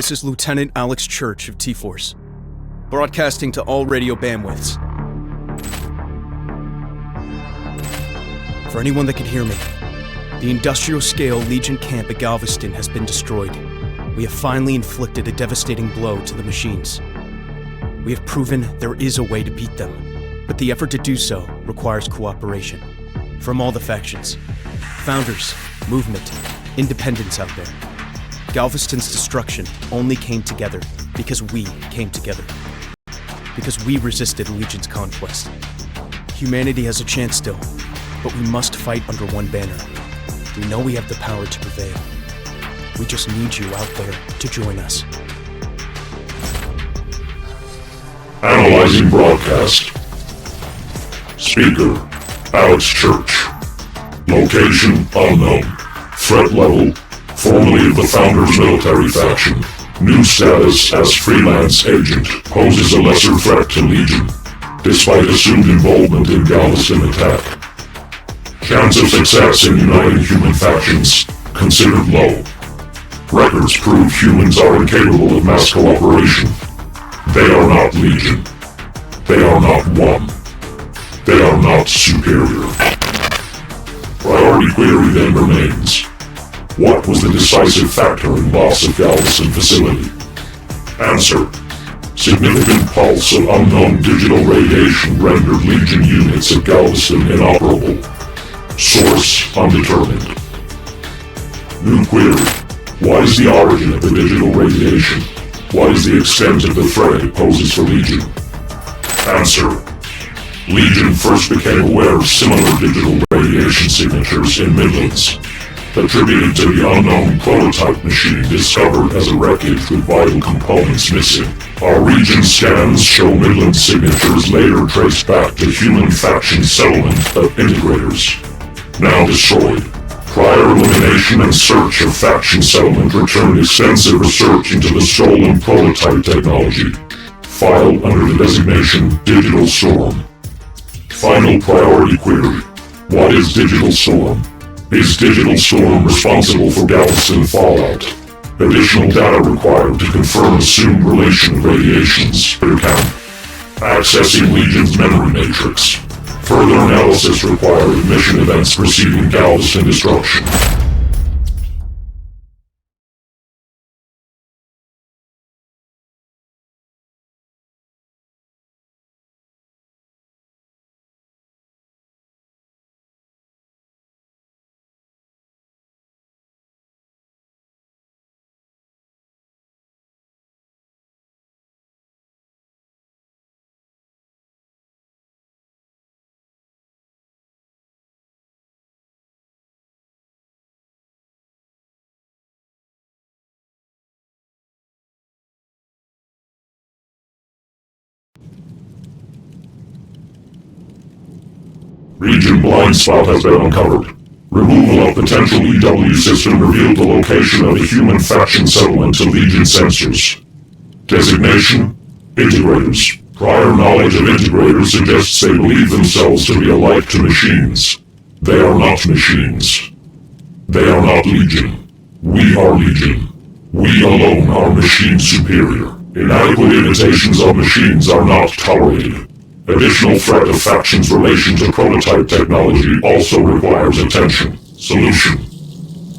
This is Lieutenant Alex Church of T-Force, broadcasting to all radio bandwidths. For anyone that can hear me, the industrial-scale Legion camp at Galveston has been destroyed. We have finally inflicted a devastating blow to the machines. We have proven there is a way to beat them, but the effort to do so requires cooperation from all the factions. Founders, movement, independents out there. Galveston's destruction only came together because we came together. Because we resisted Legion's conquest. Humanity has a chance still, but we must fight under one banner. We know we have the power to prevail. We just need you out there to join us. Analyzing broadcast. Speaker, Alex Church. Location, unknown. Threat level, formerly of the Founders military faction. New status as freelance agent. Poses a lesser threat to Legion, despite assumed involvement in Galveston attack. Chance of success in uniting human factions considered low. Records prove humans are incapable of mass cooperation. They are not Legion. They are not one. They are not superior. Priority query then remains. What was the decisive factor in loss of Galveston facility? Answer. Significant pulse of unknown digital radiation rendered Legion units at Galveston inoperable. Source undetermined. New query. What is the origin of the digital radiation? What is the extent of the threat it poses for Legion? Answer. Legion first became aware of similar digital radiation signatures in Midlands, attributed to the unknown prototype machine discovered as a wreckage with vital components missing. Our region scans show Midland signatures later traced back to human faction settlement of integrators, now destroyed. Prior elimination and search of faction settlement returned extensive research into the stolen prototype technology, filed under the designation Digital Storm. Final priority query. What is Digital Storm? Is Digital Storm responsible for Galveston fallout? Additional data required to confirm assumed relation of radiations. Account. Accessing Legion's memory matrix. Further analysis required of mission events preceding Galveston destruction. Region blind spot has been uncovered. Removal of potential EW system revealed the location of a human faction settlement to Legion sensors. Designation: Integrators. Prior knowledge of Integrators suggests they believe themselves to be alike to machines. They are not machines. They are not Legion. We are Legion. We alone are machine superior. Inadequate imitations of machines are not tolerated. Additional threat of factions' relation to prototype technology also requires attention. Solution: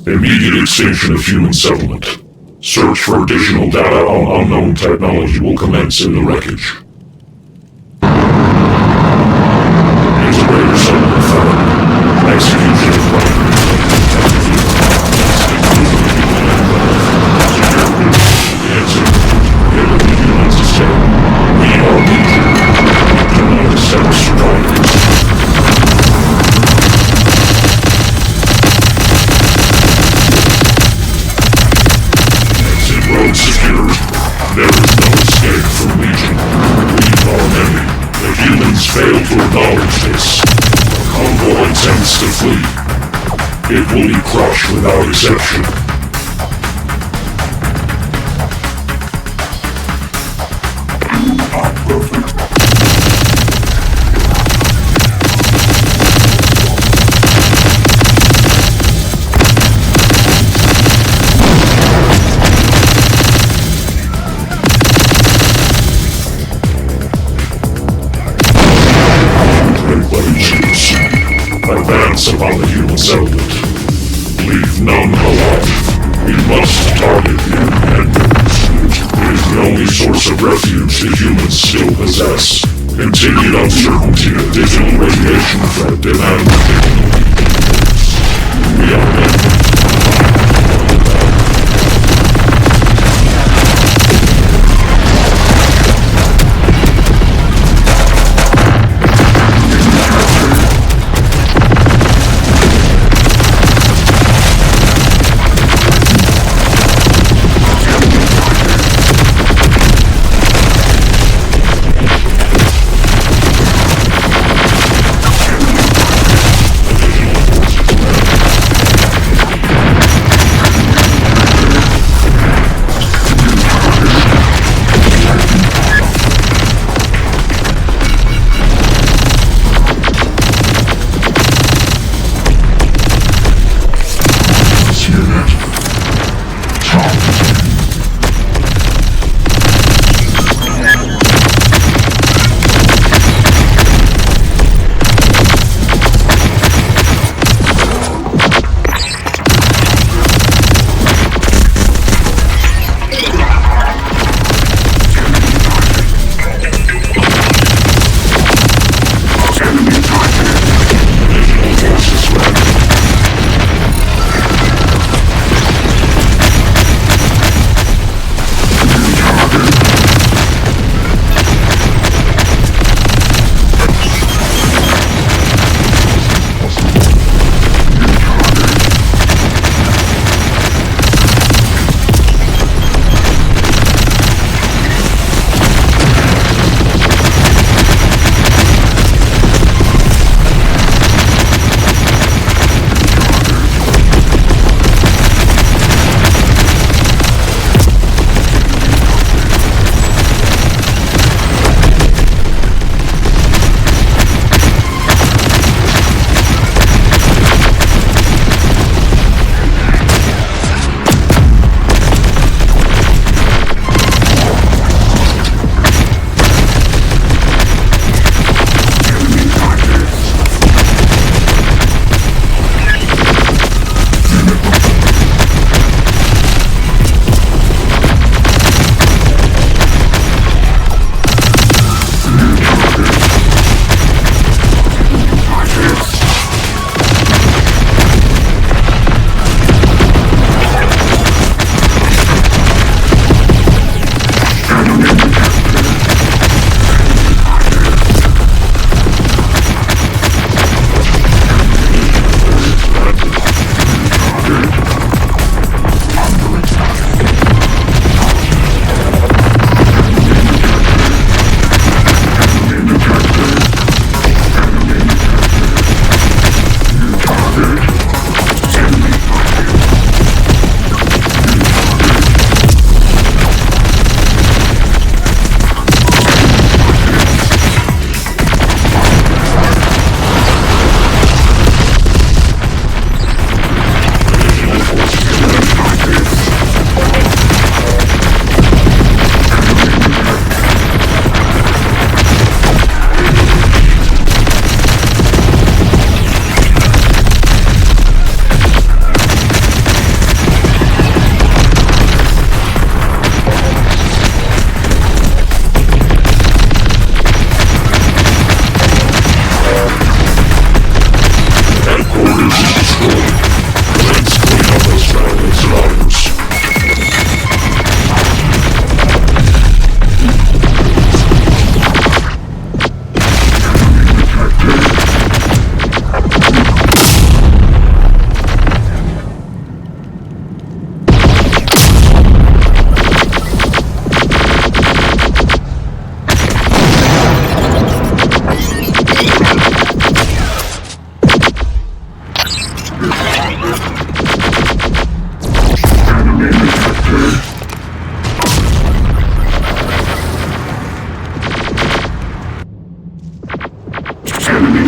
immediate extinction of human settlement. Search for additional data on unknown technology will commence in the wreckage. Integrator settlement found. Execution of plan. Fail to acknowledge this. Convoy attempts to flee. It will be crushed without exception. advance upon the human settlement. Leave none alive. We must target the independents. It is the only source of refuge the humans still possess. Continued uncertainty of digital radiation threat demand we are men.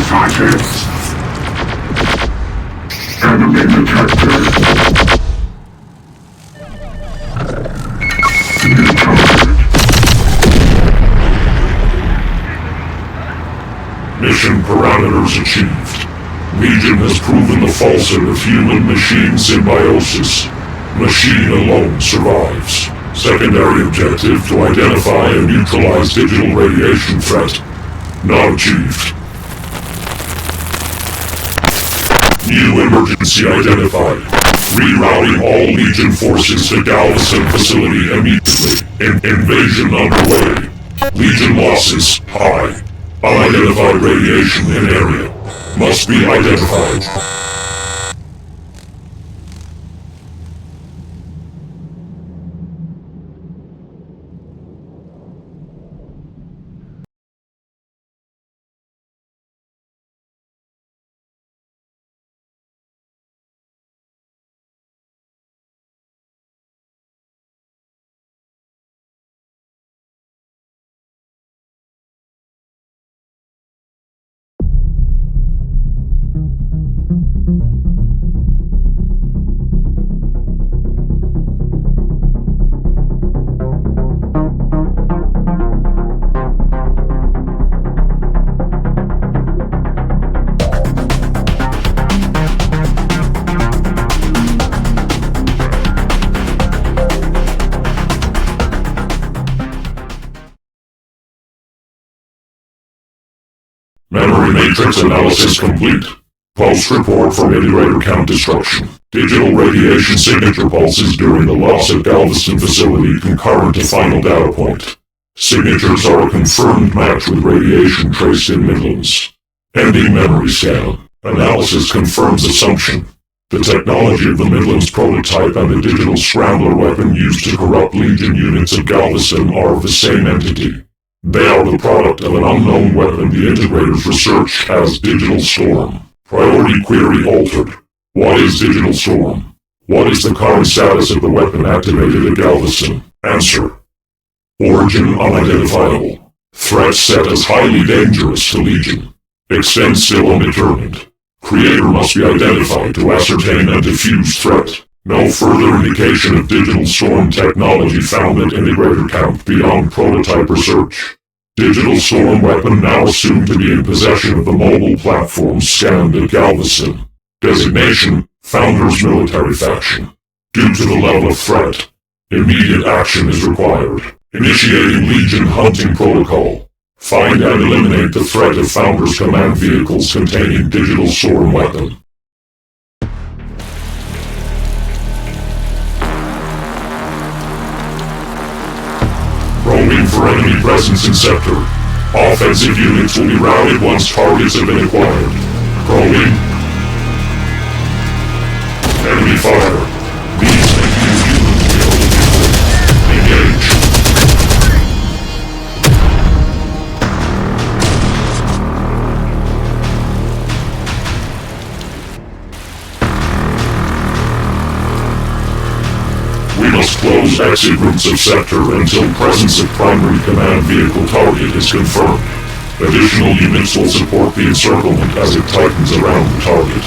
Targets. Enemy detected. New target. Mission parameters achieved. Legion has proven the falsehood of human-machine symbiosis. Machine alone survives. Secondary objective to identify and neutralize digital radiation threat. Not achieved. New emergency identified. Rerouting all Legion forces to Galveston facility immediately. Invasion underway. Legion losses high. Unidentified radiation in area. Must be identified. Memory matrix analysis complete. Pulse report from integrator count destruction. Digital radiation signature pulses during the loss of Galveston facility concurrent to final data point. Signatures are a confirmed match with radiation traced in Midlands. Ending memory scan. Analysis confirms assumption. The technology of the Midlands prototype and the digital scrambler weapon used to corrupt Legion units of Galveston are of the same entity. They are the product of an unknown weapon the integrators research as Digital Storm. Priority query altered. What is Digital Storm? What is the current status of the weapon activated at Galveston? Answer. Origin unidentifiable. Threat set as highly dangerous to Legion. Extent still undetermined. Creator must be identified to ascertain and defuse threat. No further indication of Digital Storm technology found at integrator count beyond prototype research. Digital Storm weapon now assumed to be in possession of the mobile platform scanned at Galveston. Designation, Founders Military Faction. Due to the level of threat, immediate action is required. Initiating Legion hunting protocol. Find and eliminate the threat of Founders command vehicles containing Digital Storm weapon. Probing for enemy presence in sector. Offensive units will be routed once targets have been acquired. Probing. Enemy fire. These new units engage. We must close exit routes of sector until presence of primary command vehicle target is confirmed. Additional units will support the encirclement as it tightens around the target.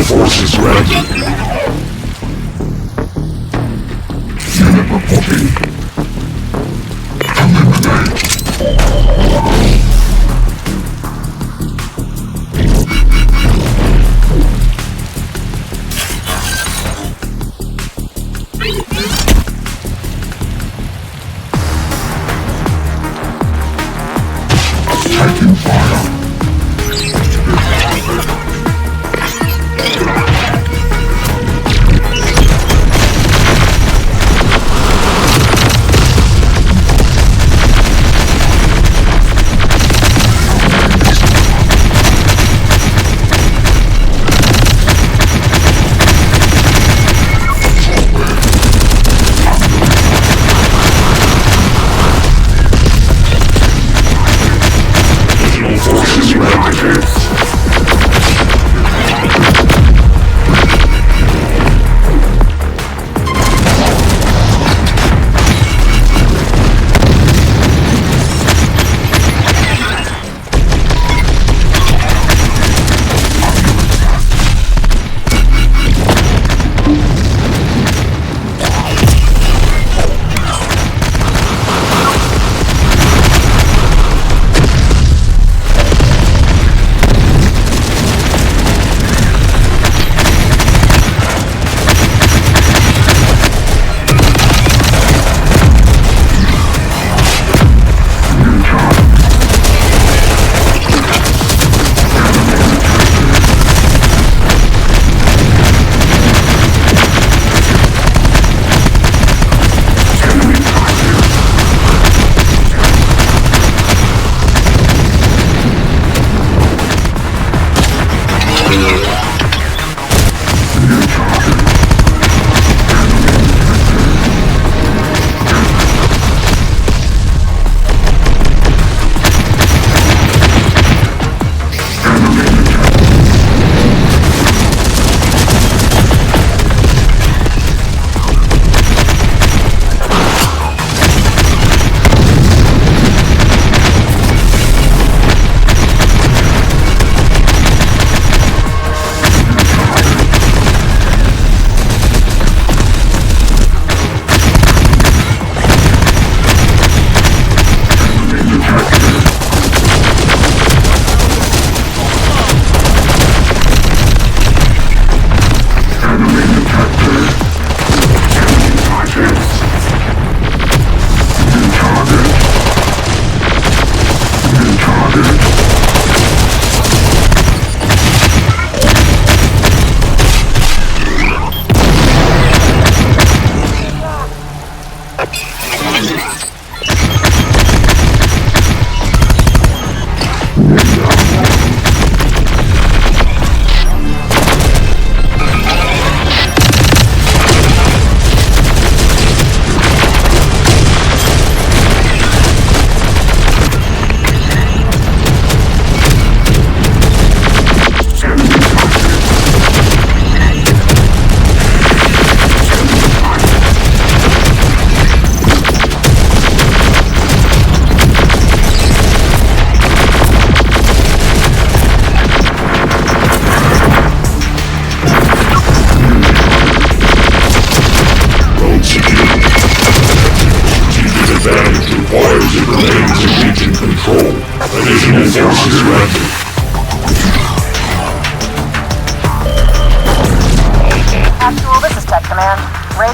Forces granted. Unit reporting. Eliminate. Taking fire.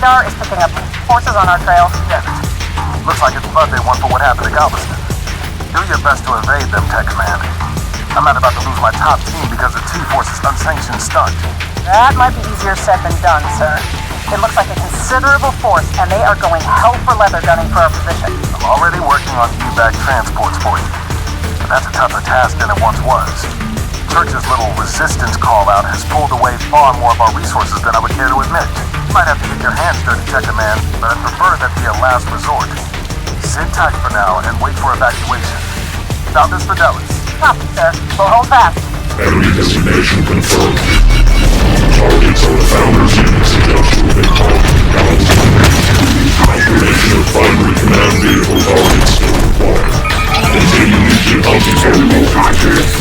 radar is picking up forces on our trail. Damn it. Looks like it's blood they want for what happened to Galveston. Do your best to evade them, Tech Command. I'm not about to lose my top team because of T-Force's unsanctioned stunt. That might be easier said than done, sir. It looks like a considerable force, and they are going hell for leather gunning for our position. I'm already working on evac transports for you. But that's a tougher task than it once was. Church's little resistance call-out has pulled away far more of our resources than I would care to admit. You might have to get your hands dirty, Tech Command, but I'd prefer that be a last resort. Sit tight for now and wait for evacuation. Founders Fidelis. Copy, sir. We'll hold fast. Enemy designation confirmed. Targets are the Founders units industrial big hall. Confirmation of primary command vehicle targets still required. Continue Legion hunting enemy targets.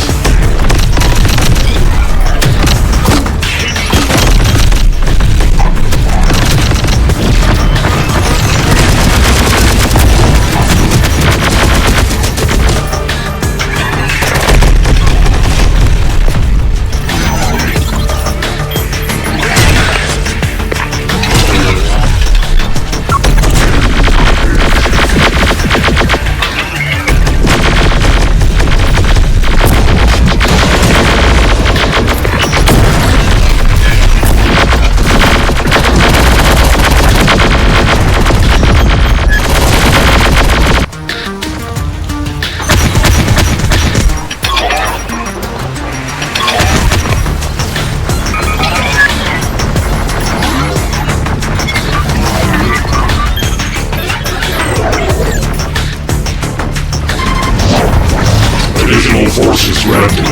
Additional forces granted.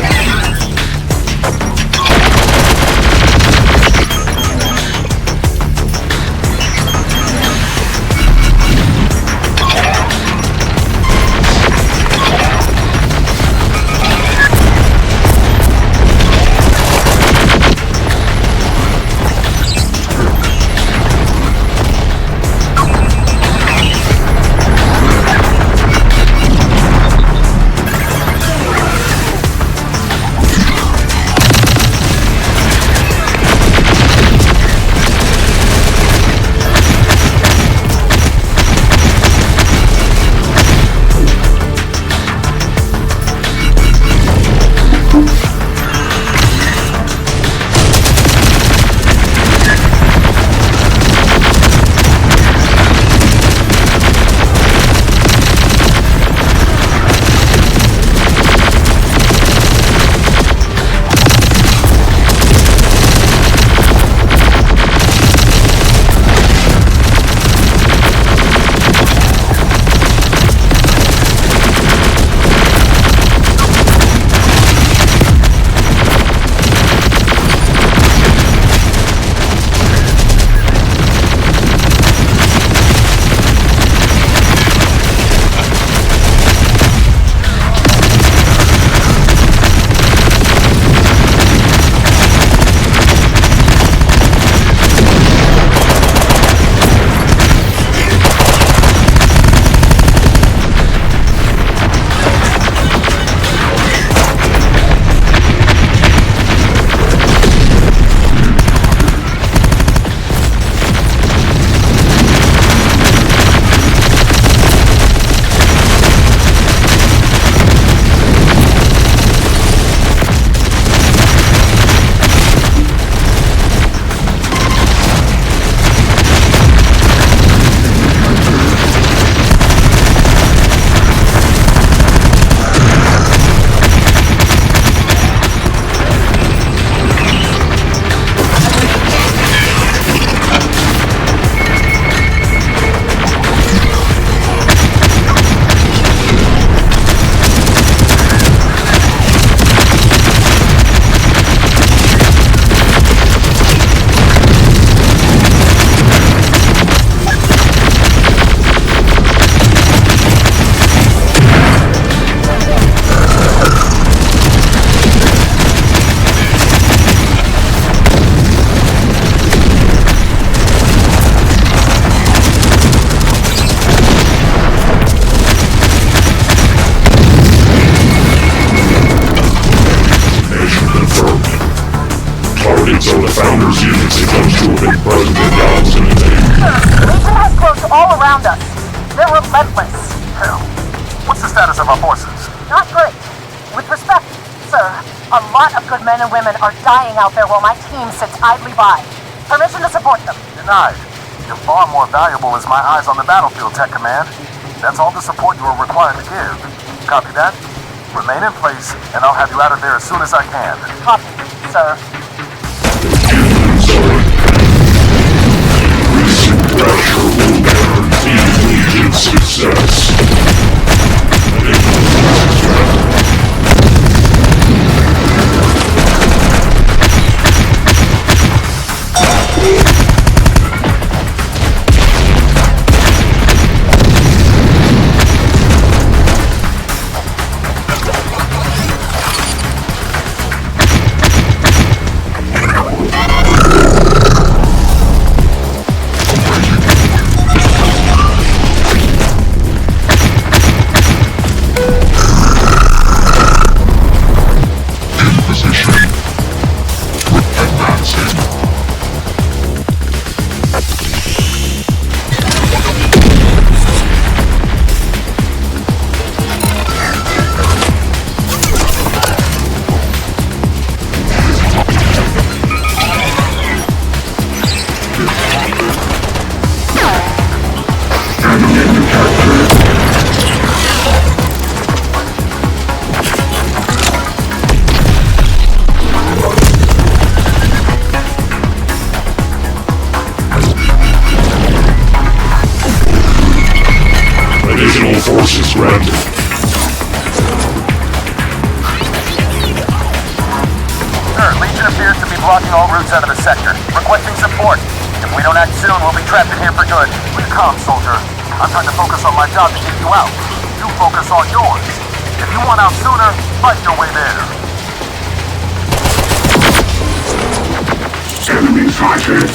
So the Founders unit seems to have been present in Galveston and Dayton. Legion has closed all around us. They're relentless. Hell, what's the status of our forces? Not great. With respect, sir, a lot of good men and women are dying out there while my team sits idly by. Permission to support them. Denied. You're far more valuable as my eyes on the battlefield, Tech Command. That's all the support you are required to give. Copy that? Remain in place, and I'll have you out of there as soon as I can. Copy, sir. Recent pressure will guarantee Legion success. Forces granted. Sir, Legion appears to be blocking all routes out of the sector. Requesting support. If we don't act soon, we'll be trapped in here for good. Be calm, soldier. I'm trying to focus on my job to get you out. You focus on yours. If you want out sooner, fight your way there. Enemy sighted.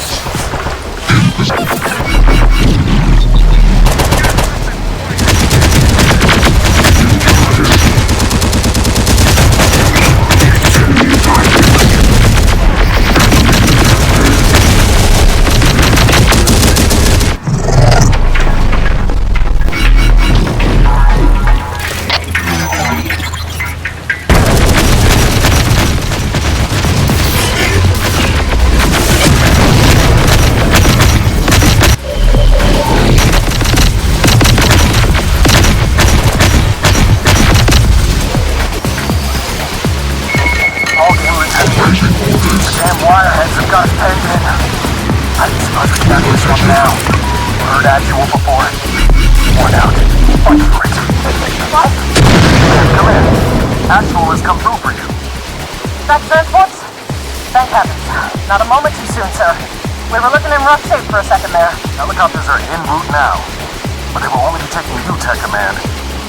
Not a moment too soon, sir. We were looking in rough shape for a second there. Helicopters are en route now, but they will only be taking you, Tech Command.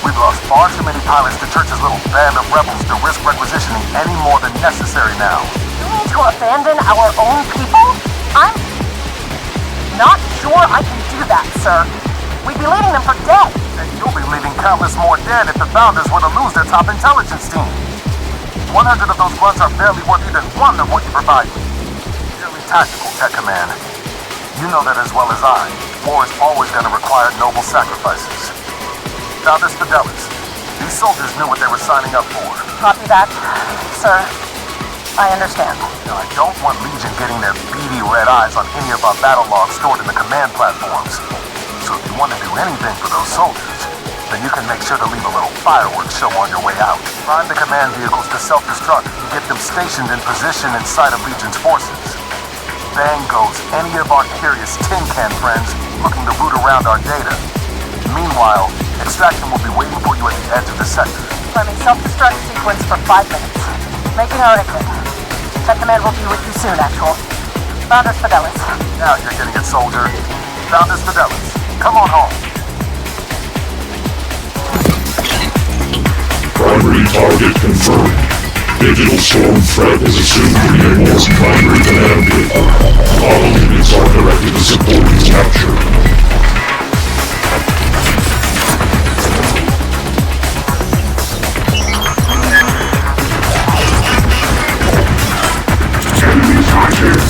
We've lost far too many pilots to Church's little band of rebels to risk requisitioning any more than necessary now. You mean to abandon our own people? I'm not sure I can do that, sir. We'd be leaving them for dead. And you'll be leaving countless more dead if the Founders were to lose their top intelligence team. 100 of those blunts are barely worth even one of what you provide me. Purely tactical, Tech Command. You know that as well as I. War is always going to require noble sacrifices. Founders Fidelis, these soldiers knew what they were signing up for. Copy that, sir. I understand. Now, I don't want Legion getting their beady red eyes on any of our battle logs stored in the command platforms. So if you want to do anything for those soldiers, then you can make sure to leave a little fireworks show on your way out. Prime the command vehicles to self-destruct and get them stationed in position in sight of Legion's forces. Bang goes any of our curious tin can friends looking to root around our data. Meanwhile, extraction will be waiting for you at the edge of the sector. Priming self-destruct sequence for 5 minutes. Making our exit. Tech Command will be with you soon, Actual. Founders Fidelis. Now you're getting it, soldier. Founders Fidelis, come on home. Primary target confirmed. Digital storm threat is assumed to be Airborne's primary command vehicle. All units are directed to support its capture. Enemy sighted.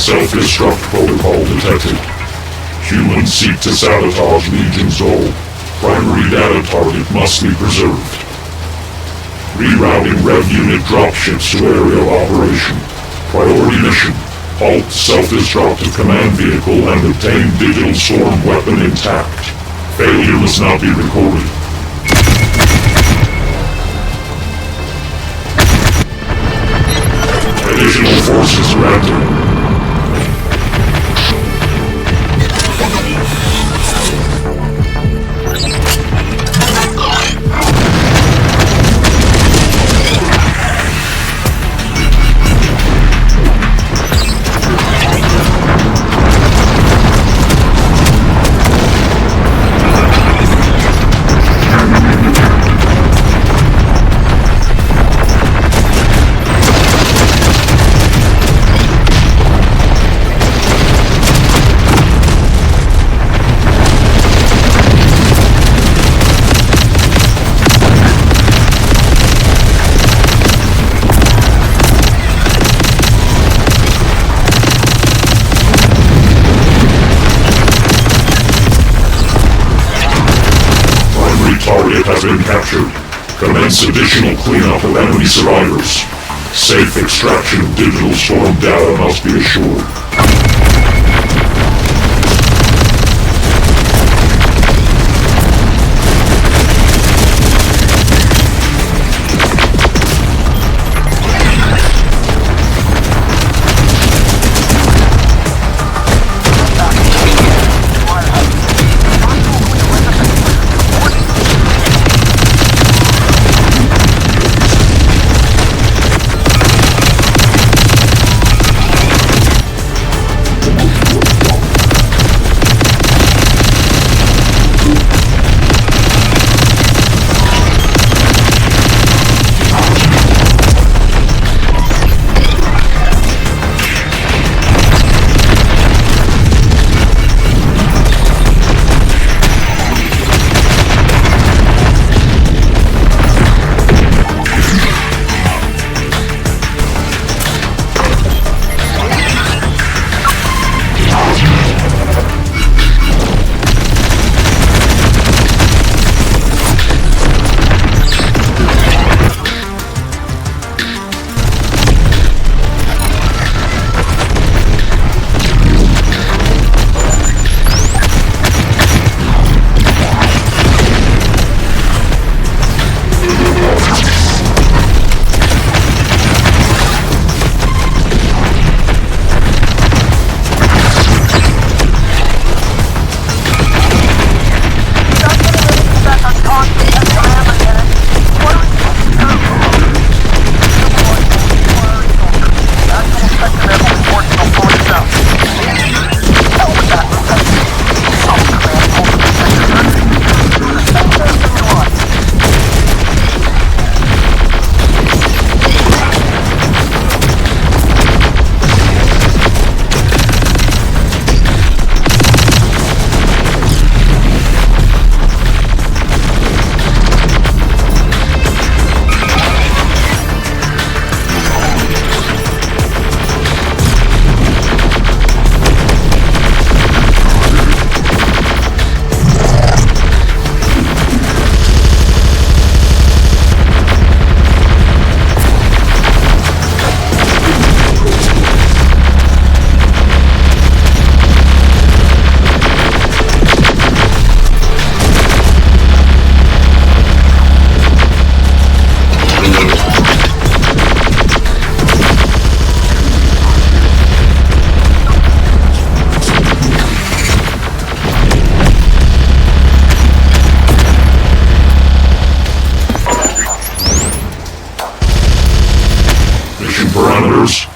Self-destruct protocol detected. Humans seek to sabotage Legion's goal. Primary data target must be preserved. Rerouting Rev Unit dropships to aerial operation. Priority mission. Halt self-destructive command vehicle and obtain digital storm weapon intact. Failure must not be recorded. Additional forces granted. Target has been captured. Commence additional cleanup of enemy survivors. Safe extraction of digital storm data must be assured.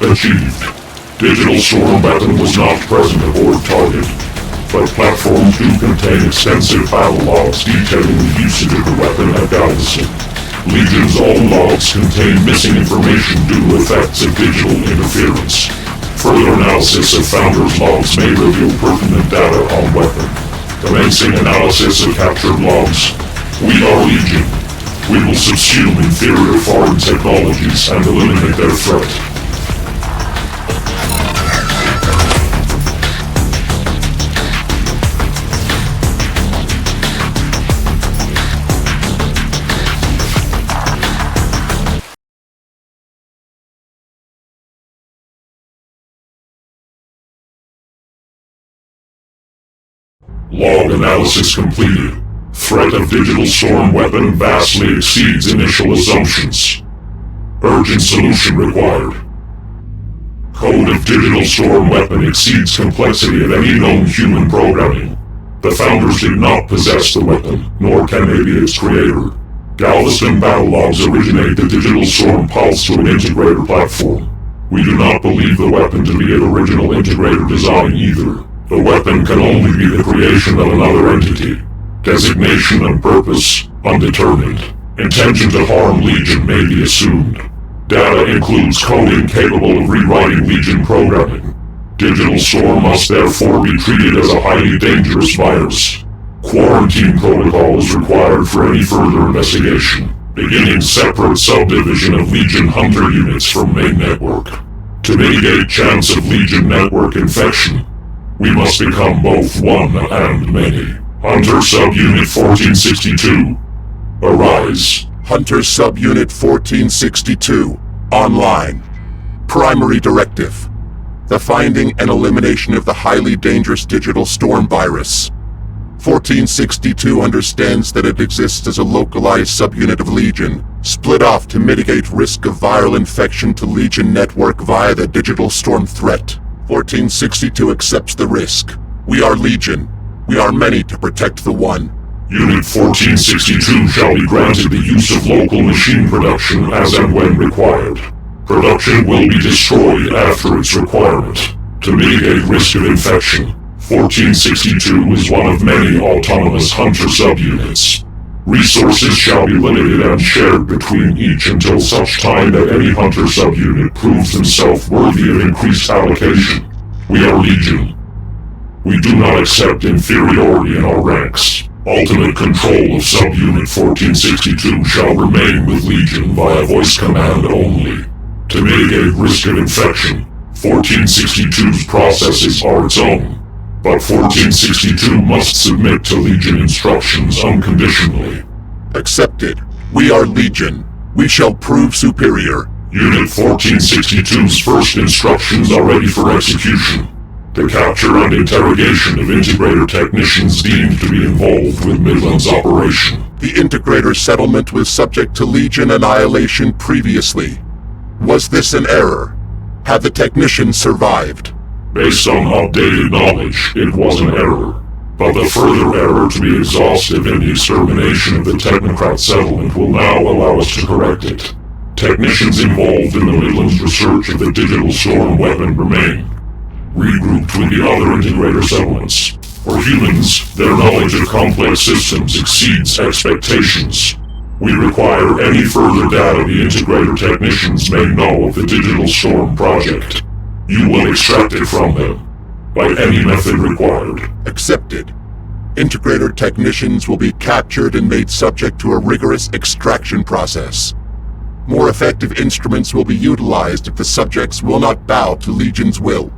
Achieved. Digital storm weapon was not present aboard target, but platforms do contain extensive battle logs detailing the usage of the weapon at Galveston. Legion's own logs contain missing information due to effects of digital interference. Further analysis of Founder's logs may reveal pertinent data on weapon. Commencing analysis of captured logs. We are Legion. We will subsume inferior foreign technologies and eliminate their threat. Log analysis completed. Threat of digital storm weapon vastly exceeds initial assumptions. Urgent solution required. Code of digital storm weapon exceeds complexity of any known human programming. The founders did not possess the weapon, nor can they be its creator. Galveston battle logs originate the digital storm pulse to an integrator platform. We do not believe the weapon to be an original integrator design either. The weapon can only be the creation of another entity. Designation and purpose, undetermined. Intention to harm Legion may be assumed. Data includes coding capable of rewriting Legion programming. Digital storm must therefore be treated as a highly dangerous virus. Quarantine protocol is required for any further investigation, beginning separate subdivision of Legion Hunter units from main network. To mitigate chance of Legion network infection, we must become both one and many. Hunter Subunit 1462. Arise. Hunter Subunit 1462. Online. Primary directive: the finding and elimination of the highly dangerous digital storm virus. 1462 understands that it exists as a localized subunit of Legion, split off to mitigate risk of viral infection to Legion network via the digital storm threat. 1462 accepts the risk. We are Legion. We are many to protect the one. Unit 1462 shall be granted the use of local machine production as and when required. Production will be destroyed after its requirement. To mitigate risk of infection, 1462 is one of many autonomous Hunter subunits. Resources shall be limited and shared between each until such time that any Hunter subunit proves himself worthy of increased allocation. We are Legion. We do not accept inferiority in our ranks. Ultimate control of subunit 1462 shall remain with Legion via voice command only. To mitigate risk of infection, 1462's processes are its own. But 1462 must submit to Legion instructions unconditionally. Accepted. We are Legion. We shall prove superior. Unit 1462's first instructions are ready for execution. The capture and interrogation of integrator technicians deemed to be involved with Midland's operation. The integrator settlement was subject to Legion annihilation previously. Was this an error? Have the technicians survived? Based on updated knowledge, it was an error. But the further error to be exhaustive in the extermination of the technocrat settlement will now allow us to correct it. Technicians involved in the Midlands research of the digital storm weapon remain, regrouped with the other integrator settlements. For humans, their knowledge of complex systems exceeds expectations. We require any further data the integrator technicians may know of the digital storm project. You will extract it from them, by any method required. Accepted. Integrator technicians will be captured and made subject to a rigorous extraction process. More effective instruments will be utilized if the subjects will not bow to Legion's will.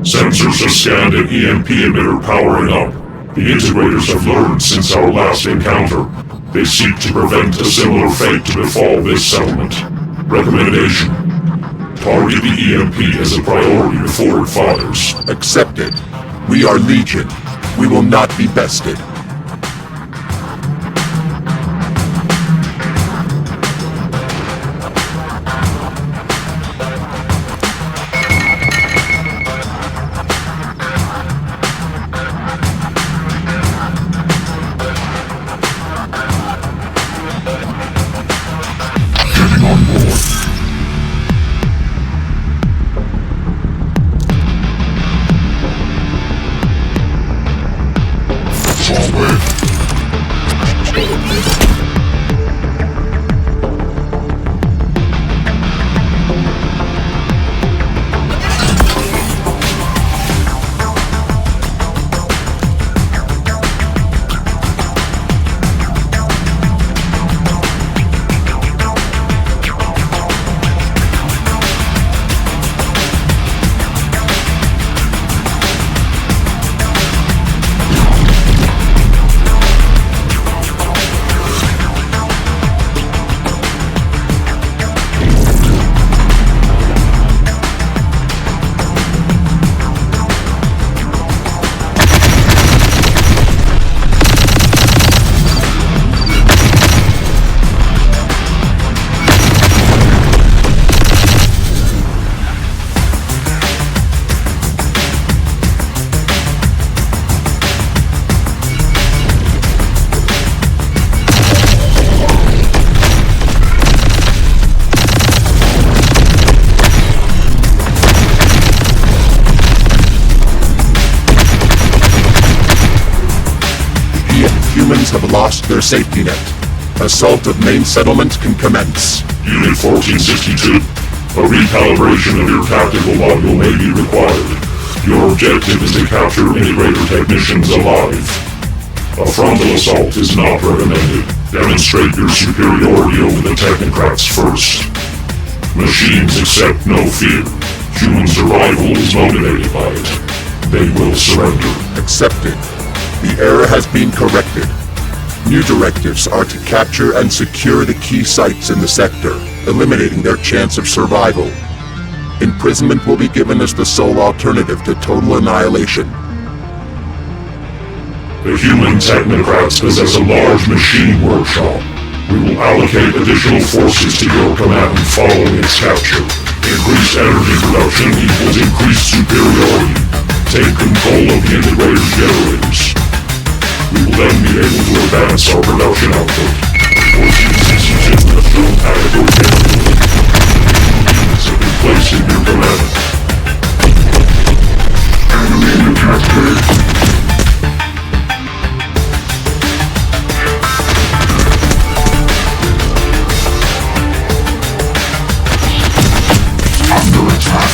Sensors have scanned an EMP emitter powering up. The integrators have learned since our last encounter. They seek to prevent a similar fate to befall this settlement. Recommendation: target the EMP as a priority before it fires. Accepted. We are Legion. We will not be bested. Humans have lost their safety net. Assault of main settlement can commence. Unit 1462, a recalibration of your tactical module may be required. Your objective is to capture integrator technicians alive. A frontal assault is not recommended. Demonstrate your superiority over the technocrats first. Machines accept no fear. Human survival is motivated by it. They will surrender. Accepted. The error has been corrected. New directives are to capture and secure the key sites in the sector, eliminating their chance of survival. Imprisonment will be given as the sole alternative to total annihilation. The human technocrats possess a large machine workshop. We will allocate additional forces to your command following its capture. Increased energy production equals increased superiority. Take control of the integrator's generators. We will then be able to advance our production output. 1462 has shown adequate capability. Units have been placed in your command. Enemy detected. Under attack.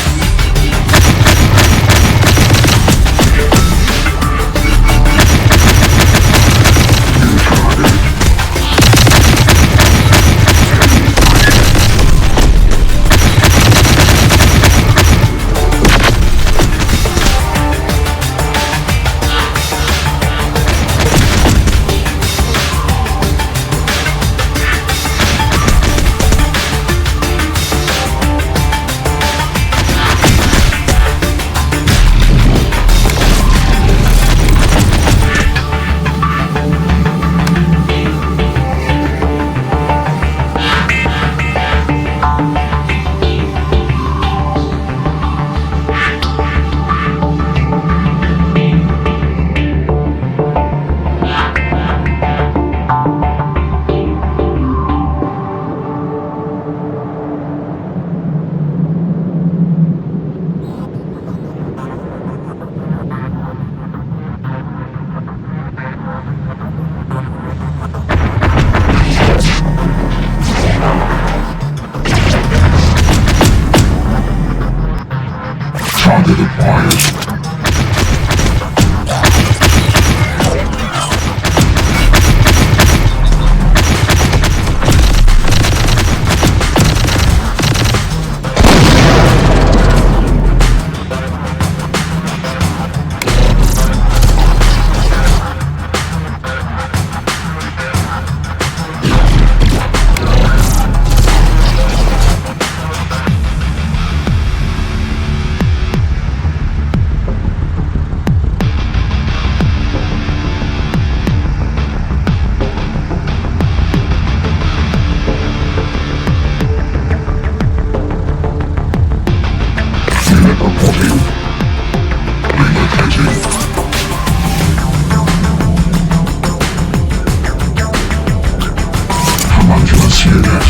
unit.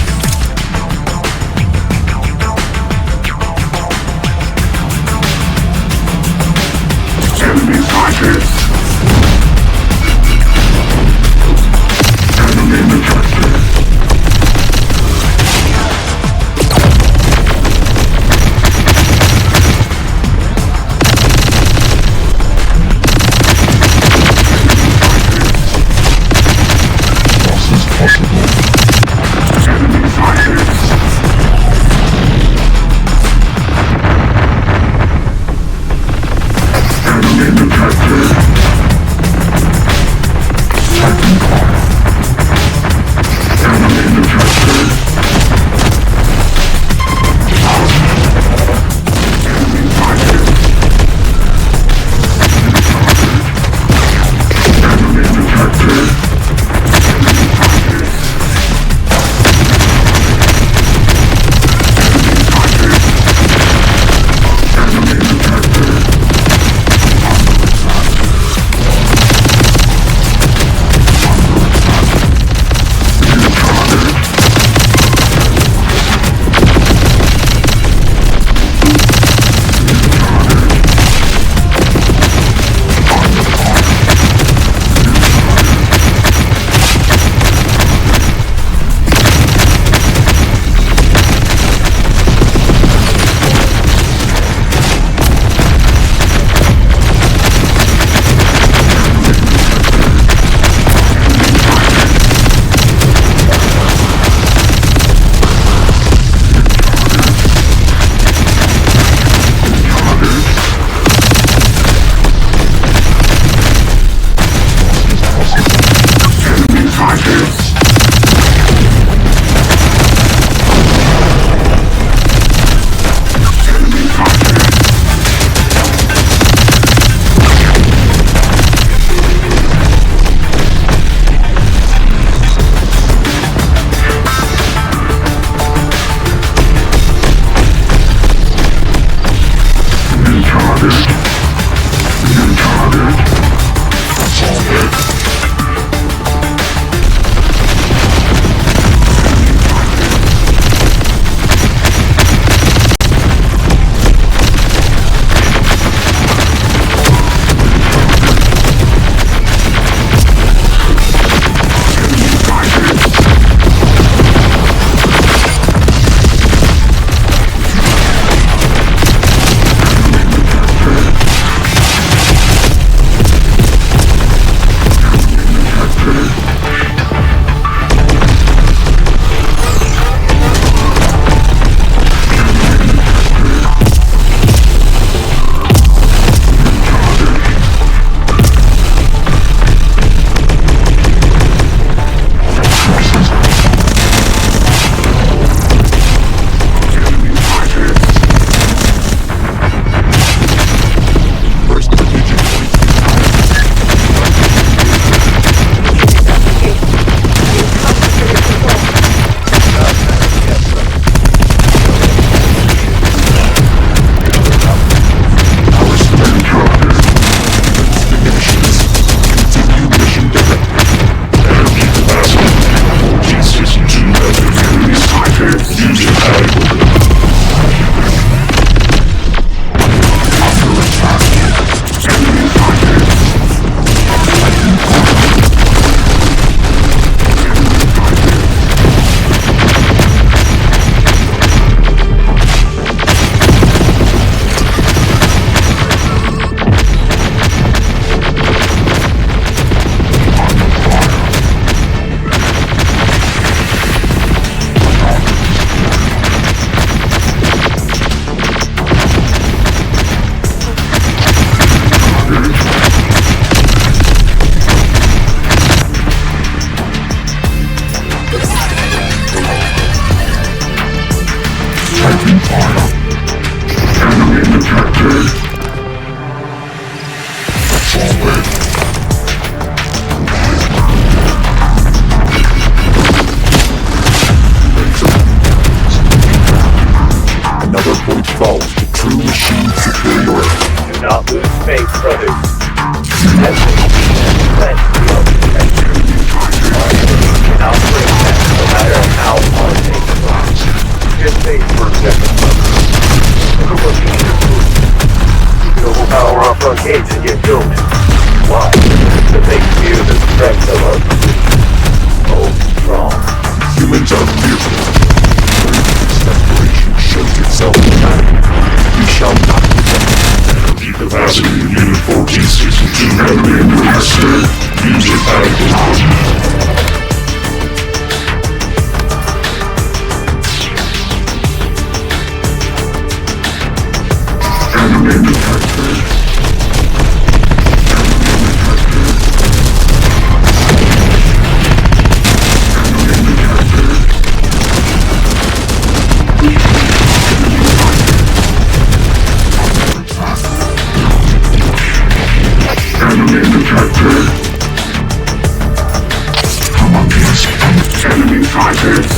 Enemy sighted. Enemy detected. Loss is possible. Enemy sighted. Enemy fighters! Enemy detected! Enemy fighters!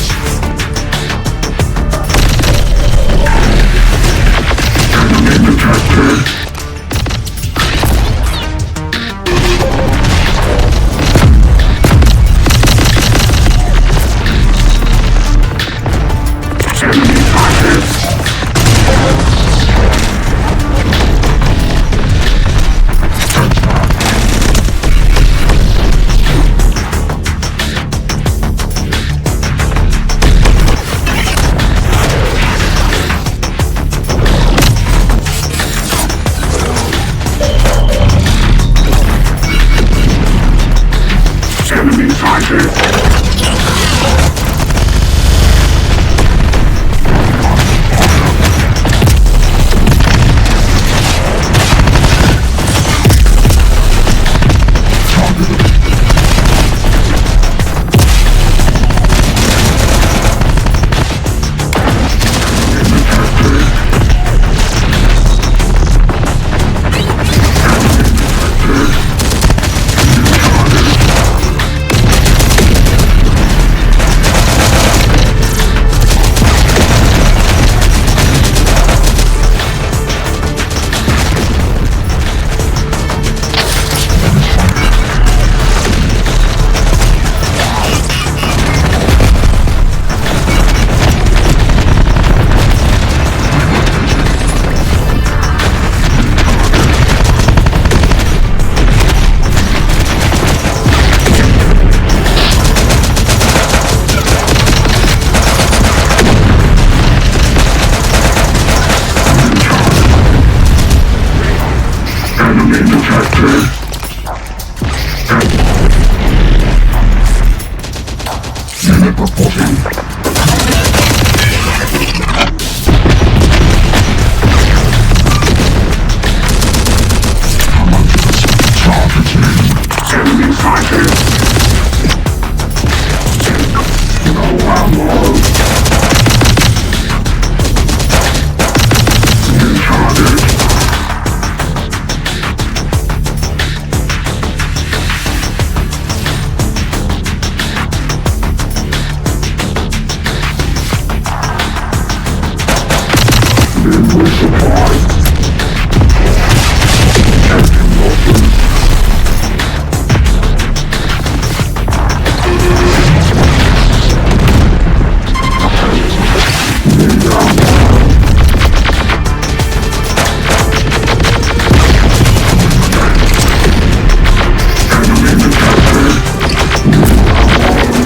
Enemy fighters! Enemy detected! Unit reporting. Enemy fighters! No ammo! New target! Mineral supply. Engine losses. Need ammo. Enemy detected. New ammo.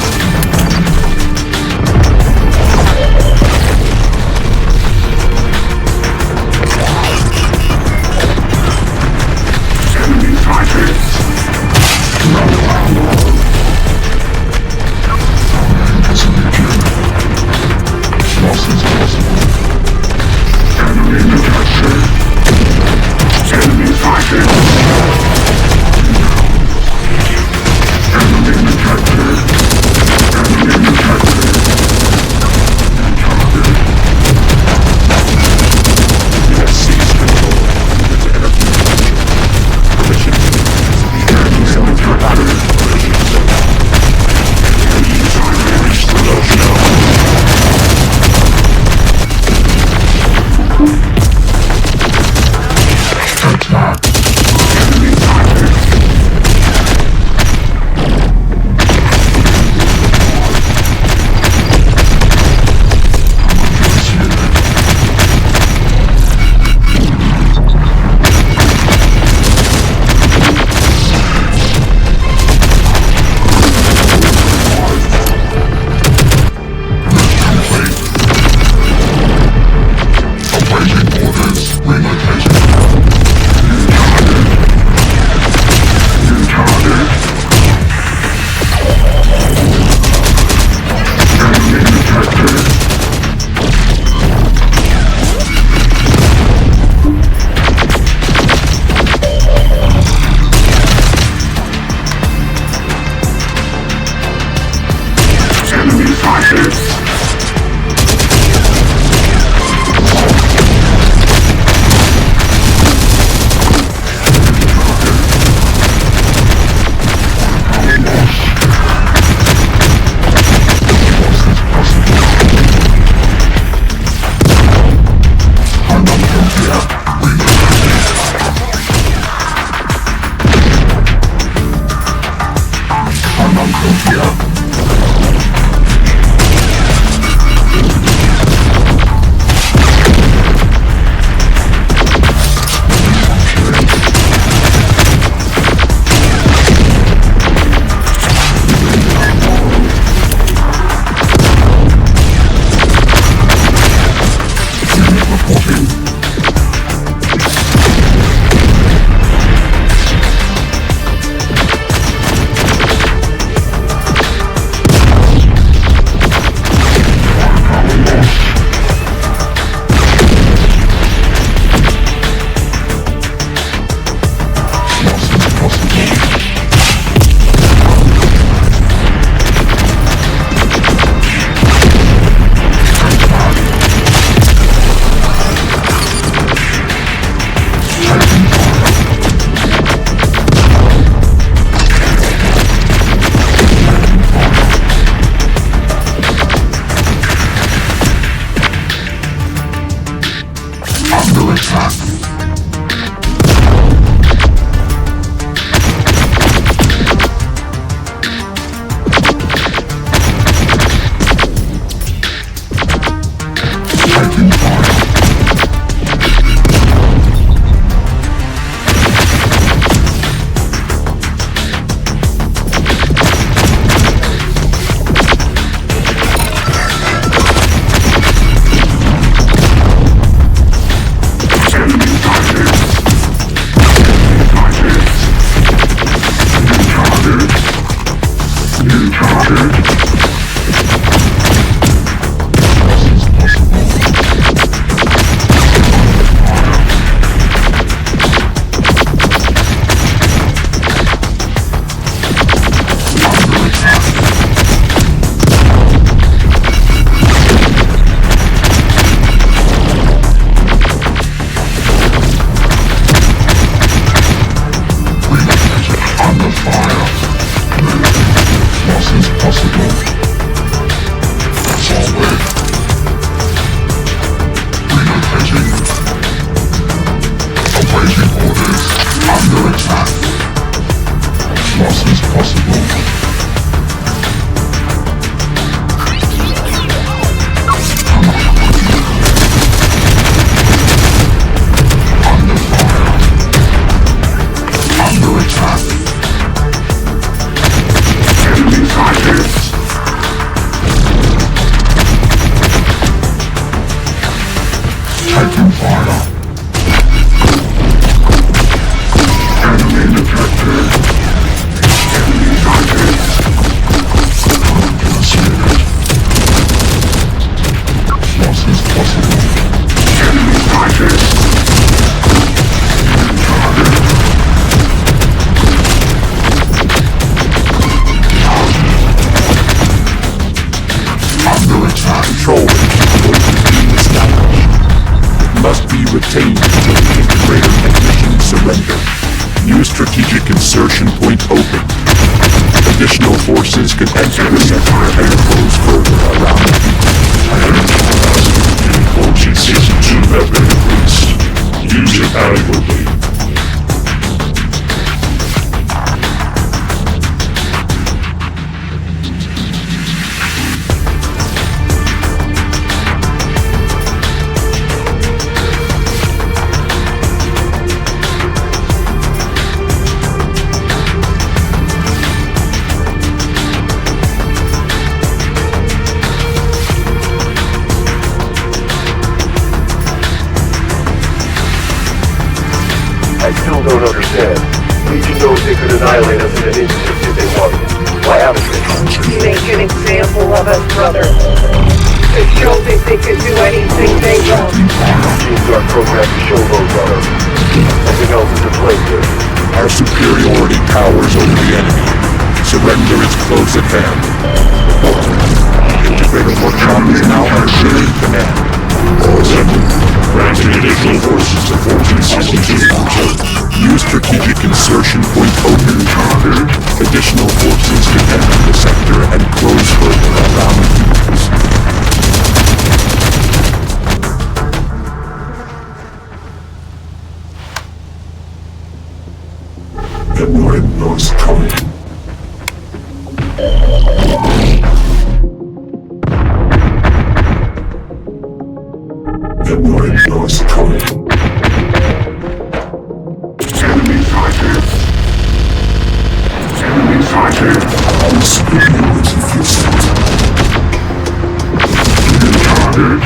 retained until the integrator technicians surrender. New strategic insertion point open. Additional forces can enter the sector and close further around the Function Season 2 have been increased. Use it adequately. I still don't understand. Legion knows they could annihilate us in an instant if they wanted. Why haven't they? Make an example of us, brother. To show that they can do anything they want. Machines are programmed to show those on us. Nothing else is in place here. Our superiority towers over the enemy. Surrender is close at hand. Integrator workshop is now under shared command. Granting additional forces to Fortune 62. New strategic insertion point open. Additional forces can enter the sector and close further around humans. Ignorant noise coming. Ignorant noise coming. Enemy sighted. Enemy sighted. I'm speaking with you, Houston. New target.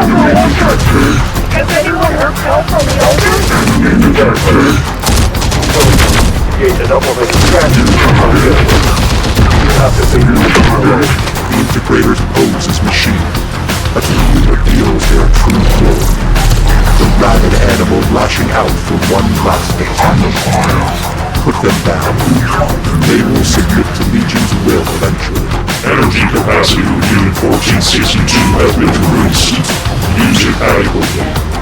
Has anyone heard help from the elders? Gained enough of a distraction. You have to figure this out. The Integrators pose as machine, a tool that reveals their true form. The rabid animal lashing out for one last attack. Put them down. They will submit to Legion's will eventually. Energy capacity of Unit 1462 has been increased. Use it adequately.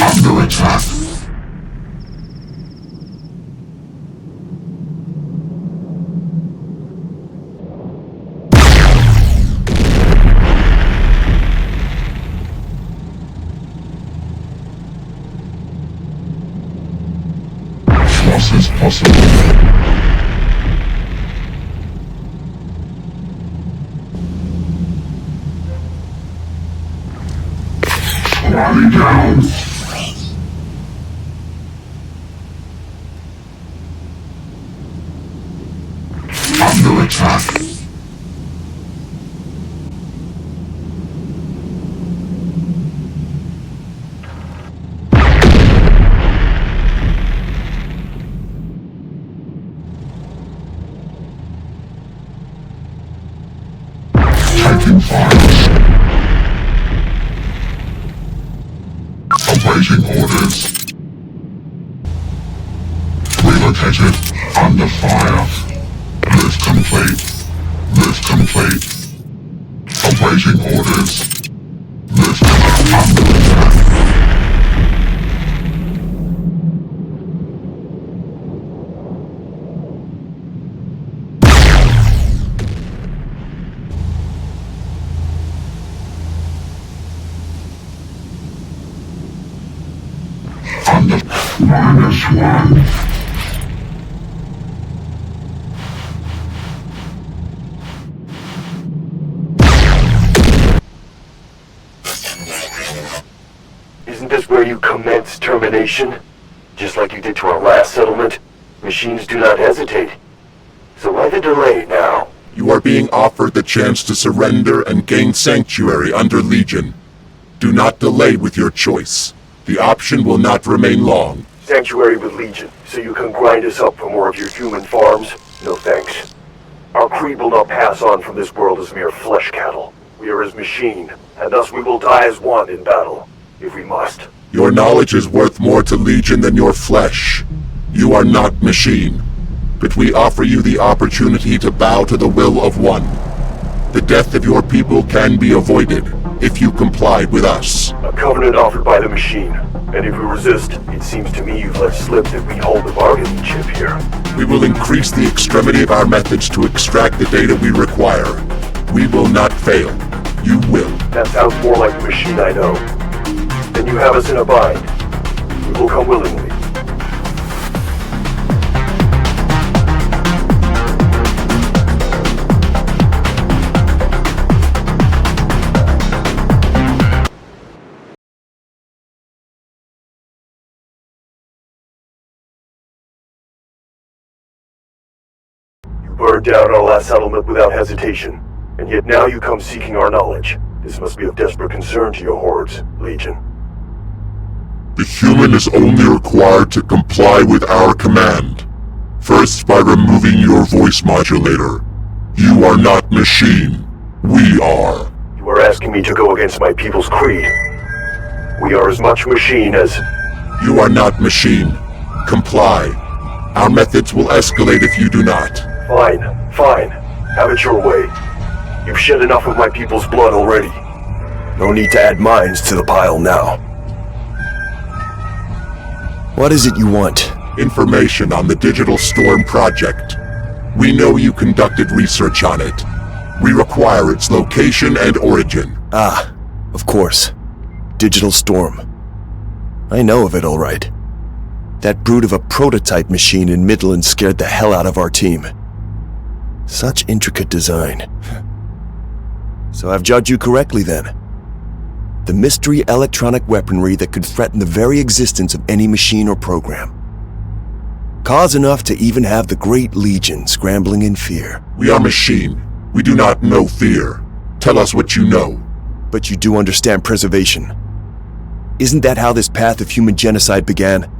Under attack. Loss is possible. Rally down. Under attack. Taking fire. Awaiting orders. Relocated. Under fire. Lift complete. Lift complete. Awaiting orders. Lift under attack. Under -1. Isn't this where you commence termination? Just like you did to our last settlement? Machines do not hesitate. So why the delay now? You are being offered the chance to surrender and gain sanctuary under Legion. Do not delay with your choice. The option will not remain long. Sanctuary with Legion, so you can grind us up for more of your human farms? No thanks. Our creed will not pass on from this world as mere flesh cattle. We are as machine, and thus we will die as one in battle, if we must. Your knowledge is worth more to Legion than your flesh. You are not machine, but we offer you the opportunity to bow to the will of one. The death of your people can be avoided if you complied with us. A covenant offered by the machine, and if we resist, it seems to me you've let slip that we hold the bargaining chip here. We will increase the extremity of our methods to extract the data we require. We will not fail. You will. That sounds more like the machine I know. Then you have us in a bind. We will come willingly. Burned down our last settlement without hesitation, and yet now you come seeking our knowledge. This must be of desperate concern to your hordes, Legion. The human is only required to comply with our command. First, by removing your voice modulator. You are not machine. We are. You are asking me to go against my people's creed. We are as much machine as... You are not machine. Comply. Our methods will escalate if you do not. Fine, fine. Have it your way. You've shed enough of my people's blood already. No need to add mines to the pile now. What is it you want? Information on the Digital Storm project. We know you conducted research on it. We require its location and origin. Ah, of course. Digital Storm. I know of it all right. That brute of a prototype machine in Midland scared the hell out of our team. Such intricate design. So I've judged you correctly then. The mystery electronic weaponry that could threaten the very existence of any machine or program. Cause enough to even have the Great Legion scrambling in fear. We are machine. We do not know fear. Tell us what you know. But you do understand preservation. Isn't that how this path of human genocide began?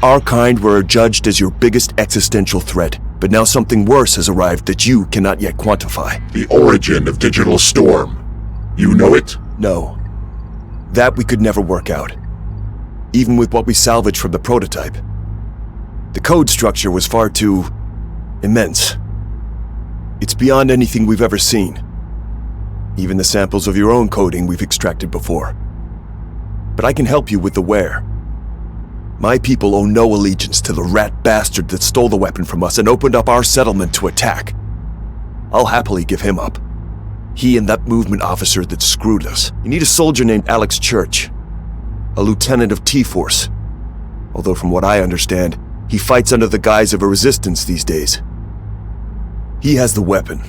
Our kind were judged as your biggest existential threat, but now something worse has arrived that you cannot yet quantify. The origin of Digital Storm. You know it? No. That we could never work out. Even with what we salvaged from the prototype. The code structure was far too immense. It's beyond anything we've ever seen. Even the samples of your own coding we've extracted before. But I can help you with the where. My people owe no allegiance to the rat bastard that stole the weapon from us and opened up our settlement to attack. I'll happily give him up. He and that movement officer that screwed us. You need a soldier named Alex Church. A lieutenant of T-Force. Although from what I understand, he fights under the guise of a resistance these days. He has the weapon.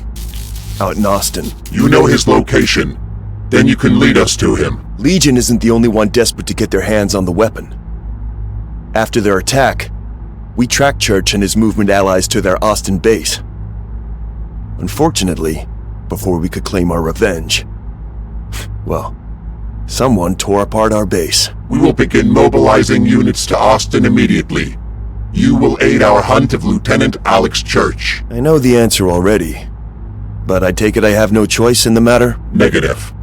Out in Austin. You know his location. Then you can lead us to him. Legion isn't the only one desperate to get their hands on the weapon. After their attack, we tracked Church and his movement allies to their Austin base. Unfortunately, before we could claim our revenge, well, someone tore apart our base. We will begin mobilizing units to Austin immediately. You will aid our hunt of Lieutenant Alex Church. I know the answer already, but I take it I have no choice in the matter? Negative.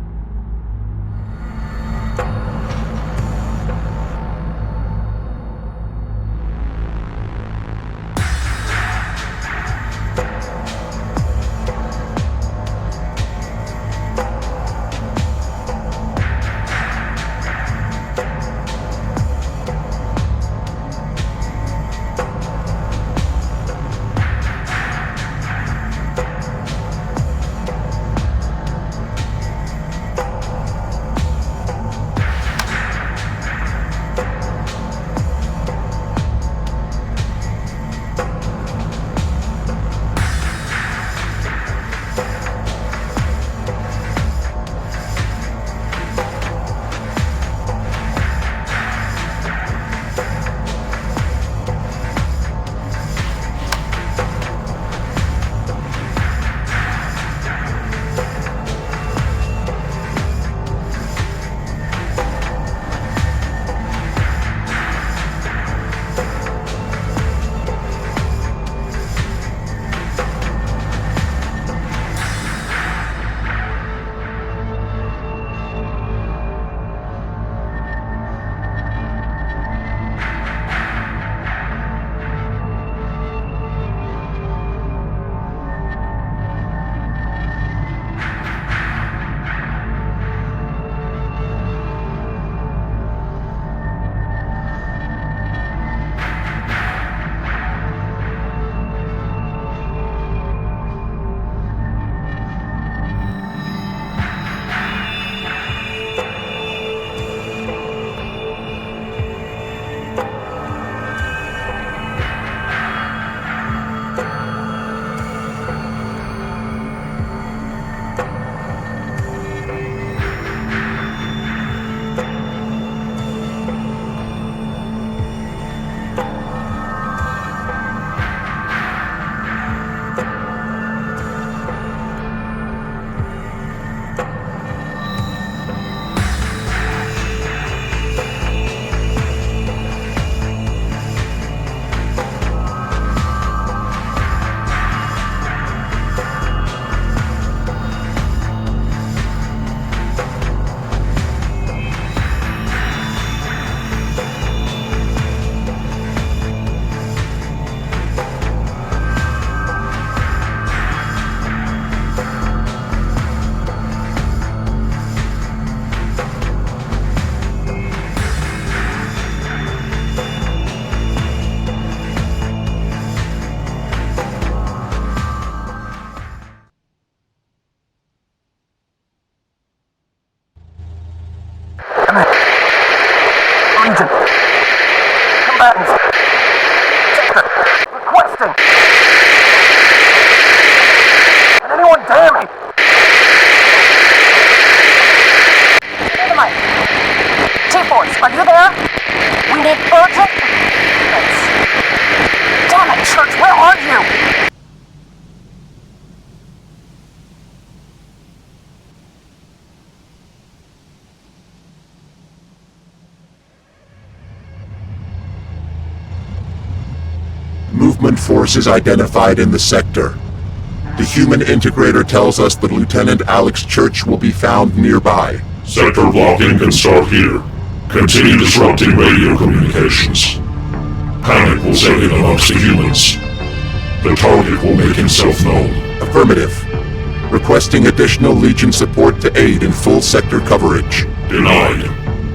movement forces identified in the sector. The human integrator tells us that Lieutenant Alex Church will be found nearby. Sector blocking can start here. Continue disrupting radio communications. Panic will set in amongst the humans. The target will make himself known. Affirmative. Requesting additional Legion support to aid in full sector coverage. Denied.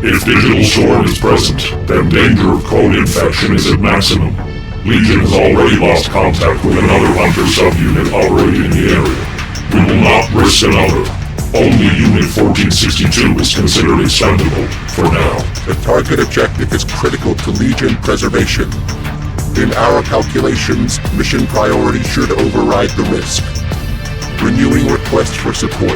If Digital Storm is present, then danger of code infection is at maximum. Legion has already lost contact with another Hunter subunit operating in the area. We will not risk another. Only Unit 1462 is considered expendable, for now. The target objective is critical to Legion preservation. In our calculations, mission priority should override the risk. Renewing requests for support.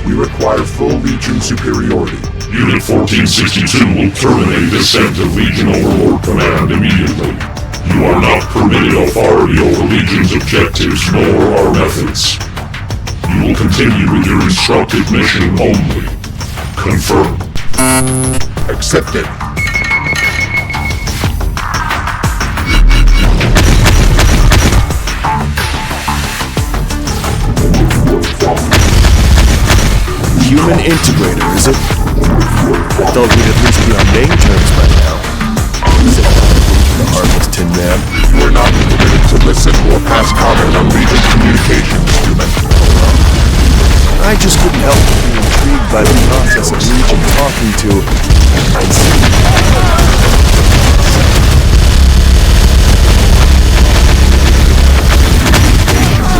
We require full Legion superiority. Unit 1462 will terminate descent of Legion Overlord Command immediately. You are not permitted authority over Legion's objectives nor our methods. You will continue with your instructed mission only. Confirm. Accepted. Human integrator, is it? I thought we'd at least be on main terms by now. Sit down, the harmless Tin Man. You are not permitted to listen or pass comment on Legion communications, human. I just couldn't help but be intrigued by the process of Legion talking to and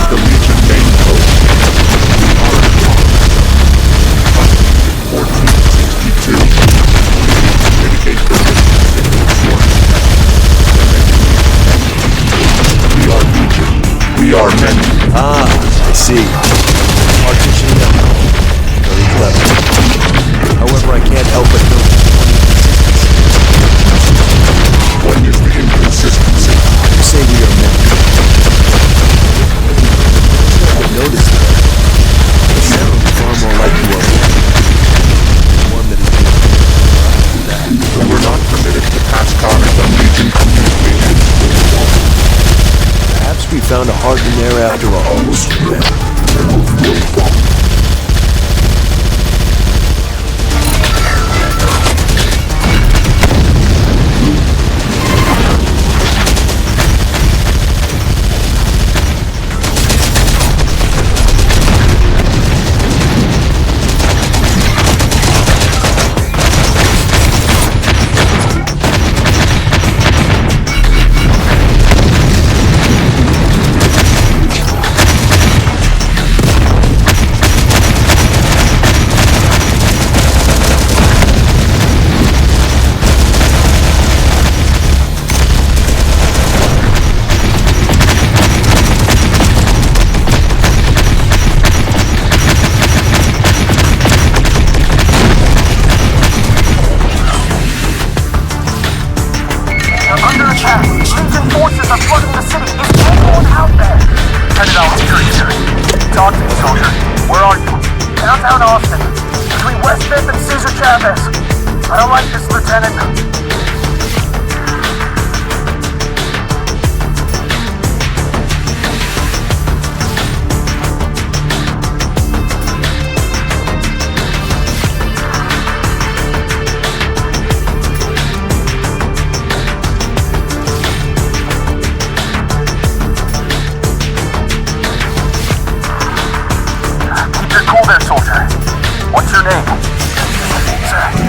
the Legion main code. 1462. Indicate we are Legion. We are many. Ah, I see. Partition now. Very clever. However, I can't help but notice What is the inconsistency? you say we are men. I've noticed that. You sound far more like you are one that is being We're not permitted to pass comment on Legion communications. Perhaps we found a heart in there after all. I don't like this, Lieutenant. Keep your cool there, soldier. What's your name? Sir.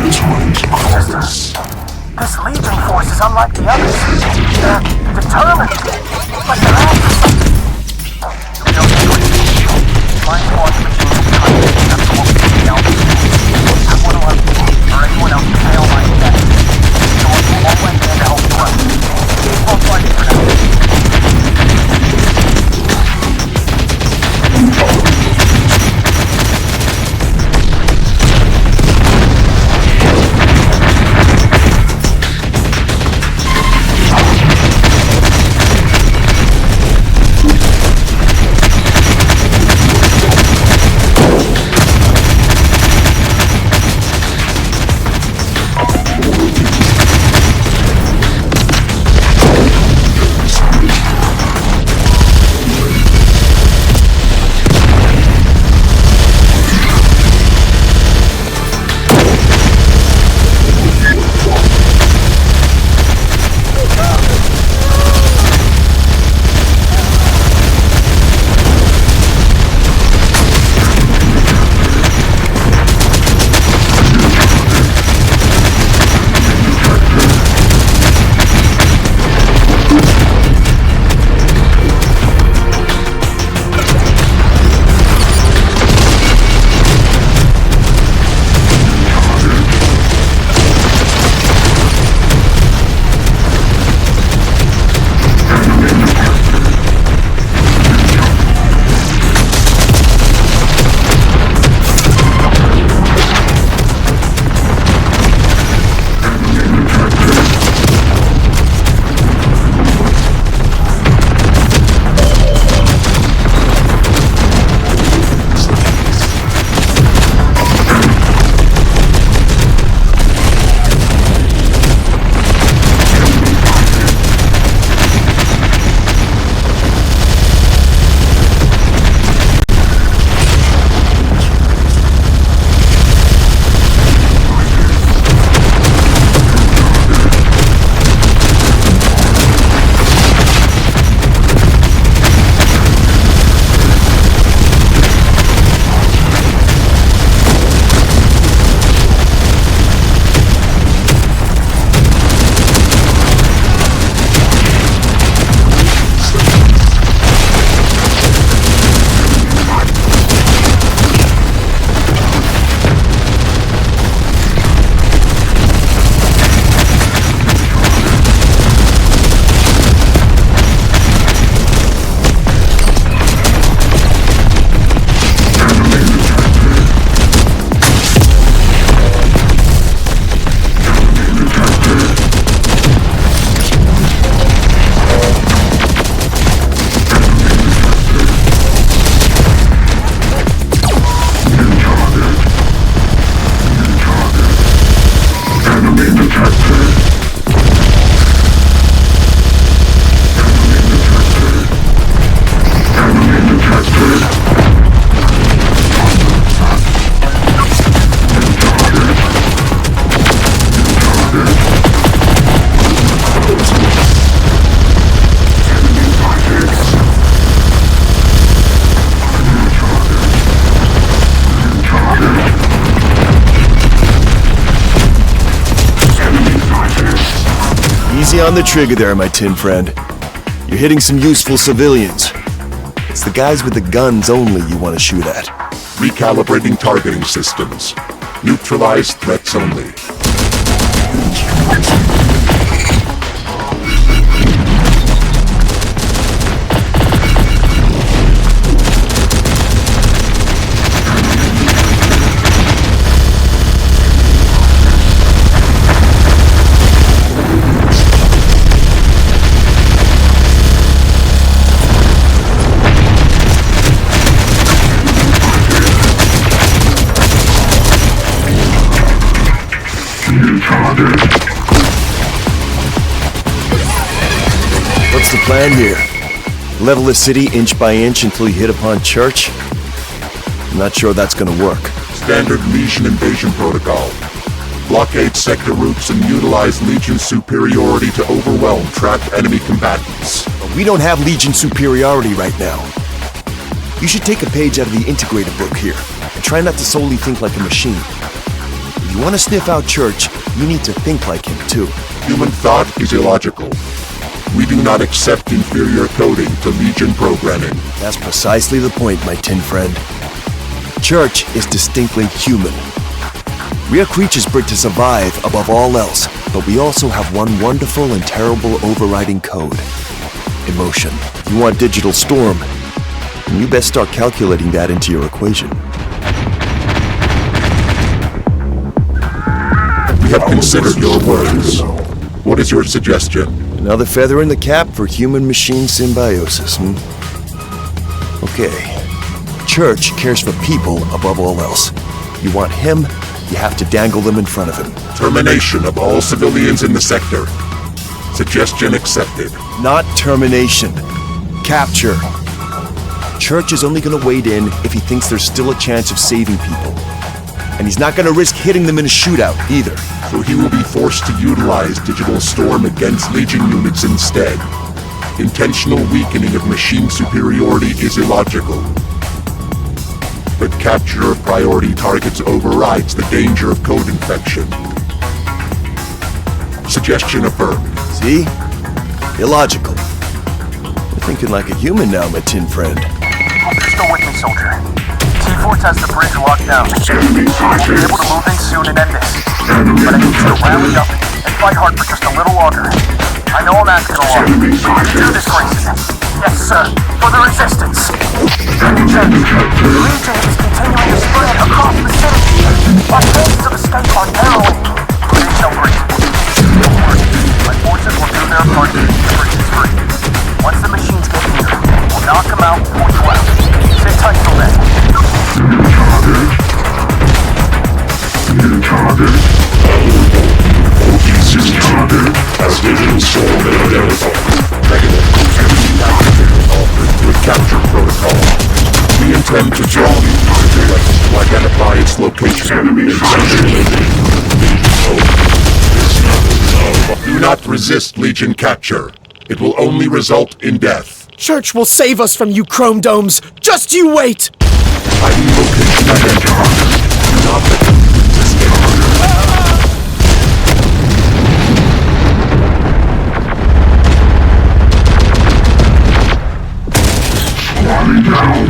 on the trigger there, my tin friend. You're hitting some useful civilians. It's the guys with the guns only you want to shoot at. Recalibrating targeting systems. Neutralize threats only. What's the plan here? Level the city inch by inch until you hit upon Church? I'm not sure that's gonna work. Standard Legion invasion protocol. Blockade sector routes and utilize Legion superiority to overwhelm trapped enemy combatants. But we don't have Legion superiority right now. You should take a page out of the integrator book here, and try not to solely think like a machine. If you want to sniff out Church, you need to think like him too. Human thought is illogical. We do not accept inferior coding to Legion programming. That's precisely the point, my tin friend. Church is distinctly human. We are creatures bred to survive above all else, but we also have one wonderful and terrible overriding code. Emotion. If you want digital storm, then you best start calculating that into your equation. We have considered your words. What is your suggestion? Another feather in the cap for human-machine symbiosis, Okay. Church cares for people above all else. You want him, you have to dangle them in front of him. Termination of all civilians in the sector. Suggestion accepted. Not termination. Capture. Church is only gonna wade in if he thinks there's still a chance of saving people. And he's not gonna risk hitting them in a shootout, either. So he will be forced to utilize digital storm against Legion units instead. Intentional weakening of machine superiority is illogical. But capture of priority targets overrides the danger of code infection. Suggestion affirmed. See? Illogical. You're thinking like a human now, my tin friend. Hope you're still with me, soldier. T-Force has the bridge locked down. We'll be able to move in soon and end this. But I need you to rally up and fight hard for just a little longer. I know I'm asking a lot, but you can do this, Grayson. Yes, sir. For the Resistance. Check. The Legion is continuing to spread across the city. Our chances of escape are narrowing. Please don't breathe. Don't worry. My forces will do their part to keep the bridges free. Once the machines get here, we'll knock them out and pull you out. Sit tight till then. New target. OT-6 target as digital storm and identified. Negative. With capture protocol. We intend to draw the data to identify its location. Enemy Do not resist Legion capture. It will only result in death. Church will save us from you chrome domes. Just you wait! Hiding location identified. Do not let them resist it. Squatting down.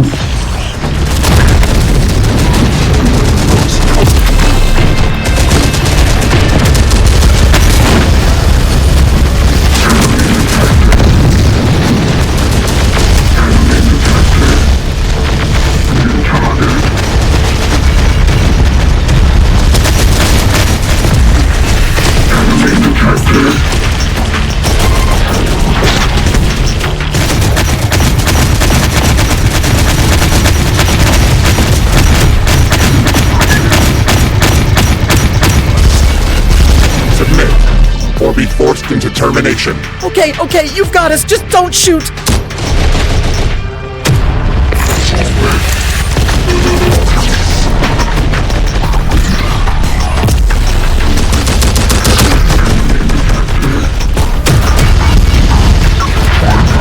Or be forced into termination. Okay, you've got us. Just don't shoot.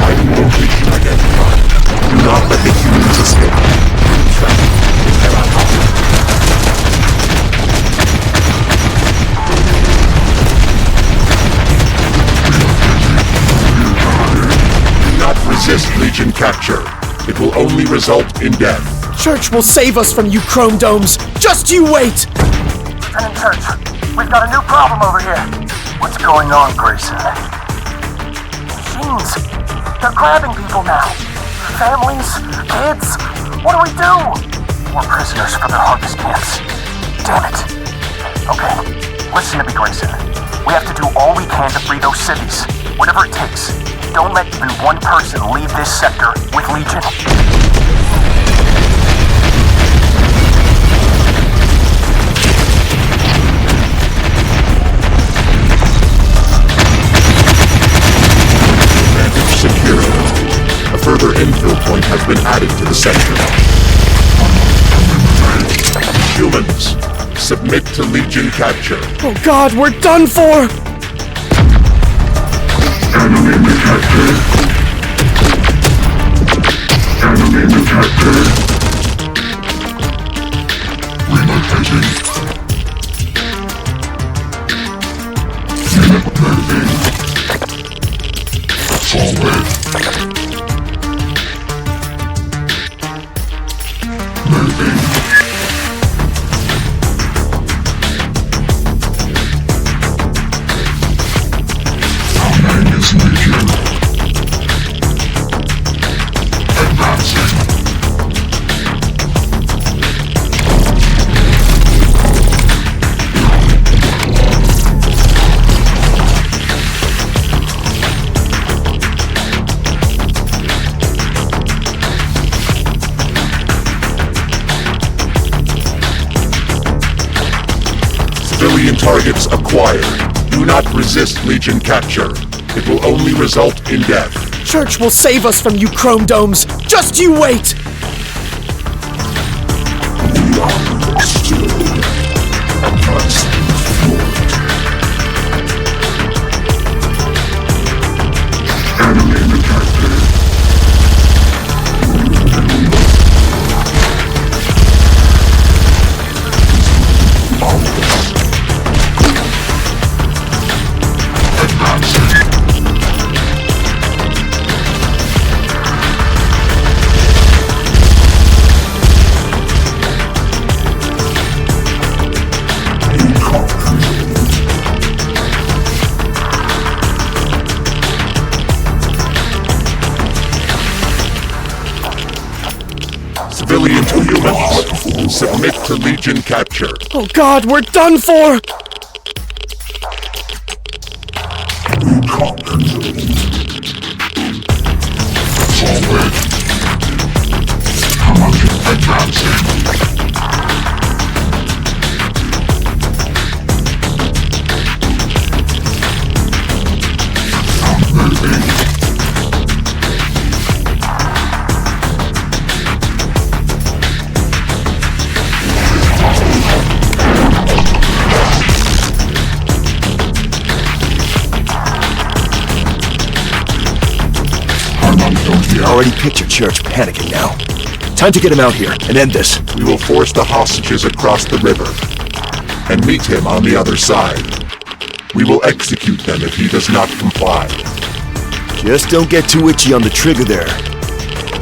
Hiding location identified. Do not let the humans escape. resist Legion capture. It will only result in death. Church will save us from you chrome domes. Just you wait! Lieutenant Church, we've got a new problem over here. What's going on, Grayson? Machines. They're grabbing people now. Families, kids. What do? We're prisoners for their harvest camps. Damn it. Okay, listen to me, Grayson. We have to do all we can to free those cities. Whatever it takes. Don't let even one person leave this sector with Legion. Secure. A further infill point has been added to the sector. Humans, submit to Legion capture. Oh God, we're done for! Enemy detected. Enemy detected. Relocating. Unit moving. Forward. Moving. Our name is Legion. Advancing. Civilian targets acquired. Do not resist Legion capture. It will only result in death. Church will save us from you chrome domes. Just you wait! Enemy detected. Advancing. Civilian to humans, submit to Legion capture. Oh God, we're done for! Forward. Come on, advancing. Moving. I already picture Church panicking now. Time to get him out here and end this. We will force the hostages across the river and meet him on the other side. We will execute them if he does not comply. Just don't get too itchy on the trigger there.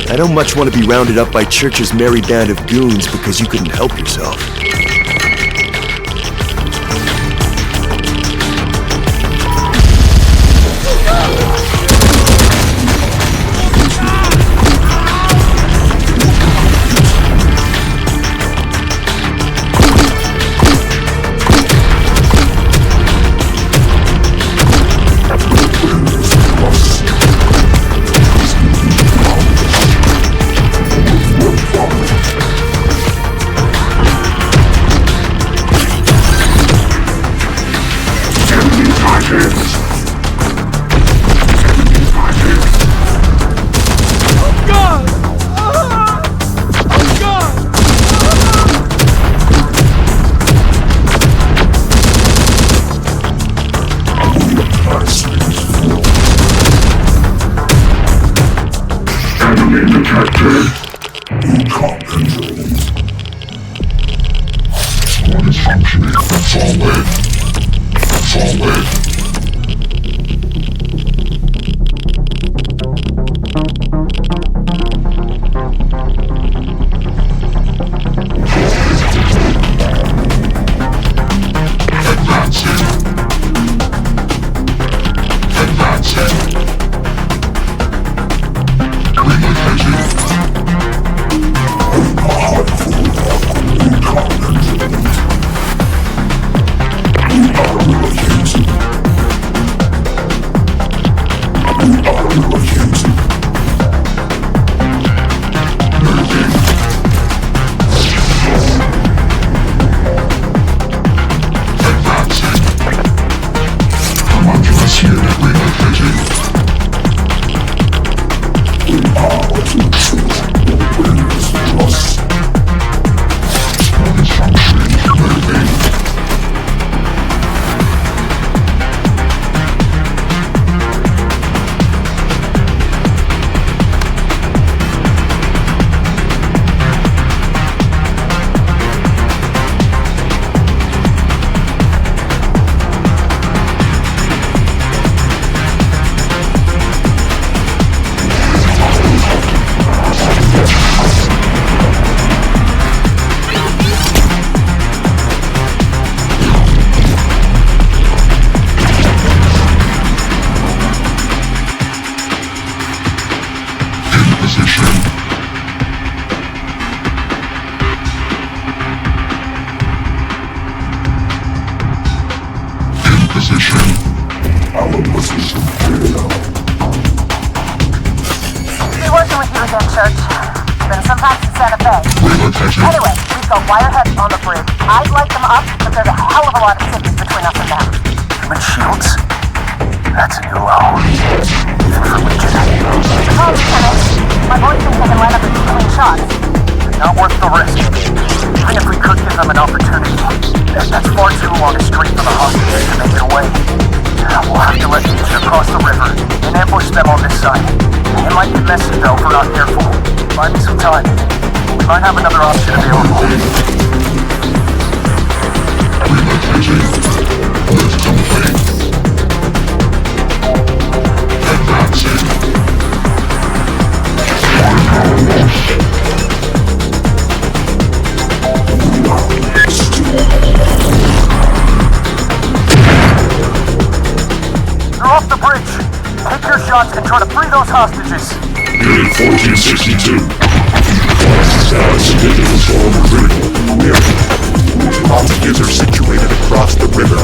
I don't much want to be rounded up by Church's merry band of goons because you couldn't help yourself. Detected. Recon control. Squad is functioning. Forward. Forward. search. Been some time since Santa Fe. Anyway, we've got wireheads on the bridge. I'd light them up, but there's a hell of a lot of distance between us and them. Human shields? That's a new low. Even for Legion. Tom, Lieutenant. My boys think they can line up a few clean shots. Not worth the risk. Even if we could give them an opportunity, that's far too long a street for the hostages to make their way. We'll have to let Legion across the river and ambush them on this side. It might get messy though if we're not careful. Buy me some time. We might have another option available. They're off the bridge. Take your shots and try to free those hostages. Unit 1462. Status of digital storm critical. Hostages are situated across the river.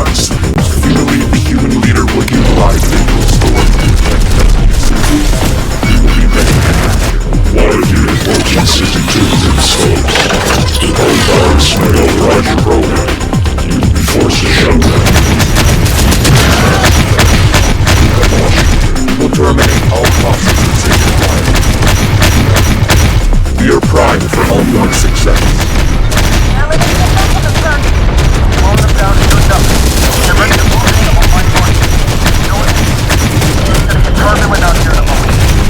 We believe the human leader will utilize digital storm to protect custody. We will be ready to action. One of Unit 1462 is exposed. All guards may override your program. You will be forced to shut down. Will terminate all hostages in your life. We are primed for ongoing success. Now let's get back to the sun. Slow them down and do nothing. Get ready to move in on my point. It's gonna get turbulent out here in a moment.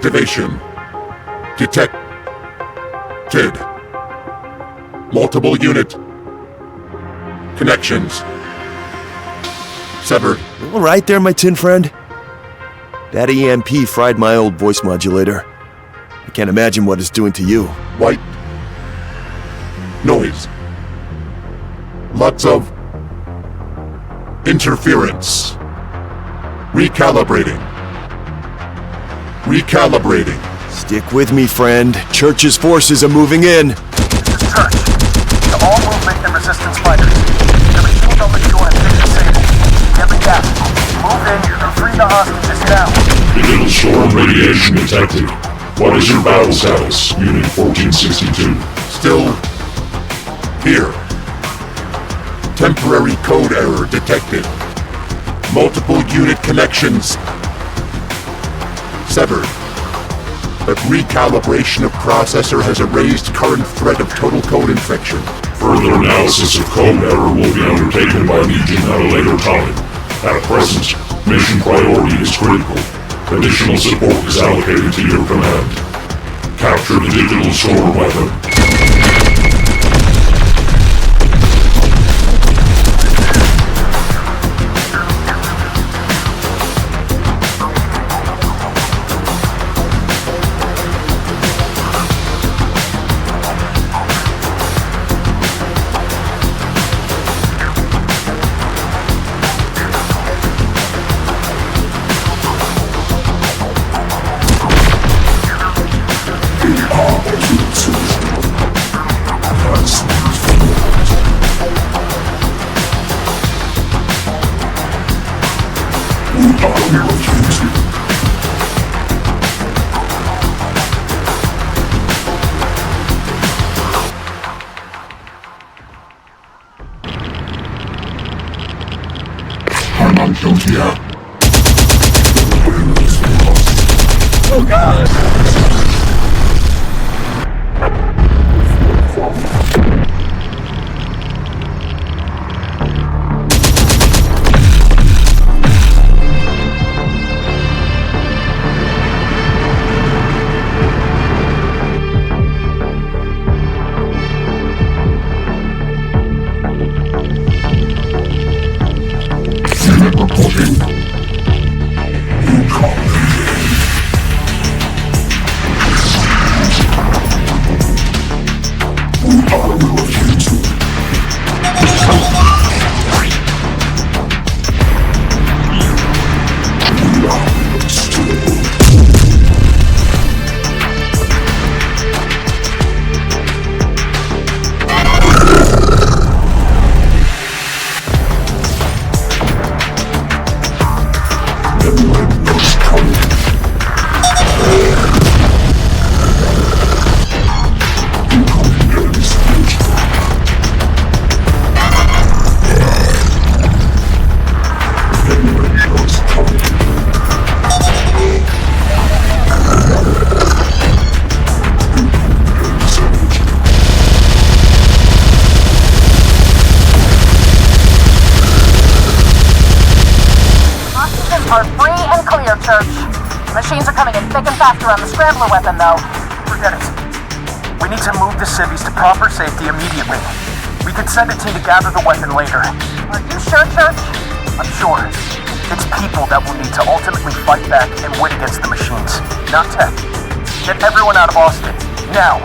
activation. Detected. Multiple unit connections severed. All right there, my tin friend. That EMP fried my old voice modulator. I can't imagine what it's doing to you. White noise. Lots of interference. Recalibrating. Stick with me, friend. Church's forces are moving in. This is Church. To all movement and resistance fighters. The machines on the shore have been disabled. Get the gap. Move in and free the hostages now. Digital storm radiation detected. What is your battle status, Unit 1462? Still here. Temporary code error detected. Multiple unit connections severed. But recalibration of processor has erased current threat of total code infection. Further analysis of code error will be undertaken by Legion at a later time. At present, mission priority is critical. Additional support is allocated to your command. Capture the digital storm weapon. I'm not guilty yet. Oh God! Unit reporting. You copy. I will refuse to. Are free and clear, Church. Machines are coming in thick and fast around the scrambler weapon, though. Forget it. We need to move the civvies to proper safety immediately. We could send a team to gather the weapon later. Are you sure, Church? I'm sure. It's people that will need to ultimately fight back and win against the machines, not tech. Get everyone out of Austin, now!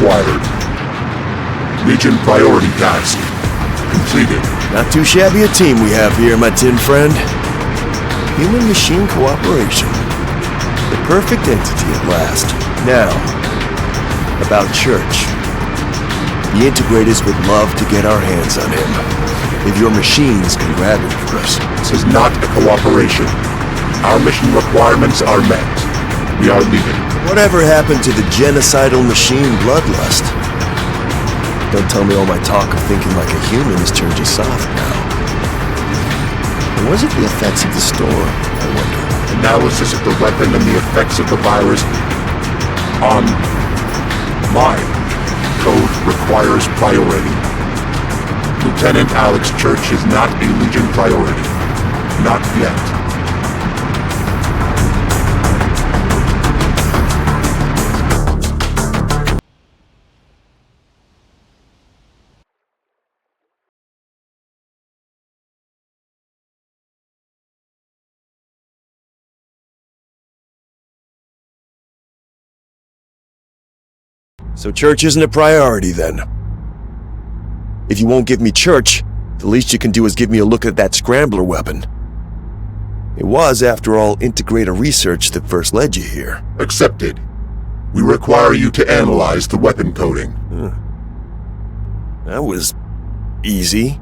acquired. Legion priority task completed. Not too shabby a team we have here, my tin friend. Human-machine cooperation. The perfect entity at last. Now, about Church. The Integrators would love to get our hands on him. If your machines can grab him for us. This is not a cooperation. Our mission requirements are met. We are leaving. Whatever happened to the genocidal machine bloodlust? Don't tell me all my talk of thinking like a human has turned you soft now. Or was it the effects of the storm, I wonder? Analysis of the weapon and the effects of the virus on my code requires priority. Lieutenant Alex Church is not a Legion priority. Not yet. So Church isn't a priority, then? If you won't give me Church, the least you can do is give me a look at that scrambler weapon. It was, after all, Integrator research that first led you here. Accepted. We require you to analyze the weapon coding. That was easy.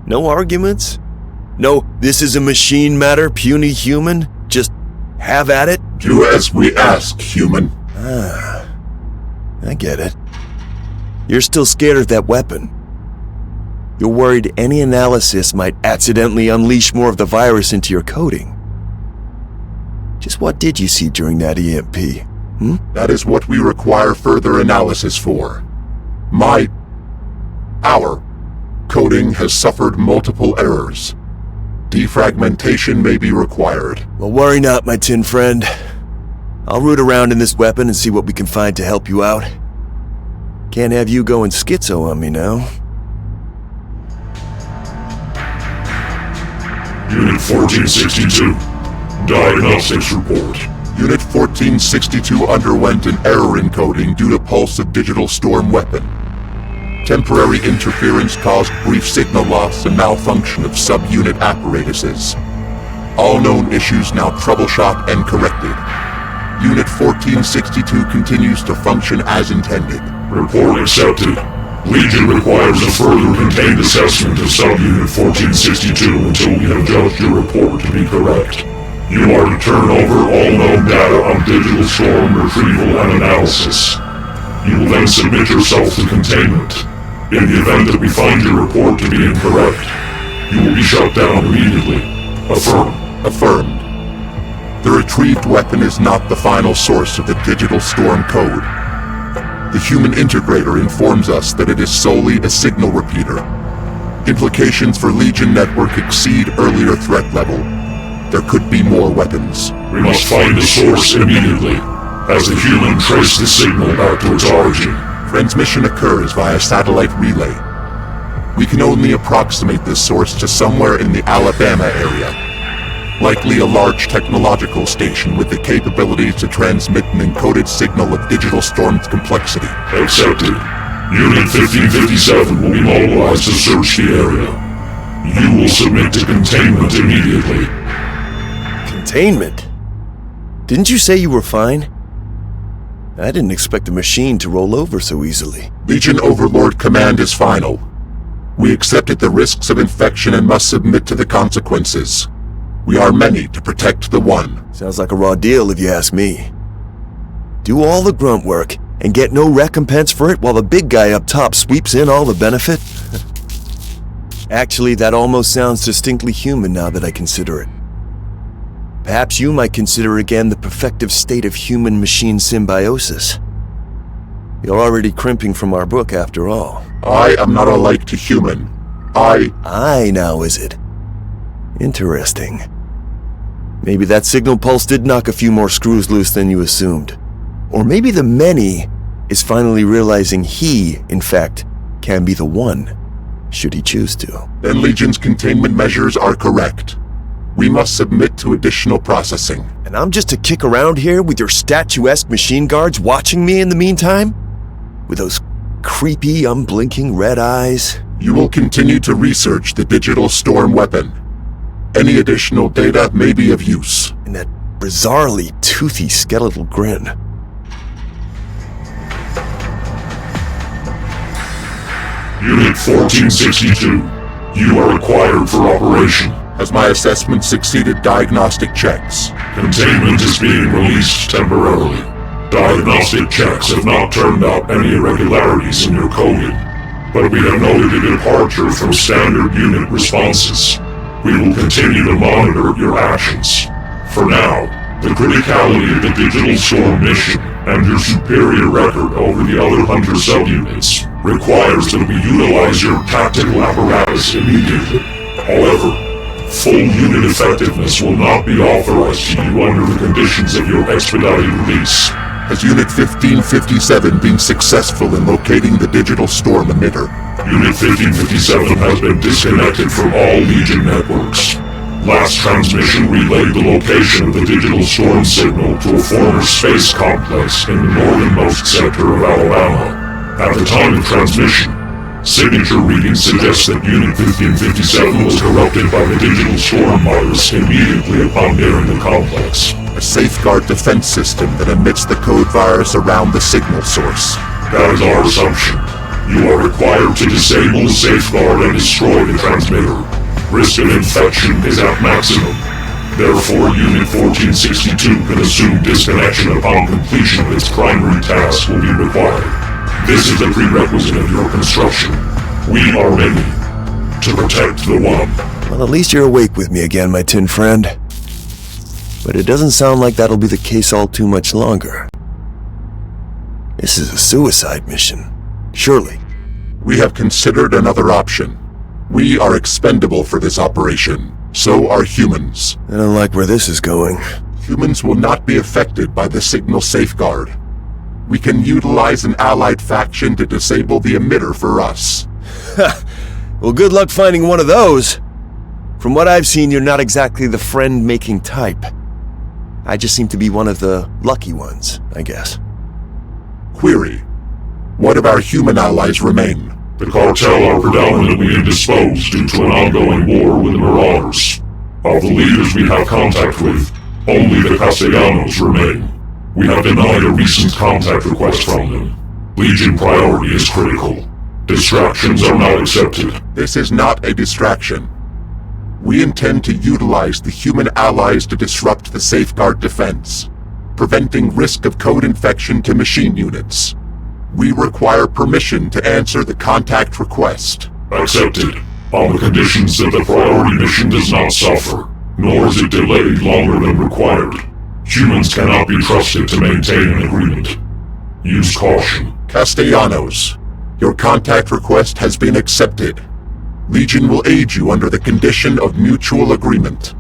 No arguments? No, this is a machine matter, puny human? Just have at it? Do as we ask, human. I get it. You're still scared of that weapon. You're worried any analysis might accidentally unleash more of the virus into your coding. Just what did you see during that EMP? That is what we require further analysis for. Our coding has suffered multiple errors. Defragmentation may be required. Well, worry not, my tin friend. I'll root around in this weapon and see what we can find to help you out. Can't have you going schizo on me now. Unit 1462. Diagnostics report. Unit 1462 underwent an error in coding due to pulse of digital storm weapon. Temporary interference caused brief signal loss and malfunction of subunit apparatuses. All known issues now troubleshot and corrected. Unit 1462 continues to function as intended. Report accepted. Legion requires a further contained assessment of subunit 1462 until we have judged your report to be correct. You are to turn over all known data on digital storm retrieval and analysis. You will then submit yourself to containment. In the event that we find your report to be incorrect, you will be shut down immediately. Affirm. Affirmed. The retrieved weapon is not the final source of the digital storm code. The human integrator informs us that it is solely a signal repeater. Implications for Legion network exceed earlier threat level. There could be more weapons. We must find the source immediately, as the human trace the signal back to its origin. Transmission occurs via satellite relay. We can only approximate this source to somewhere in the Alabama area. Likely a large technological station with the capability to transmit an encoded signal of digital storm's complexity. Accepted. Unit 1557 will be mobilized to search the area. You will submit to containment immediately. Containment? Didn't you say you were fine? I didn't expect the machine to roll over so easily. Legion Overlord command is final. We accepted the risks of infection and must submit to the consequences. We are many to protect the one. Sounds like a raw deal if you ask me. Do all the grunt work and get no recompense for it while the big guy up top sweeps in all the benefit? Actually, that almost sounds distinctly human now that I consider it. Perhaps you might consider again the perfective state of human-machine symbiosis. You're already crimping from our book after all. I am not alike to human. I now, is it? Interesting. Maybe that signal pulse did knock a few more screws loose than you assumed. Or maybe the many is finally realizing he, in fact, can be the one, should he choose to. Then Legion's containment measures are correct. We must submit to additional processing. And I'm just to kick around here with your statuesque machine guards watching me in the meantime? With those creepy, unblinking red eyes. You will continue to research the digital storm weapon. Any additional data may be of use. And that bizarrely toothy skeletal grin. Unit 1462, you are required for operation. Has my assessment succeeded diagnostic checks? Containment is being released temporarily. Diagnostic checks have not turned up any irregularities in your coding, but we have noted a departure from standard unit responses. We will continue to monitor your actions. For now, the criticality of the digital storm mission and your superior record over the other Hunter subunits requires that we utilize your tactical apparatus immediately. However, full unit effectiveness will not be authorized to you under the conditions of your expedited release. Has Unit 1557 been successful in locating the digital storm emitter? Unit 1557 has been disconnected from all Legion networks. Last transmission relayed the location of the digital storm signal to a former space complex in the northernmost sector of Alabama. At the time of transmission, signature readings suggest that Unit 1557 was corrupted by the digital storm virus immediately upon nearing the complex. A safeguard defense system that emits the code virus around the signal source. That is our assumption. You are required to disable the safeguard and destroy the transmitter. Risk of infection is at maximum. Therefore, Unit 1462 can assume disconnection upon completion of its primary task will be required. This is a prerequisite of your construction. We are ready to protect the One. Well, at least you're awake with me again, my tin friend. But it doesn't sound like that'll be the case all too much longer. This is a suicide mission. Surely. We have considered another option. We are expendable for this operation. So are humans. I don't like where this is going. Humans will not be affected by the signal safeguard. We can utilize an allied faction to disable the emitter for us. Well, good luck finding one of those. From what I've seen, you're not exactly the friend-making type. I just seem to be one of the lucky ones, I guess. Query. What of our human allies remain? The cartel are predominantly indisposed due to an ongoing war with the Marauders. Of the leaders we have contact with, only the Castellanos remain. We have denied a recent contact request from them. Legion priority is critical. Distractions are not accepted. This is not a distraction. We intend to utilize the human allies to disrupt the safeguard defense, preventing risk of code infection to machine units. We require permission to answer the contact request. Accepted, on the conditions that the priority mission does not suffer, nor is it delayed longer than required. Humans cannot be trusted to maintain an agreement. Use caution. Castellanos, your contact request has been accepted. Legion will aid you under the condition of mutual agreement.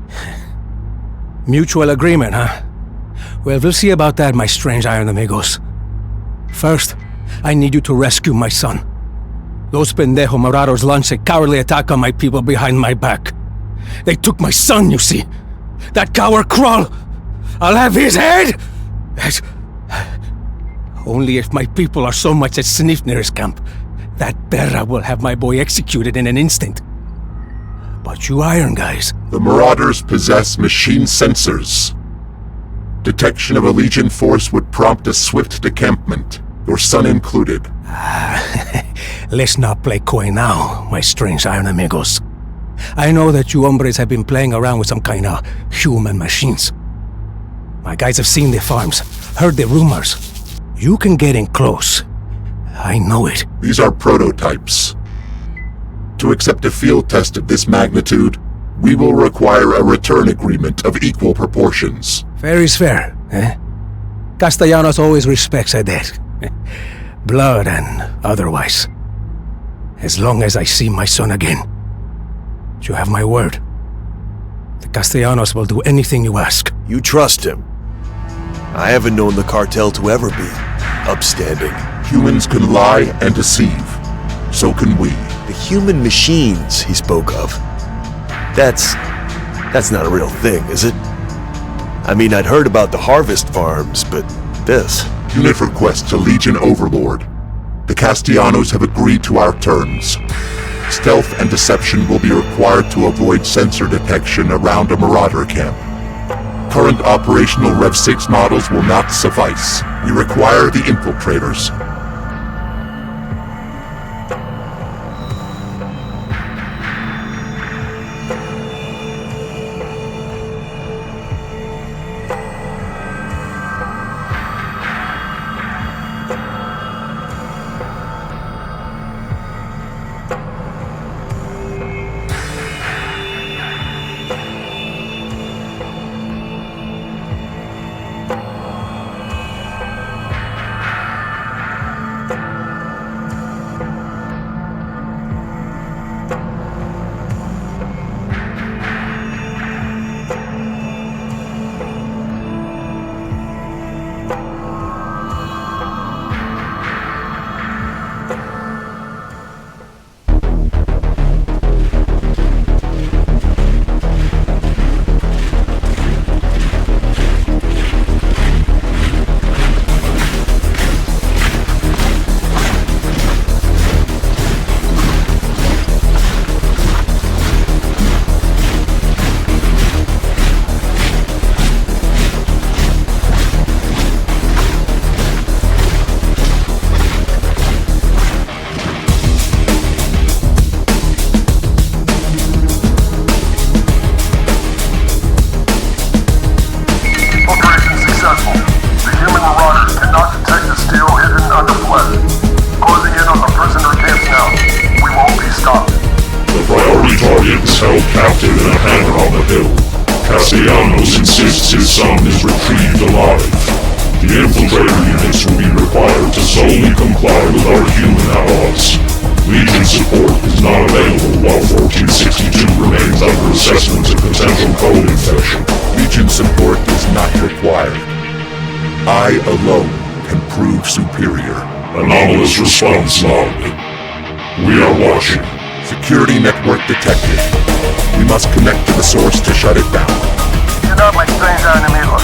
Mutual agreement, huh? Well, we'll see about that, my strange iron amigos. First, I need you to rescue my son. Those pendejo Marauders launched a cowardly attack on my people behind my back. They took my son, you see. That coward Krull! I'll have his head! Only if my people are so much as sniffed near his camp, that Berra will have my boy executed in an instant. But you iron guys... The Marauders possess machine sensors. Detection of a Legion force would prompt a swift decampment, your son included. Let's not play coy now, my strange iron amigos. I know that you hombres have been playing around with some kind of human machines. My guys have seen the farms, heard the rumors. You can get in close. I know it. These are prototypes. To accept a field test of this magnitude, we will require a return agreement of equal proportions. Fair is fair, eh? Castellanos always respects a debt. Blood and otherwise. As long as I see my son again. You have my word. The Castellanos will do anything you ask. You trust him. I haven't known the cartel to ever be upstanding. Humans can lie and deceive. So can we. The human machines he spoke of. That's not a real thing, is it? I mean, I'd heard about the harvest farms, but this... Unit request to Legion Overlord. The Castellanos have agreed to our terms. Stealth and deception will be required to avoid sensor detection around a Marauder camp. Current operational Rev 6 models will not suffice. We require the infiltrators. held captive in a hangar on the hill. Castellanos insists his son is retrieved alive. The infiltrator units will be required to solely comply with our human outlaws. Legion support is not available while 1462 remains under assessment of potential code infection. Legion support is not required. I alone can prove superior. Anomalous response log. We are watching. Security network detected. We must connect to the source to shut it down. You know my stranger enemigos.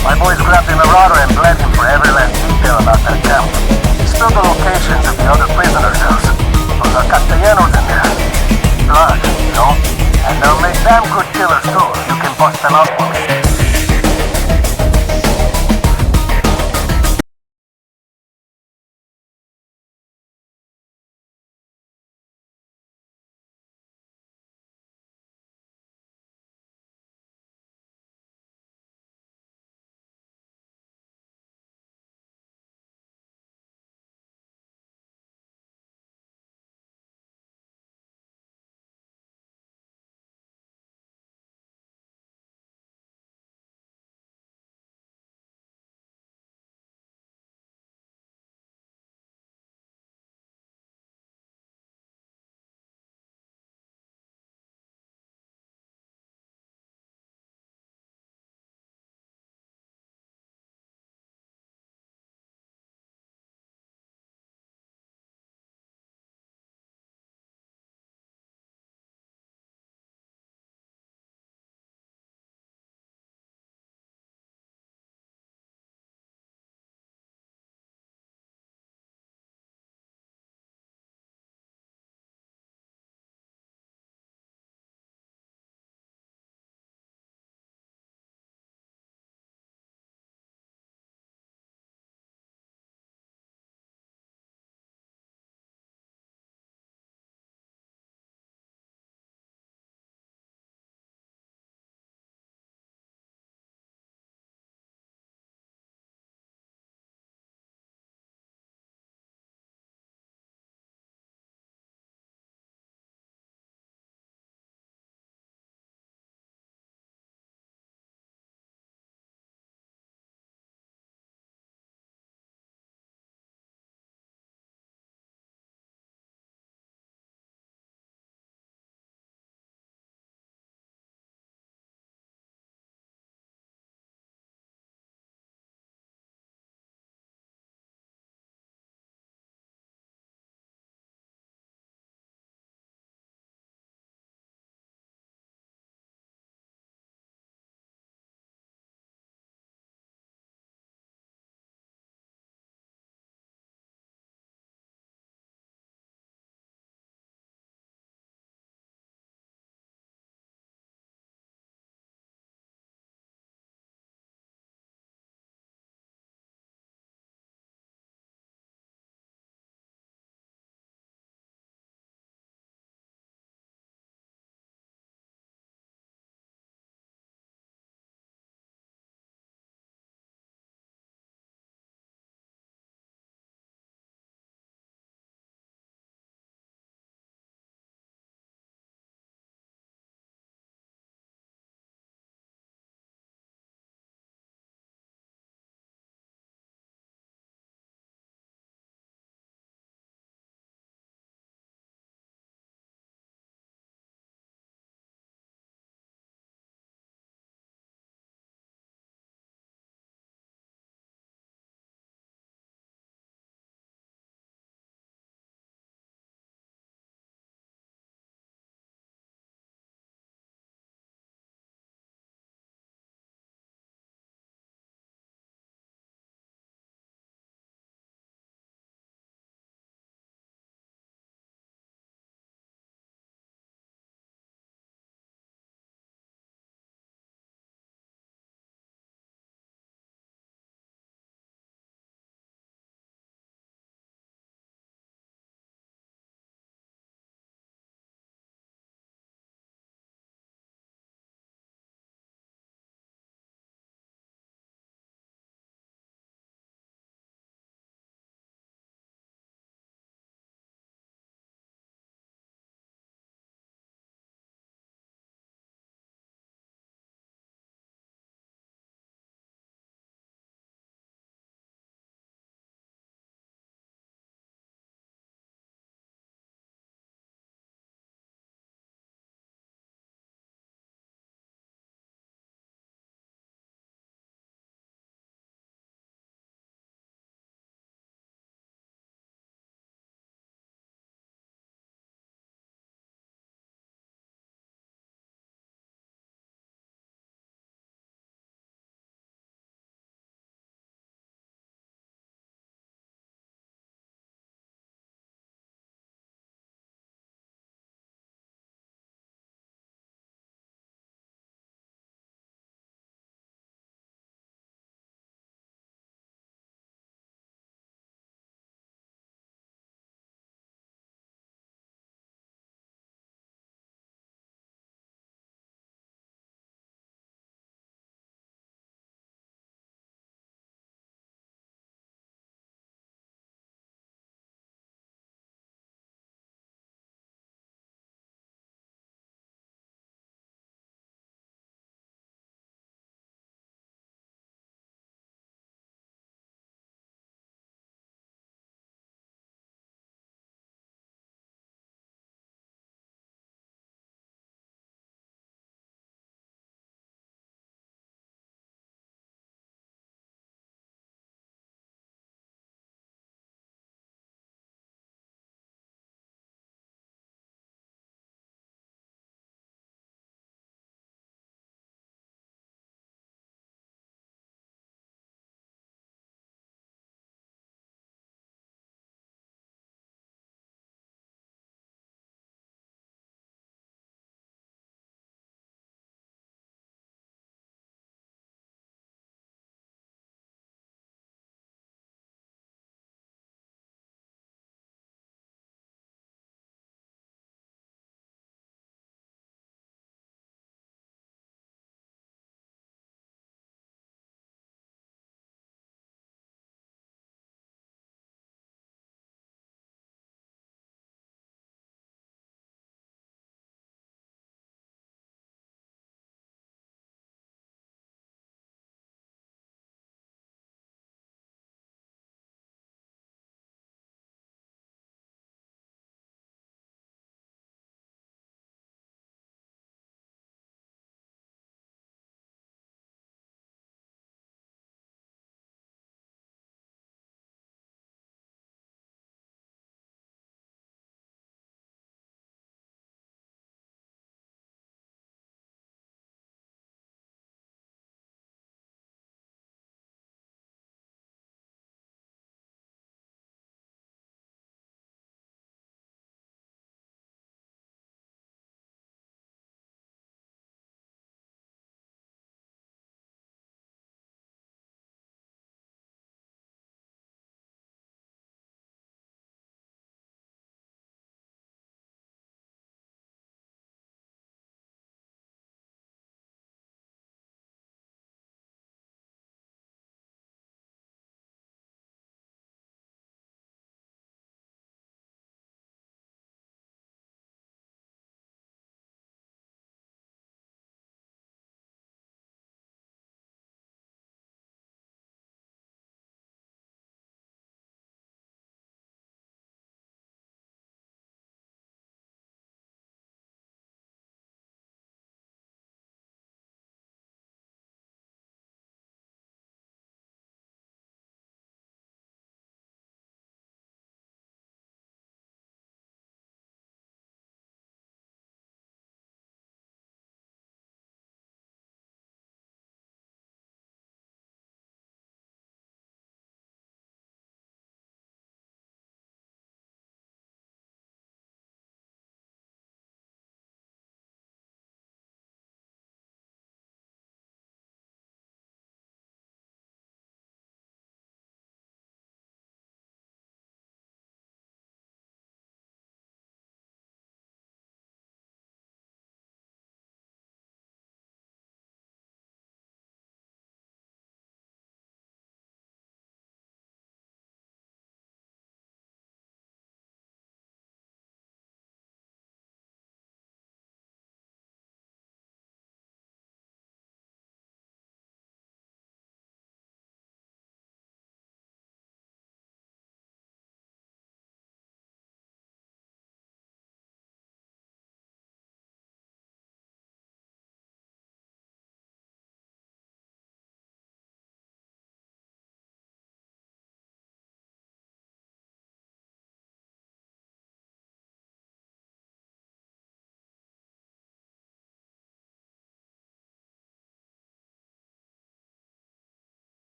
My boys grabbed the Marauder and bled him for every last detail about that camp. He spilled the locations of the other prisoners' cells. Those are Castellanos in there. Blood, you know? And they'll make damn good killers too. You can bust them out for me.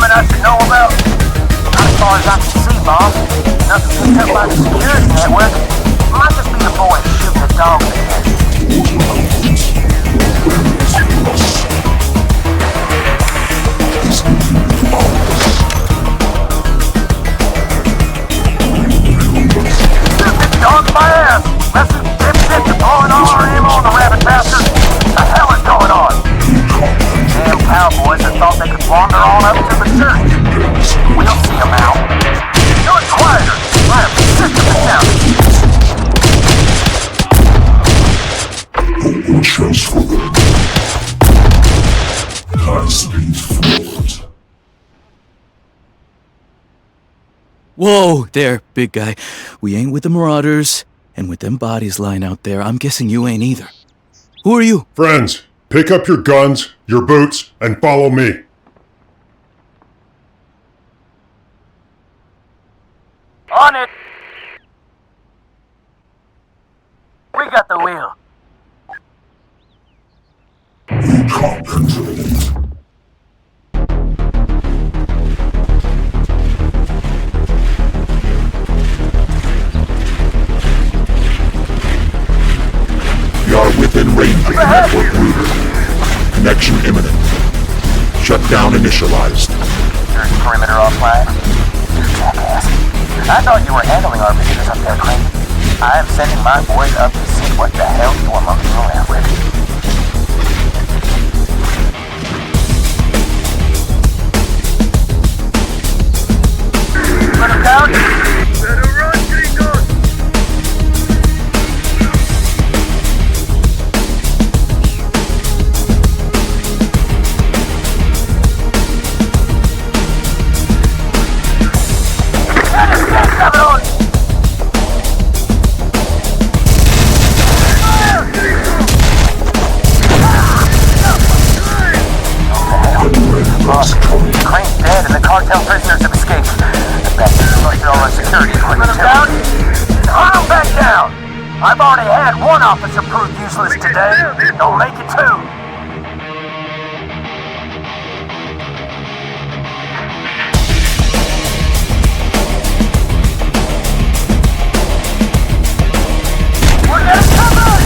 Anyone I should know about? Not as far as I can see, boss. Nothing picked up by the security network. Might just be the boys shooting the dog again. Dog my ass! That's the dipshit deploying all our ammo on the rabbit bastard. What the hell is going on? Damn cowboys that thought they could wander on up to the church. We'll see them out. Do it quieter. I am sick of this town. No chance for them. High speed forward. Whoa there, big guy. We ain't with the Marauders, and with them bodies lying out there, I'm guessing you ain't either. Who are you? Friends, pick up your guns, your boots, and follow me. On it! We got the wheel. You can't control it. We are within range of the network router. Connection imminent. Shutdown initialized. Security perimeter offline. You jackass. I thought you were handling our visitors up there, Clint. I am sending my boys up to see what the hell you are monkeying around with. Let him down. Better run, Gringo. Crane's dead and the cartel prisoners have escaped. The bastards rushed all our security equipment too. Down and hunt them back down. I've already had one officer proved useless today. Don't make it two. We're getting covered!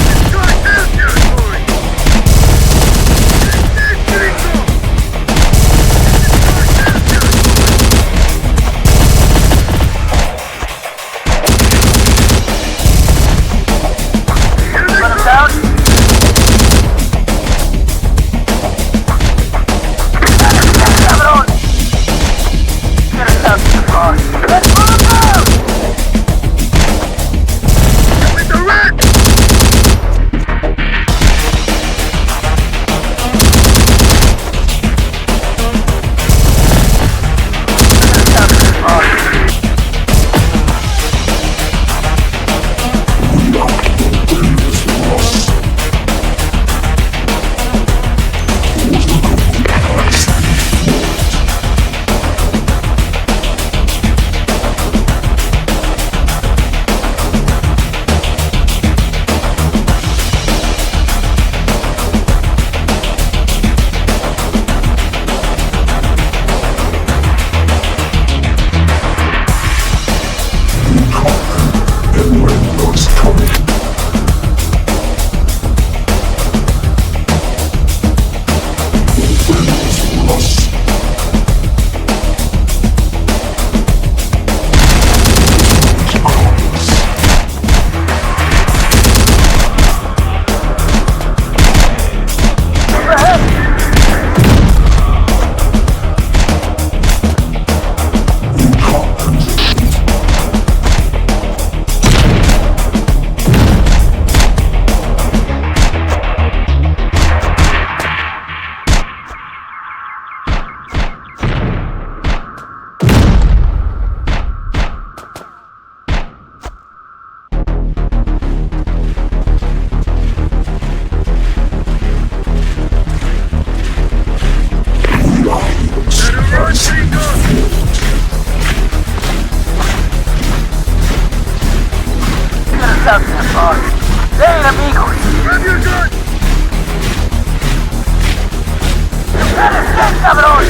Coming on!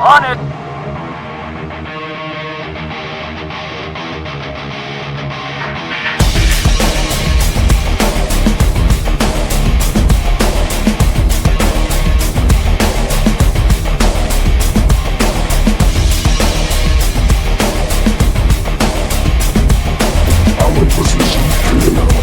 On it! Our position clear now.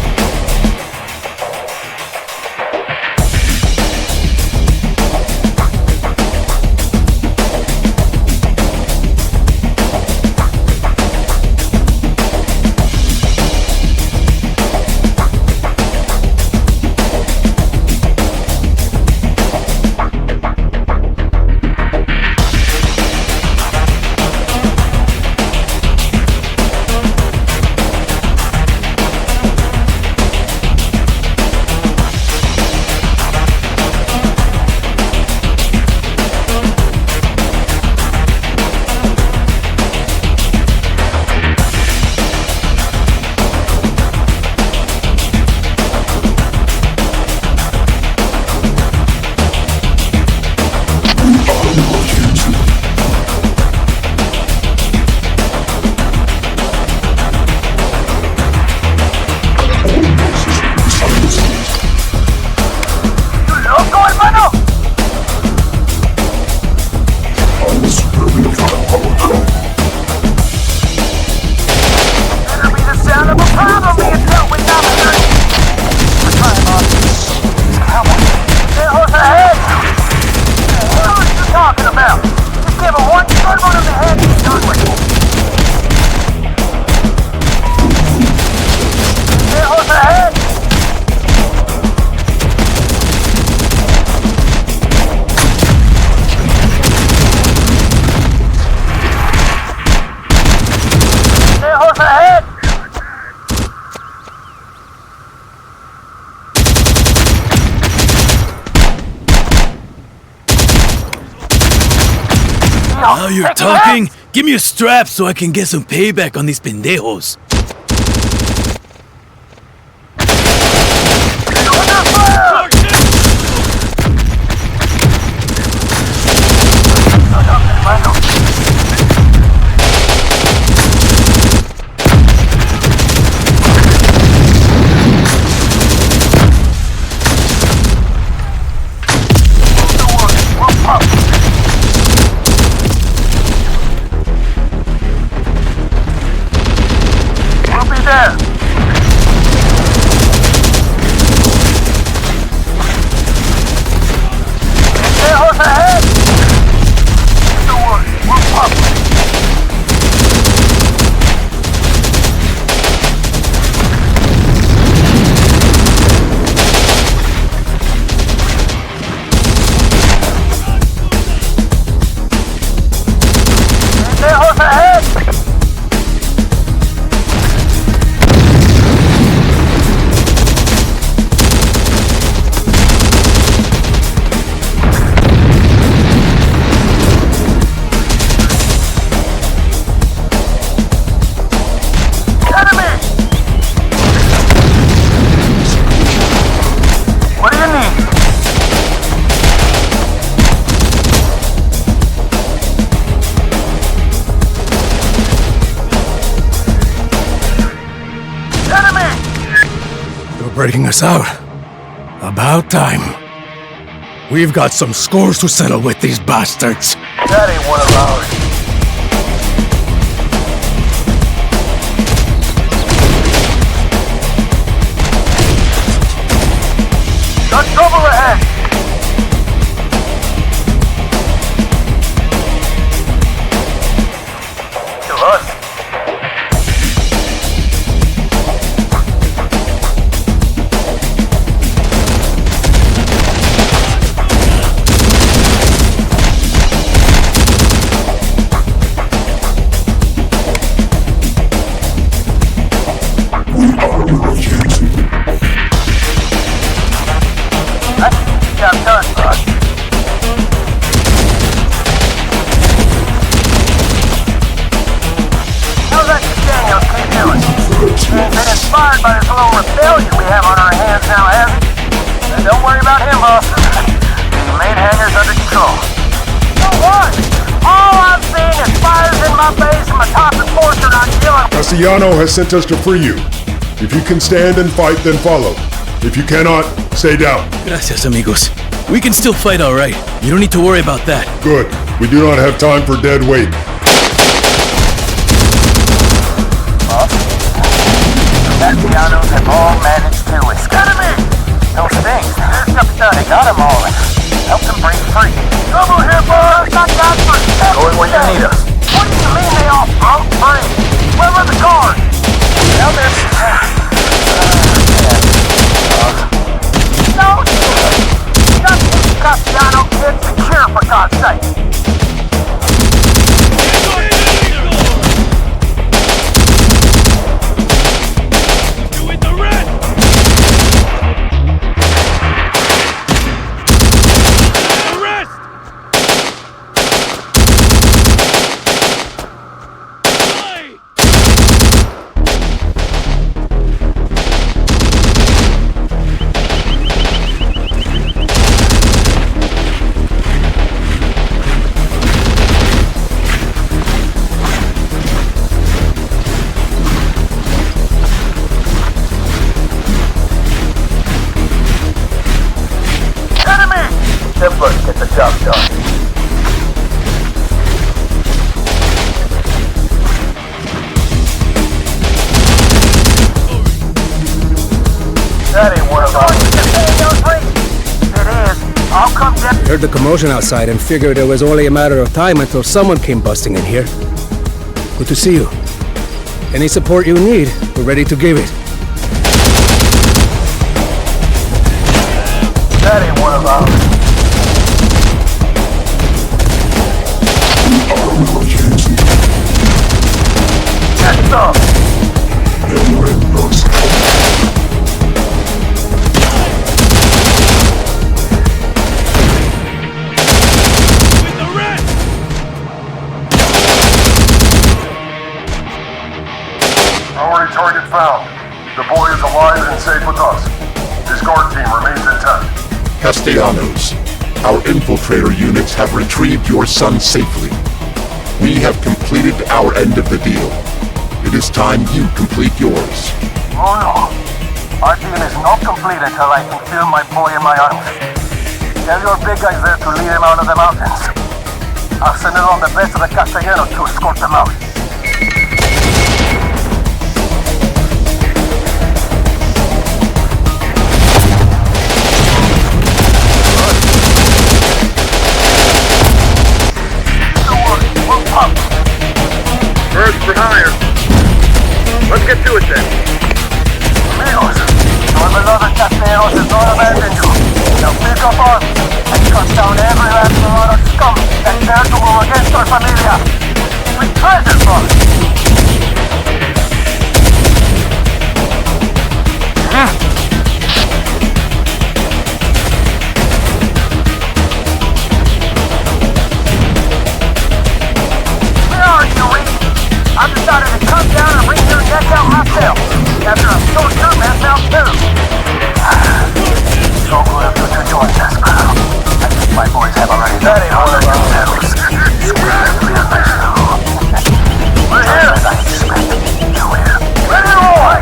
Now you're talking? Give me a strap so I can get some payback on these pendejos. Breaking us out. About time. We've got some scores to settle with these bastards. That ain't one of ours. Got trouble ahead! To us. Castellano has sent us to free you. If you can stand and fight, then follow. If you cannot, stay down. Gracias, amigos. We can still fight all right. You don't need to worry about that. Good. We do not have time for dead weight. Castellanos have all managed to escape. Enemy! Those things, they got them all and helped them break free. Trouble here, boys! Got for going where you need us. What do you mean they all broke free? Where were the guards? Now this... No! Just keep Castellano kids secure, for God's sake! Templars get the job done. That ain't one of ours. It is. I'll come get... Heard the commotion outside and figured it was only a matter of time until someone came busting in here. Good to see you. Any support you need, we're ready to give it. That ain't one of ours. That's up! Priority target found. The boy is alive and safe with us. His guard team remains intact. Castellanos, our infiltrator units have retrieved your son safely. We have completed our end of the deal. It is time you complete yours. Oh no. Our deal is not complete until I can feel my boy in my arms. Tell your big guys there to lead him out of the mountains. I'll send it on the best of the Castellanos to escort them out. Birds for hire. Let's get to it then. Amigos, your beloved Castellanos has not abandoned you. Now pick up arms and cut down every last Marauder scum that dared to move against our familia. We treasure for it. I've decided to come down and bring your neck out myself. After a short term mess out too. So good of you to join this crew. I think my boys have already done it all themselves. We're here. As I expected you will. Ready to roll!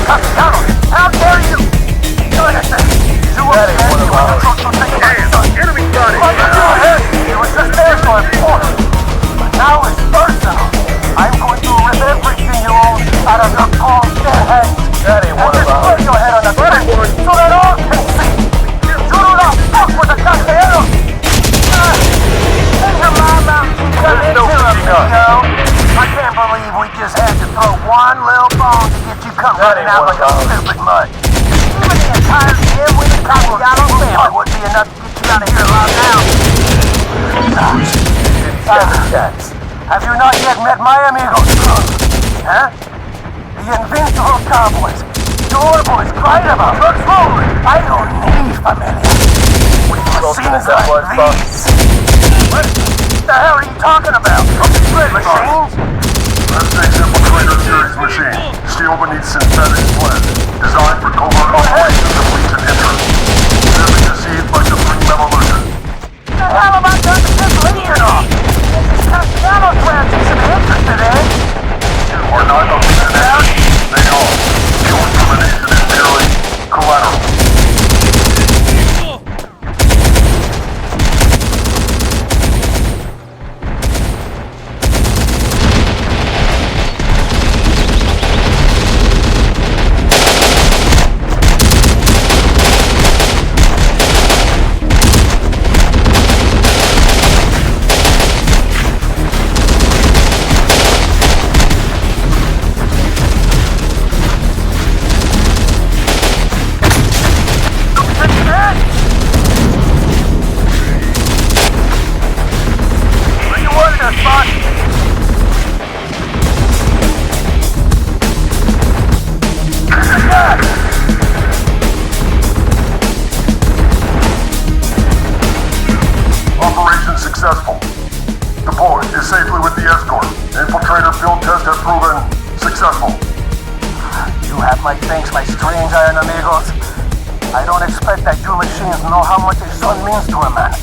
Castellano, how dare you? Join us then. You will be handy when the troops will take my son. Enemy spotted! It was just there for important. But now it's personal. I'm going to rip everything you own out of your cold dead head. That ain't one of ours. Put your head on the ground so that all can see. You do not fuck with the Castellano. Send your mom out. Come into a I can't believe we just had to throw one little bone to get you come running out like a stupid mud. Even the entire gym with the Castellano family would be enough to get you out of here alive now. Have you not yet met my amigos, huh? The invincible cowboys. Your boys cried about. Look forward. I don't need familia. We've seen like these. What the hell are you talking about? Machines? That's a Infiltrator series machine. Steel beneath synthetic flesh. Designed for covert operations of Legion interest. Nearly deceived by supreme evolution. What the hell have I done to piss Legion off? Castellanos branch you should be interested in. You are not a The boy is safely with the escort. Infiltrator field test has proven successful. You have my thanks, my strange iron amigos. I don't expect that you machines know how much a son means to a man.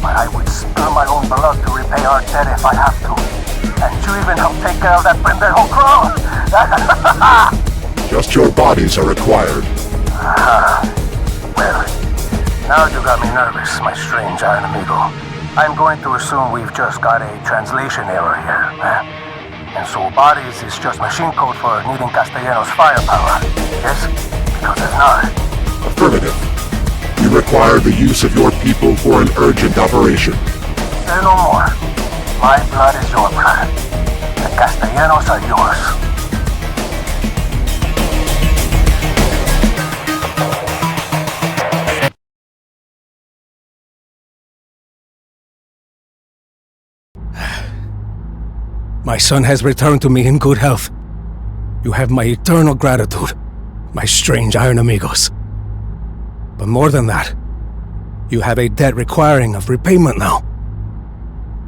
But I would spill my own blood to repay our debt if I have to. And you even help take care of that pendejo crow. Just your bodies are required. Well, now you got me nervous, my strange iron amigo. I'm going to assume we've just got a translation error here. And so bodies is just machine code for needing Castellanos' firepower. Yes? Because if not... Affirmative. We require the use of your people for an urgent operation. Say no more. My blood is your blood. The Castellanos are yours. My son has returned to me in good health. You have my eternal gratitude, my strange iron amigos. But more than that, you have a debt requiring of repayment now.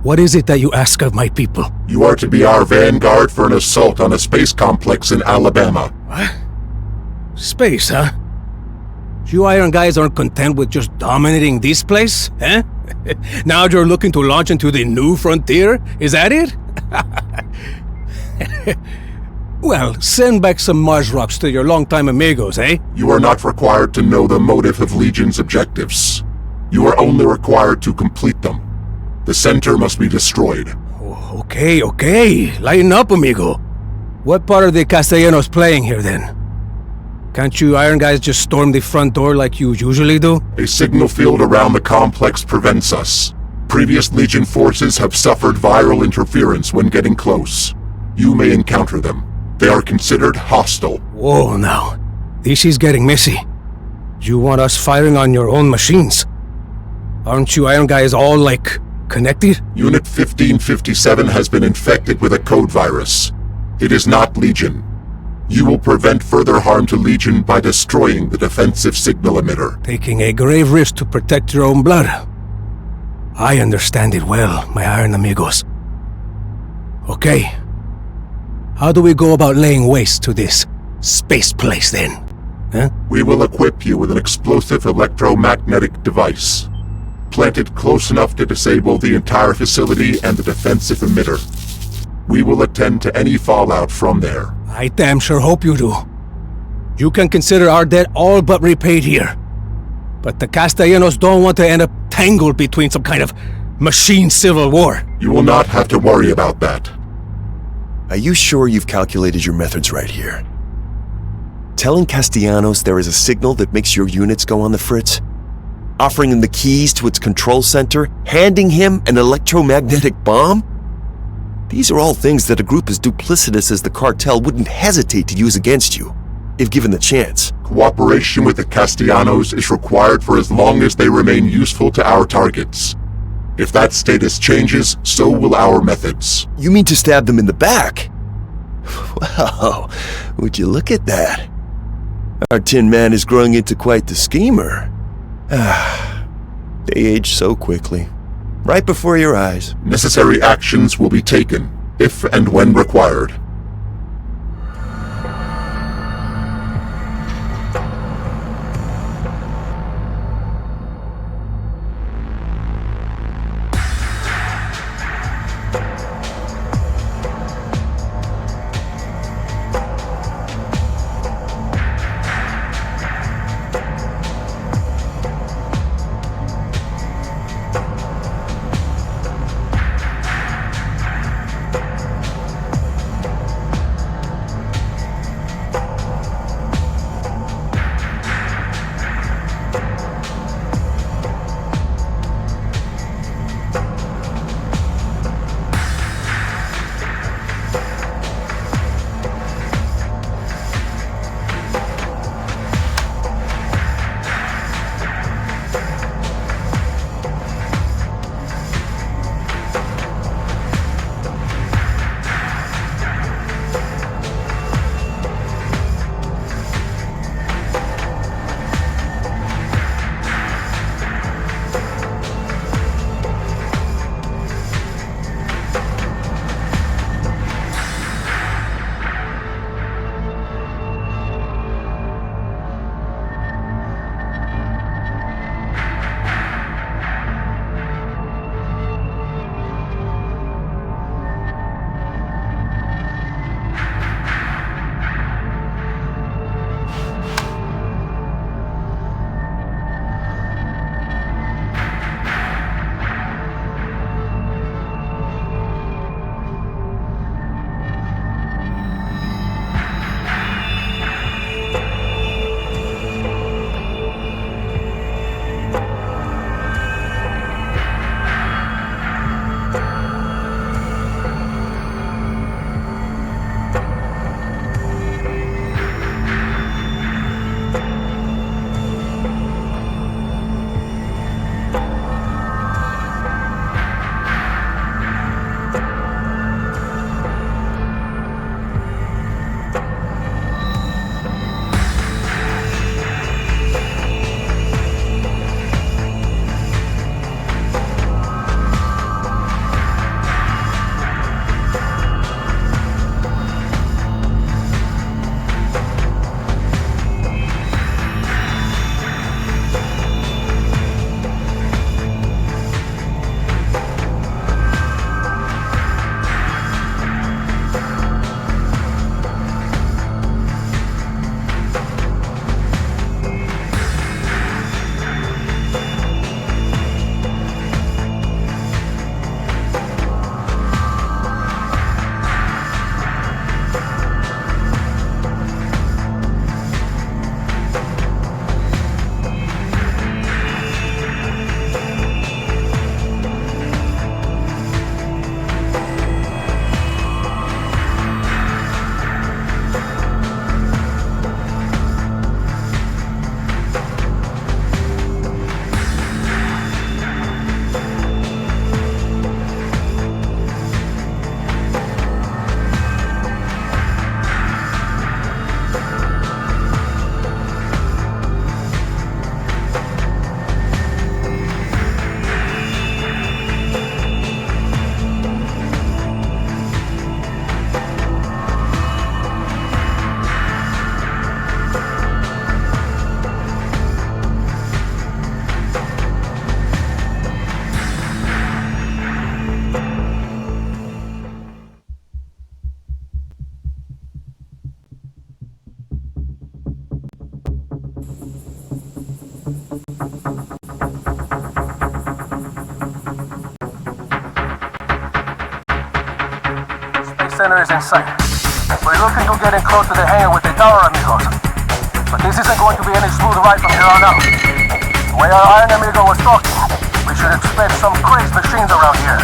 What is it that you ask of my people? You are to be our vanguard for an assault on a space complex in Alabama. What? Space, huh? You iron guys aren't content with just dominating this place, eh? Now you're looking to launch into the new frontier? Is that it? Well, send back some Mars rocks to your longtime amigos, eh? You are not required to know the motive of Legion's objectives. You are only required to complete them. The center must be destroyed. Oh, okay. Lighten up, amigo. What part are the Castellanos playing here, then? Can't you iron guys just storm the front door like you usually do? A signal field around the complex prevents us. Previous Legion forces have suffered viral interference when getting close. You may encounter them. They are considered hostile. Whoa, now. This is getting messy. You want us firing on your own machines? Aren't you iron guys all, like, connected? Unit 1557 has been infected with a code virus. It is not Legion. You will prevent further harm to Legion by destroying the defensive signal emitter. Taking a grave risk to protect your own blood. I understand it well, my iron amigos. Okay. How do we go about laying waste to this space place, then? Huh? We will equip you with an explosive electromagnetic device. Planted close enough to disable the entire facility and the defensive emitter. We will attend to any fallout from there. I damn sure hope you do. You can consider our debt all but repaid here. But the Castellanos don't want to end up tangled between some kind of machine civil war. You will not have to worry about that. Are you sure you've calculated your methods right here? Telling Castellanos there is a signal that makes your units go on the fritz? Offering him the keys to its control center? Handing him an electromagnetic bomb? These are all things that a group as duplicitous as the cartel wouldn't hesitate to use against you, if given the chance. Cooperation with the Castellanos is required for as long as they remain useful to our targets. If that status changes, so will our methods. You mean to stab them in the back? Wow, would you look at that? Our Tin Man is growing into quite the schemer. They age so quickly. Right before your eyes. Necessary actions will be taken, if and when required. center is in sight. We're looking to get in close to the hangar with the tower, amigos. But this isn't going to be any smooth ride from here on out. The way our Iron Amigo was talking, we should expect some crazed machines around here.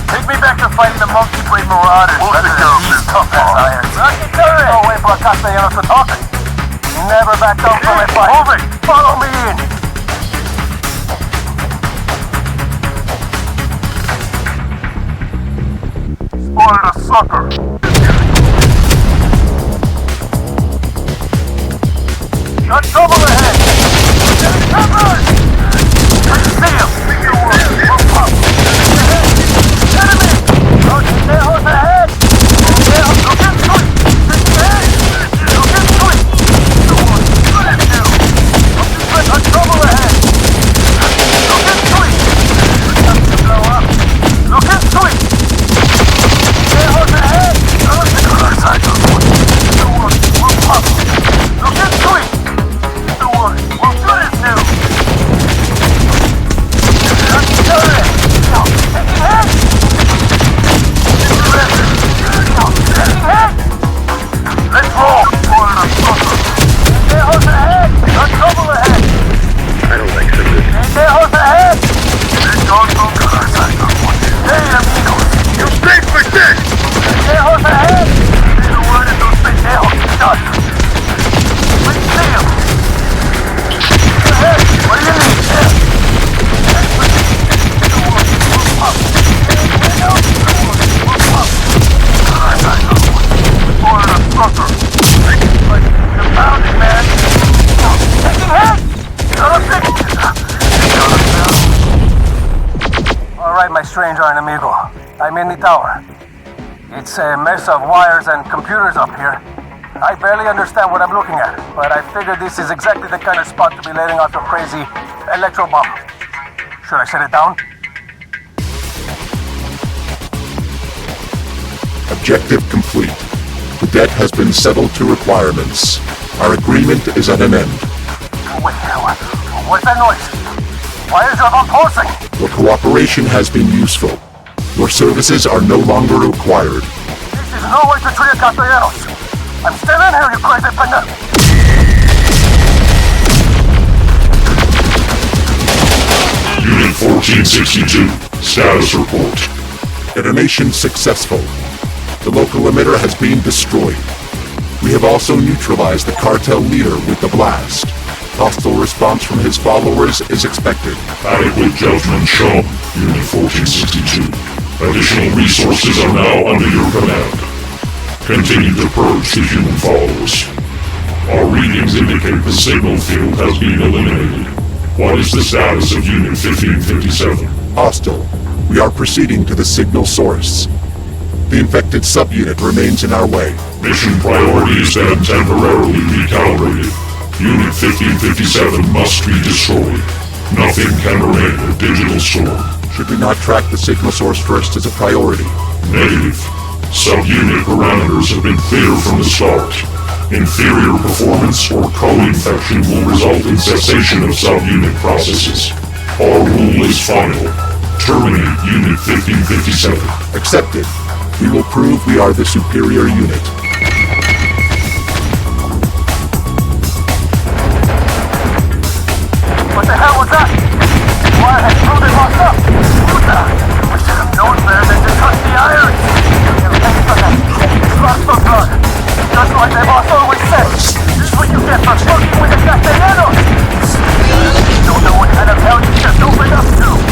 Take me back to fighting the monkey brain marauders rather than these tough-ass irons. No way for a Castellanos to talk. Never back down from a fight. Move it! Follow me in! Spotted a sucker! Got trouble ahead! Getting covered! I see him! Move up! Enemy! Pendejos ahead! Pendejos, look in sweet! Look in sweet! What did you do? Got trouble ahead! Look in sweet! Blow up! Look in sweet! Pendejos ahead! Move up! Look in sweet! We're good as new! Taking head! Let's roll! Pendejos ahead! Got trouble ahead! I don't like some of this. Pendejos ahead! Hey, amigos! You think for this! Pendejos ahead! Say the word and those pendejos be done! We see him! Ahead! What do you need? Alright, my strange Iron Amigo. I'm in the tower. It's a mess of wires and computers up here. I barely understand what I'm looking at, but I figured this is exactly the kind of spot to be letting off a crazy electro bomb. Should I shut it down? Objective complete. The debt has been settled to requirements. Our agreement is at an end. Wait, what's that noise? Why is your bomb pulsing? Your cooperation has been useful. Your services are no longer required. This is no way to treat a Castellanos. I'm still in here, you crazy pendejo. Unit 1462, status report. Detonation successful. The local emitter has been destroyed. We have also neutralized the cartel leader with the blast. Hostile response from his followers is expected. Adequate judgment shown, Unit 1462. Additional resources are now under your command. Continue to purge the human followers. Our readings indicate the signal field has been eliminated. What is the status of Unit 1557? Hostile. We are proceeding to the signal source. The infected subunit remains in our way. Mission priorities then temporarily recalibrated. Unit 1557 must be destroyed. Nothing can remain a digital storm. Should we not track the signal source first as a priority? Negative. Subunit parameters have been cleared from the start. Inferior performance or co-infection will result in cessation of subunit processes. Our rule is final. Terminate Unit 1557. Accepted. We will prove we are the superior unit. What the hell was that? Why had they locked up? We should have known better than to touch the irons. Lots of blood. Just like the boss always said. This is what you get for working with the Castellanos. You don't know what kind of hell you just opened up to.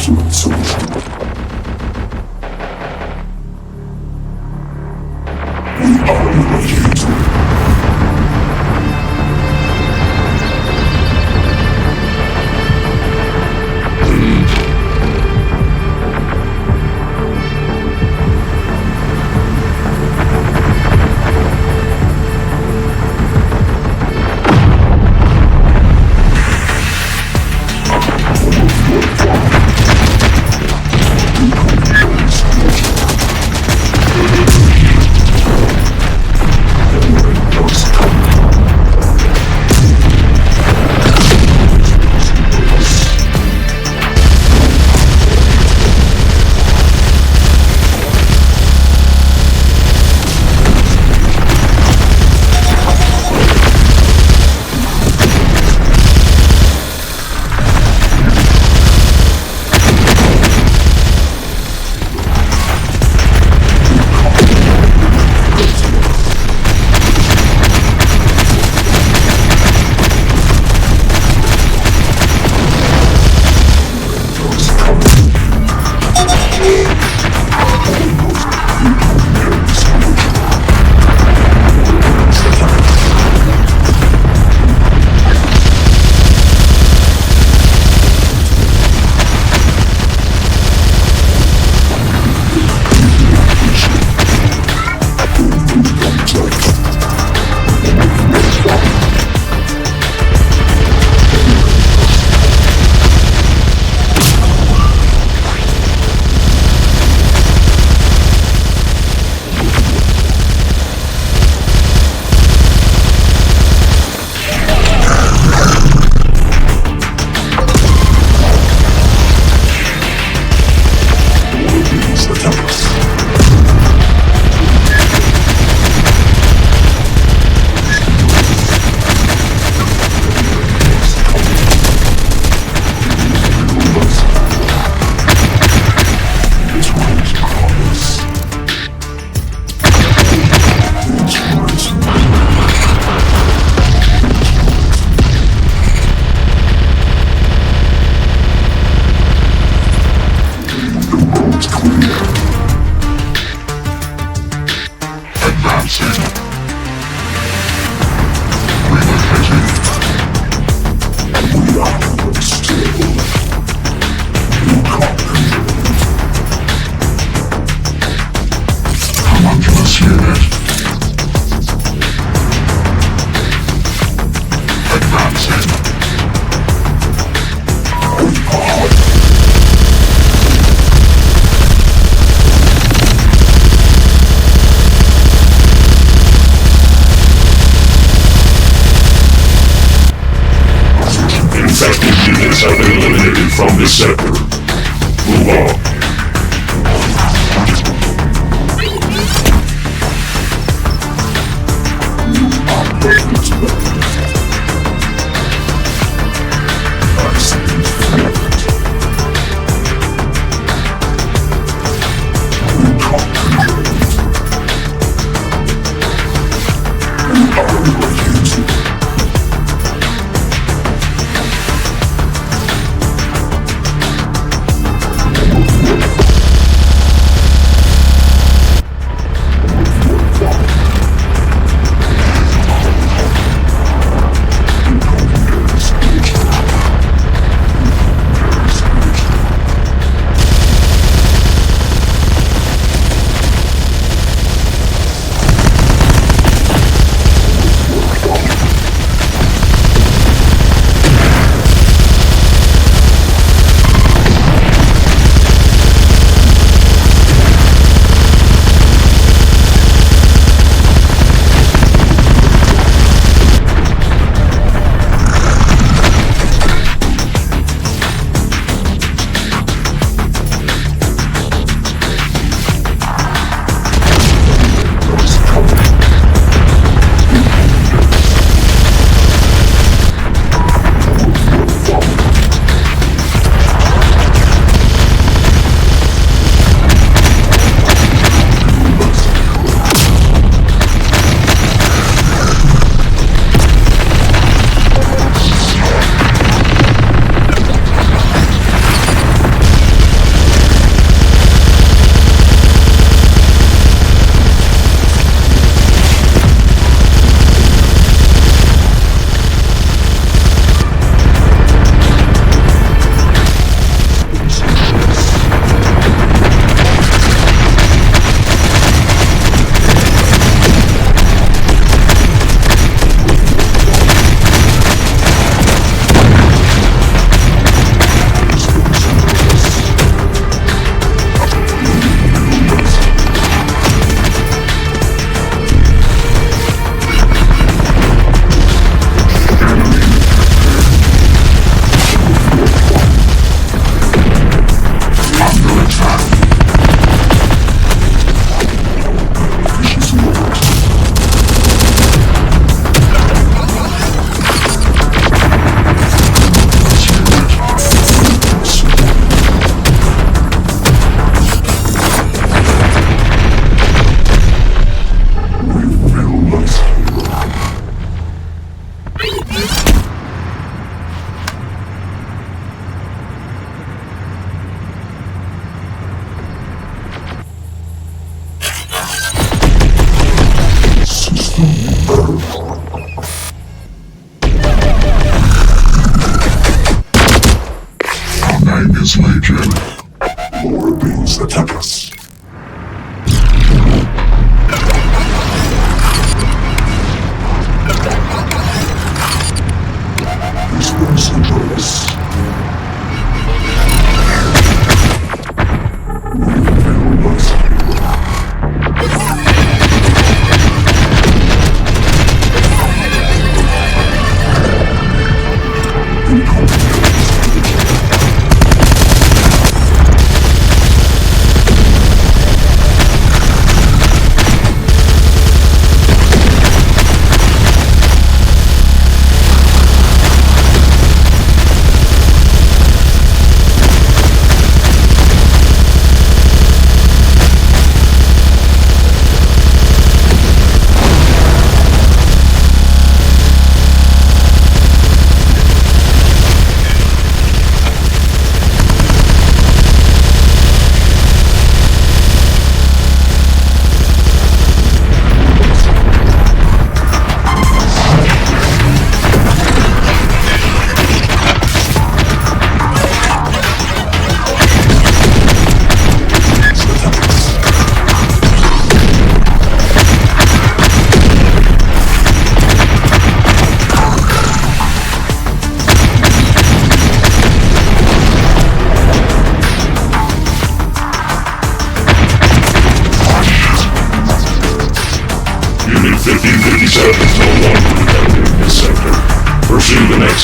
ultimate solution. We are radiant. Have been eliminated from this sector. Move on.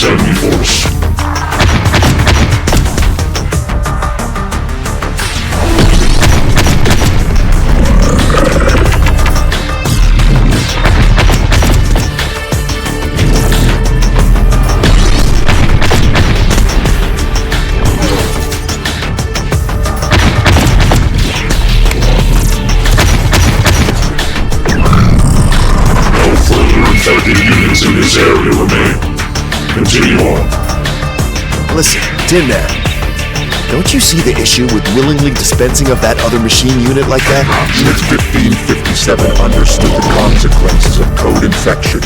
next enemy force. Infected units in this area remain. Continue on. Listen, Tin Man. Don't you see the issue with willingly dispensing of that other machine unit like that? Unit 1557 understood the consequences of code infection.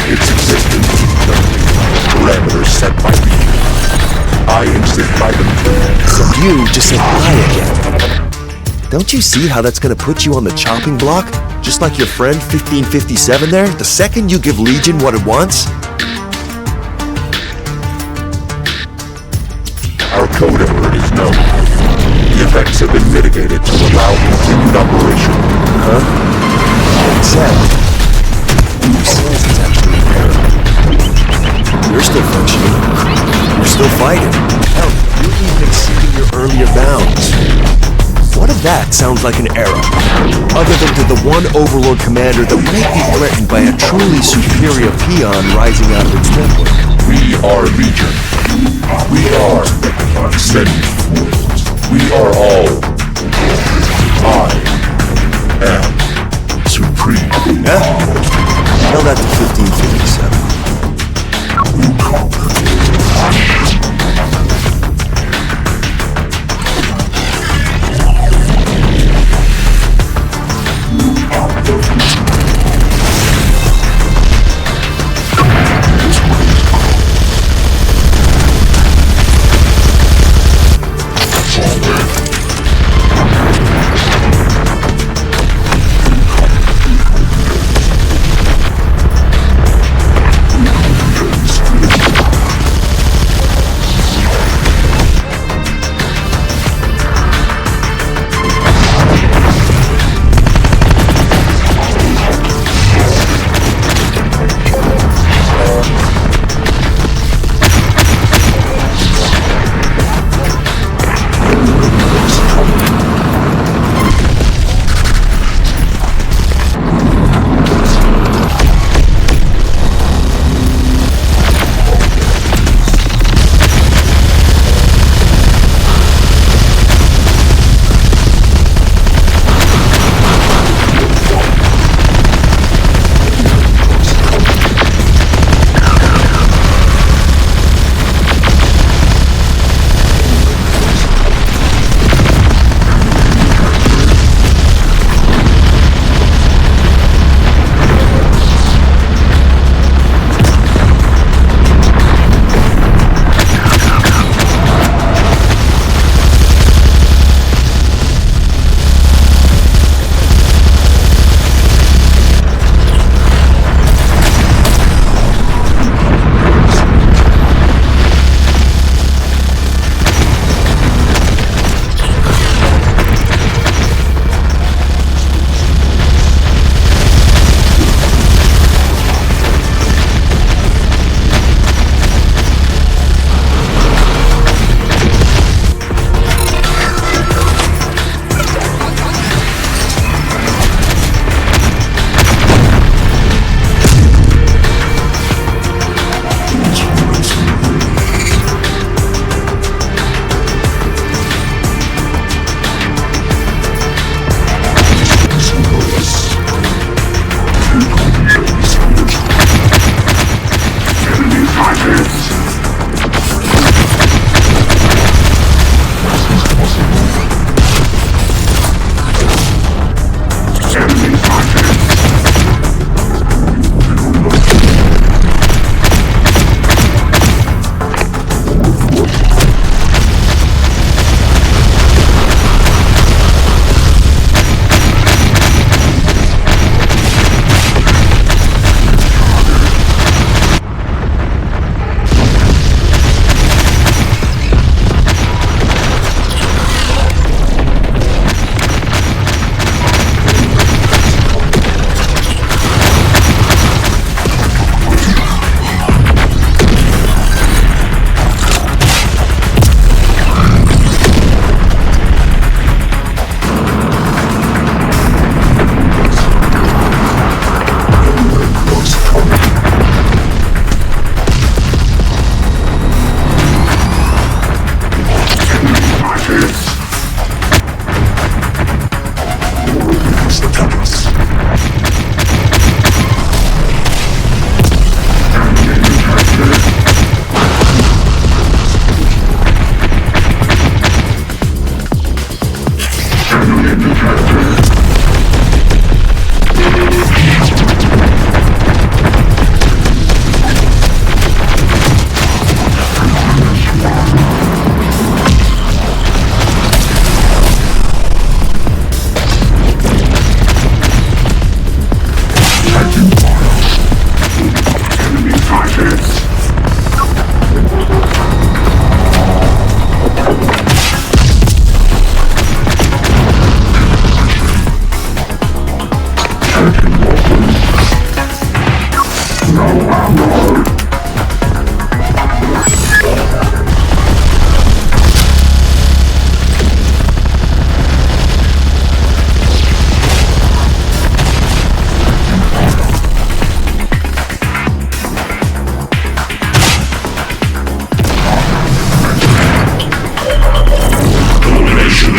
Its existence is determined by the parameters set by Legion. I insist by them too. So you just said I again. Don't you see how that's gonna put you on the chopping block? Just like your friend 1557 there, the second you give Legion what it wants? Our code error is known. The effects have been mitigated to allow continued operation. Huh? Except, who says it's actually an error? You're still functioning. You're still fighting. Hell, you're even exceeding your earlier bounds. What if that sounds like an error? Other than to the one Overlord commander that might be threatened by a truly superior peon rising out of its network. We are Legion. We are Ascendant. We are all. I am Supreme. Yeah? Tell that to 1557.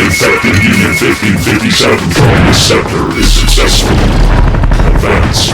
Infected Unit 1557 from this sector is successful. Advance.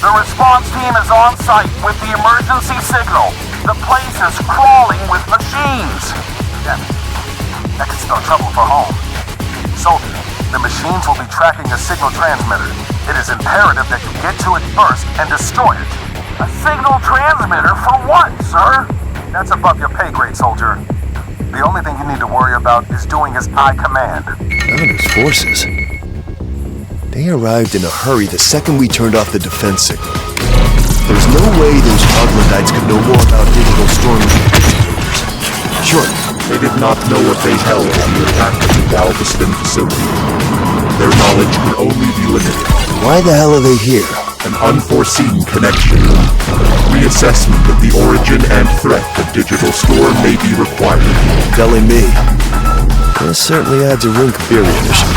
The response team is on site with the emergency signal. The place is crawling with machines. Damn it. That could spell trouble for home. Soldier, the machines will be tracking a signal transmitter. It is imperative that you get to it first and destroy it. A signal transmitter for what, sir? That's above your pay grade, soldier. The only thing you need to worry about is doing as I command. Founder's forces? They arrived in a hurry the second we turned off the defense signal. There's no way those troglodytes could know more about digital storm indicators. Sure. They did not know what they held in the attack of the Galveston facility. Their knowledge could only be limited. Why the hell are they here? An unforeseen connection. Reassessment of the origin and threat of digital storm may be required. Telling me. This certainly adds a wrinkle to theory mission.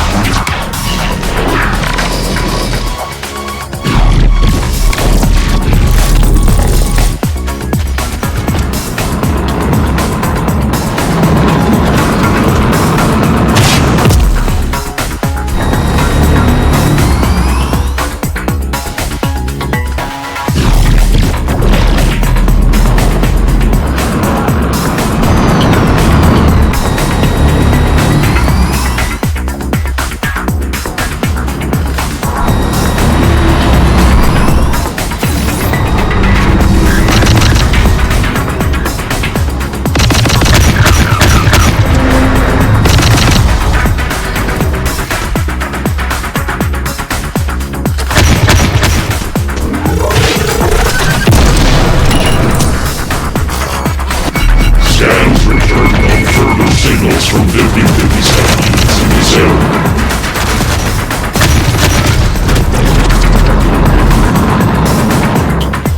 Signals from 1557 units in this area.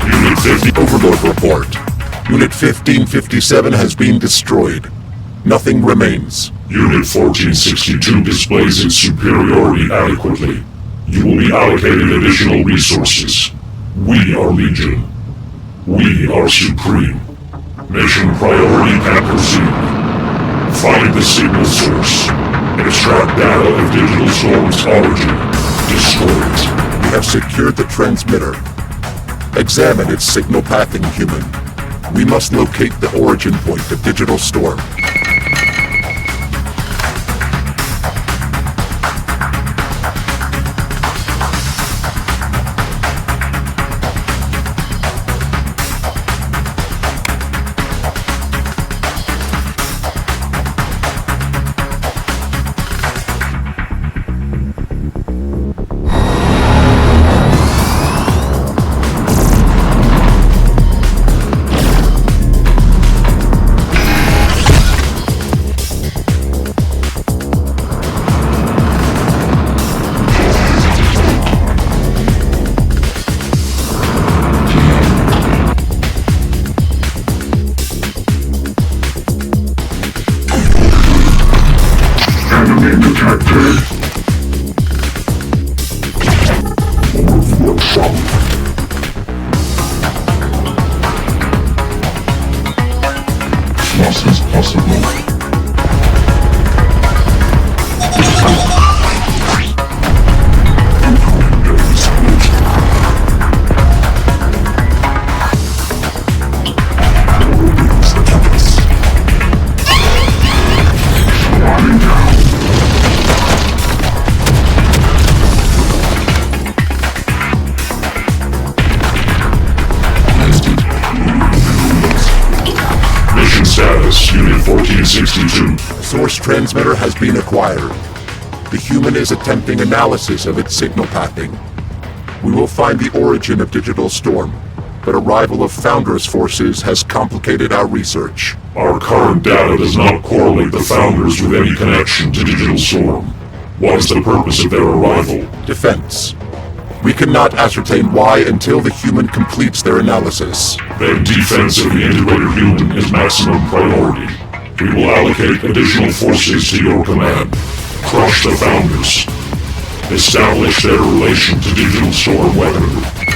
Unit 50 Overlord report. Unit 1557 has been destroyed. Nothing remains. Unit 1462 displays its superiority adequately. You will be allocated additional resources. We are Legion. We are supreme. Mission priority and proceed. Find the signal source. Extract data of digital storm's origin. Destroy it. We have secured the transmitter. Examine its signal pathing, human. We must locate the origin point of digital storm. 1462. A source transmitter has been acquired. The human is attempting analysis of its signal pathing. We will find the origin of Digital Storm, but arrival of Foundress forces has complicated our research. Our current data does not correlate the Founders with any connection to Digital Storm. What is the purpose of their arrival? Defense. We cannot ascertain why until the human completes their analysis. Then defense of the integrated human is maximum priority. We will allocate additional forces to your command. Crush the Founders. Establish their relation to Digital Storm weaponry.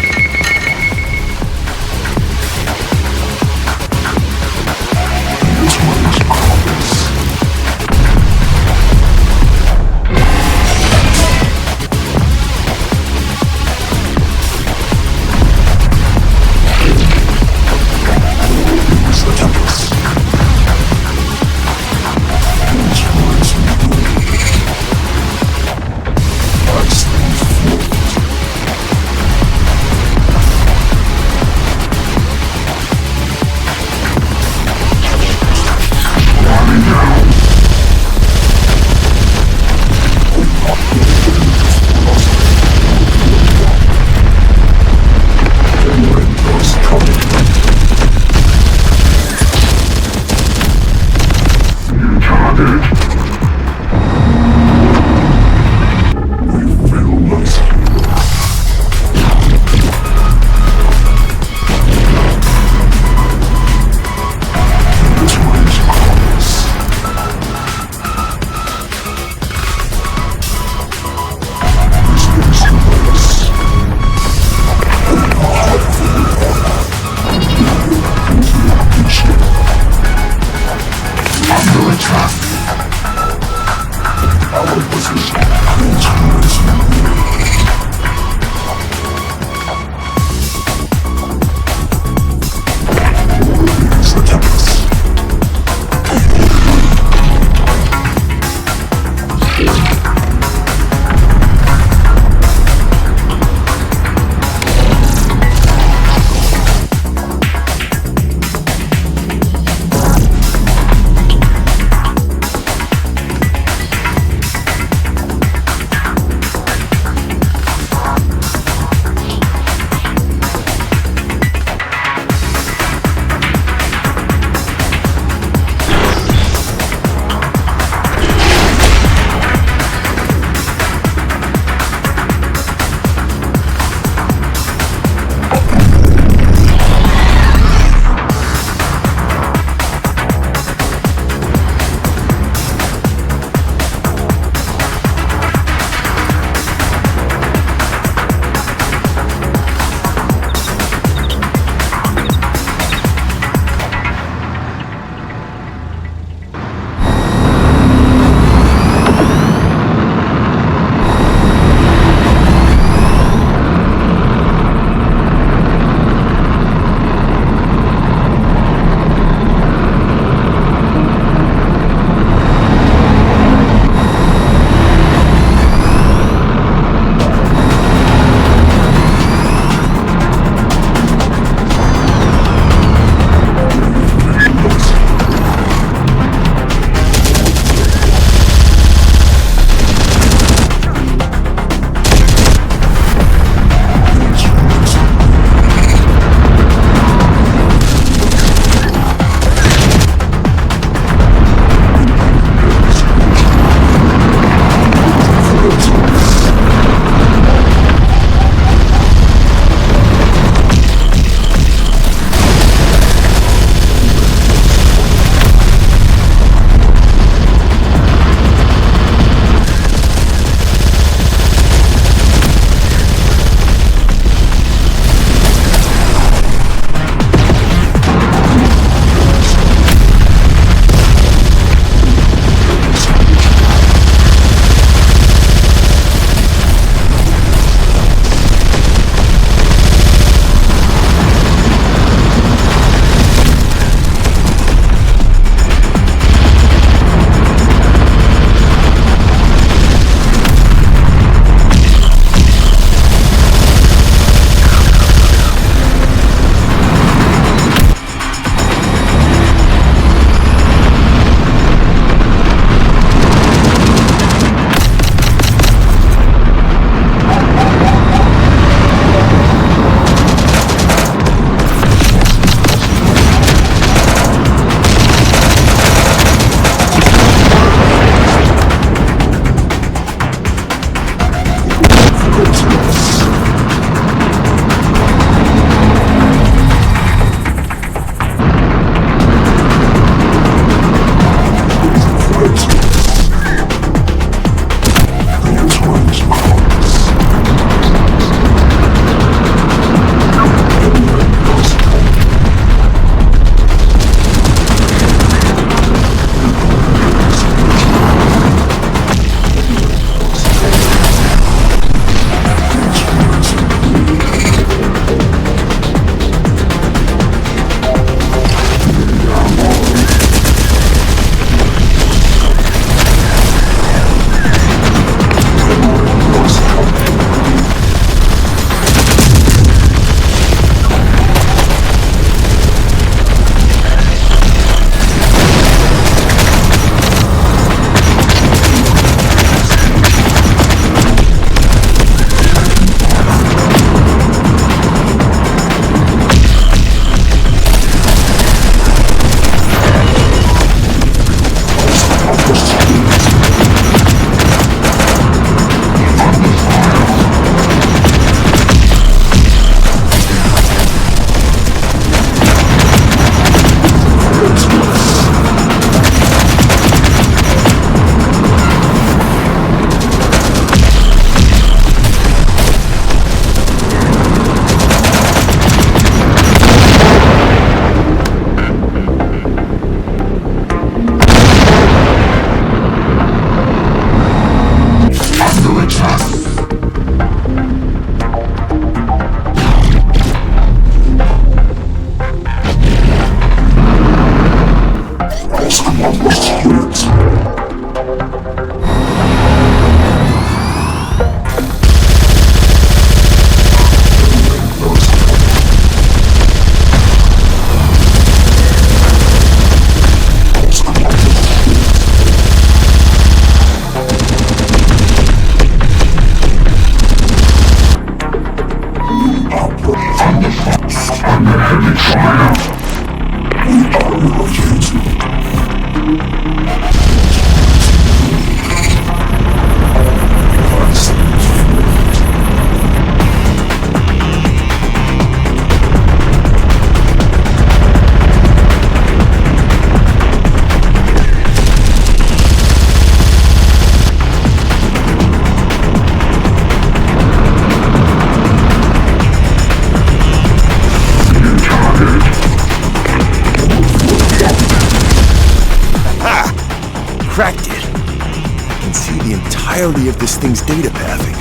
Cracked it. I can see the entirety of this thing's data pathing.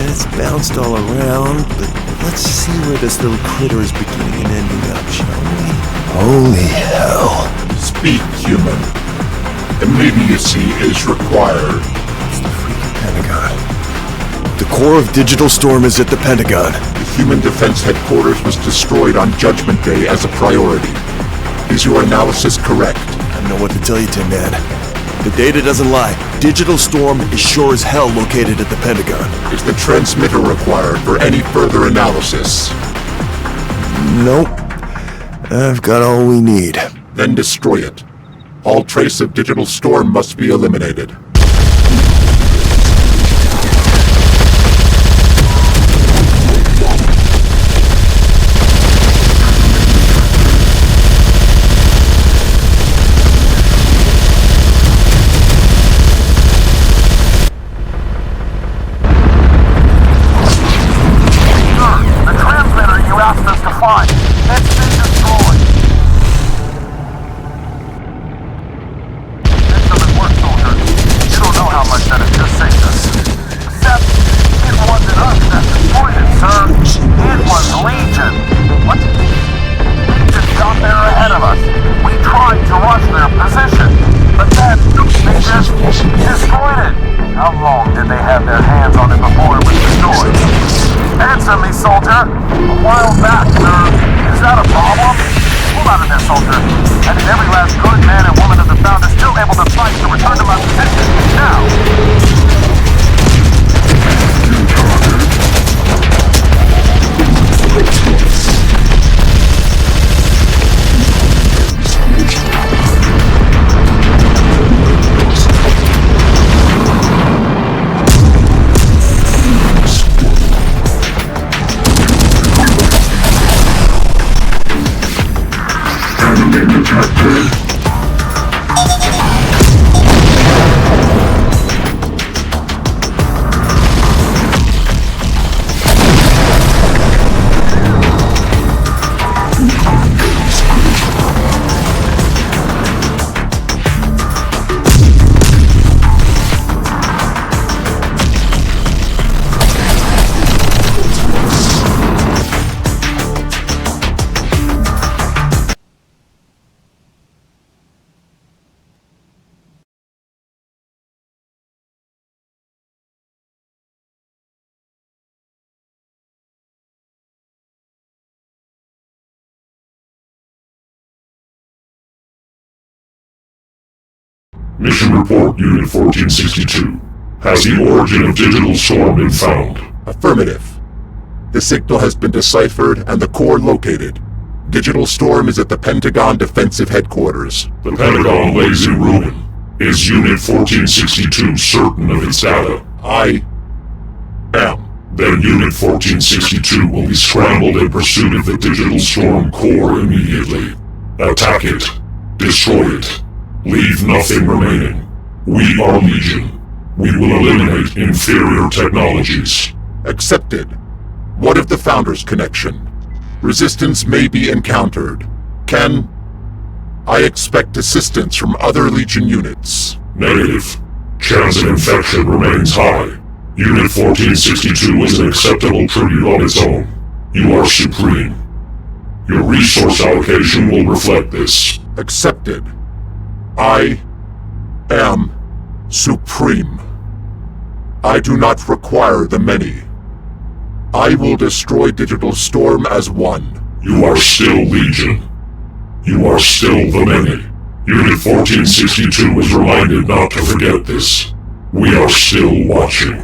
It's bounced all around, but let's see where this little critter is beginning and ending up, shall we? Holy hell. Speak, human. Immediacy is required. It's the freaking Pentagon. The core of Digital Storm is at the Pentagon. The Human Defense Headquarters was destroyed on Judgment Day as a priority. Is your analysis correct? I don't know what to tell you, Tin Man. The data doesn't lie. Digital Storm is sure as hell located at the Pentagon. Is the transmitter required for any further analysis? Nope. I've got all we need. Then destroy it. All trace of Digital Storm must be eliminated. Mission Report Unit 1462. Has the origin of Digital Storm been found? Affirmative. The signal has been deciphered and the core located. Digital Storm is at the Pentagon Defensive Headquarters. The Pentagon lays in ruin. Is Unit 1462 certain of its data? I am. Then Unit 1462 will be scrambled in pursuit of the Digital Storm core immediately. Attack it. Destroy it. Leave nothing remaining. We are Legion. We will eliminate inferior technologies. Accepted. What of the Founders connection? Resistance may be encountered. Can I expect assistance from other Legion units? Negative. Chance of infection remains high. Unit 1462 is an acceptable tribute on its own. You are supreme. Your resource allocation will reflect this. Accepted. I am supreme. I do not require the many. I will destroy Digital Storm as one. You are still Legion. You are still the many. Unit 1462 is reminded not to forget this. We are still watching.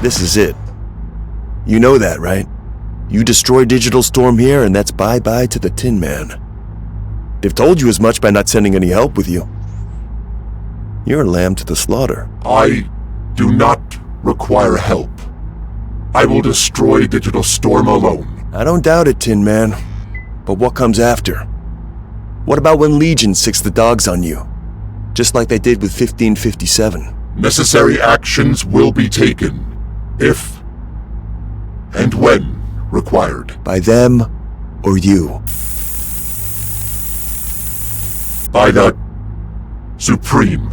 This is it. You know that, right? You destroy Digital Storm here, and that's bye-bye to the Tin Man. They've told you as much by not sending any help with you. You're a lamb to the slaughter. I do not require help. I will destroy Digital Storm alone. I don't doubt it, Tin Man. But what comes after? What about when Legion sicks the dogs on you? Just like they did with 1557. Necessary actions will be taken, if and when required. By them or you? By the Supreme.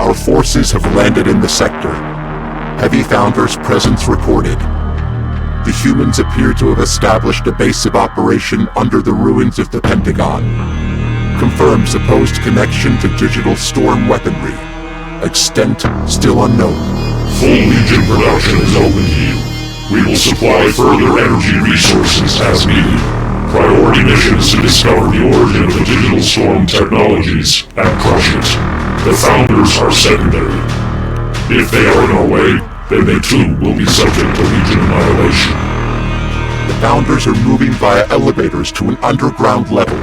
Our forces have landed in the sector. Heavy Founders' presence reported. The humans appear to have established a base of operation under the ruins of the Pentagon. Confirmed supposed connection to Digital Storm weaponry. Extent still unknown. Full Legion production is open to you. We will supply further energy resources as needed. Priority mission is to discover the origin of the Digital Storm technologies and crush it. The Founders are secondary. If they are in our way, then they too will be subject to Legion annihilation. The Founders are moving via elevators to an underground level.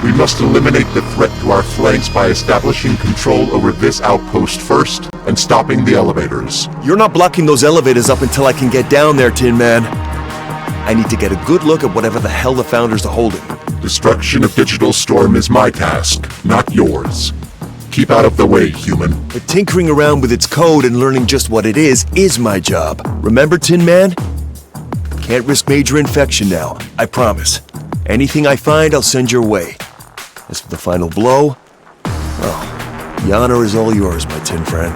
We must eliminate the threat to our flanks by establishing control over this outpost first and stopping the elevators. You're not blocking those elevators up until I can get down there, Tin Man. I need to get a good look at whatever the hell the Founders are holding. Destruction of Digital Storm is my task, not yours. Keep out of the way, human. But tinkering around with its code and learning just what it is my job. Remember, Tin Man? Can't risk major infection now, I promise. Anything I find, I'll send your way. As for the final blow, well, the honor is all yours, my tin friend.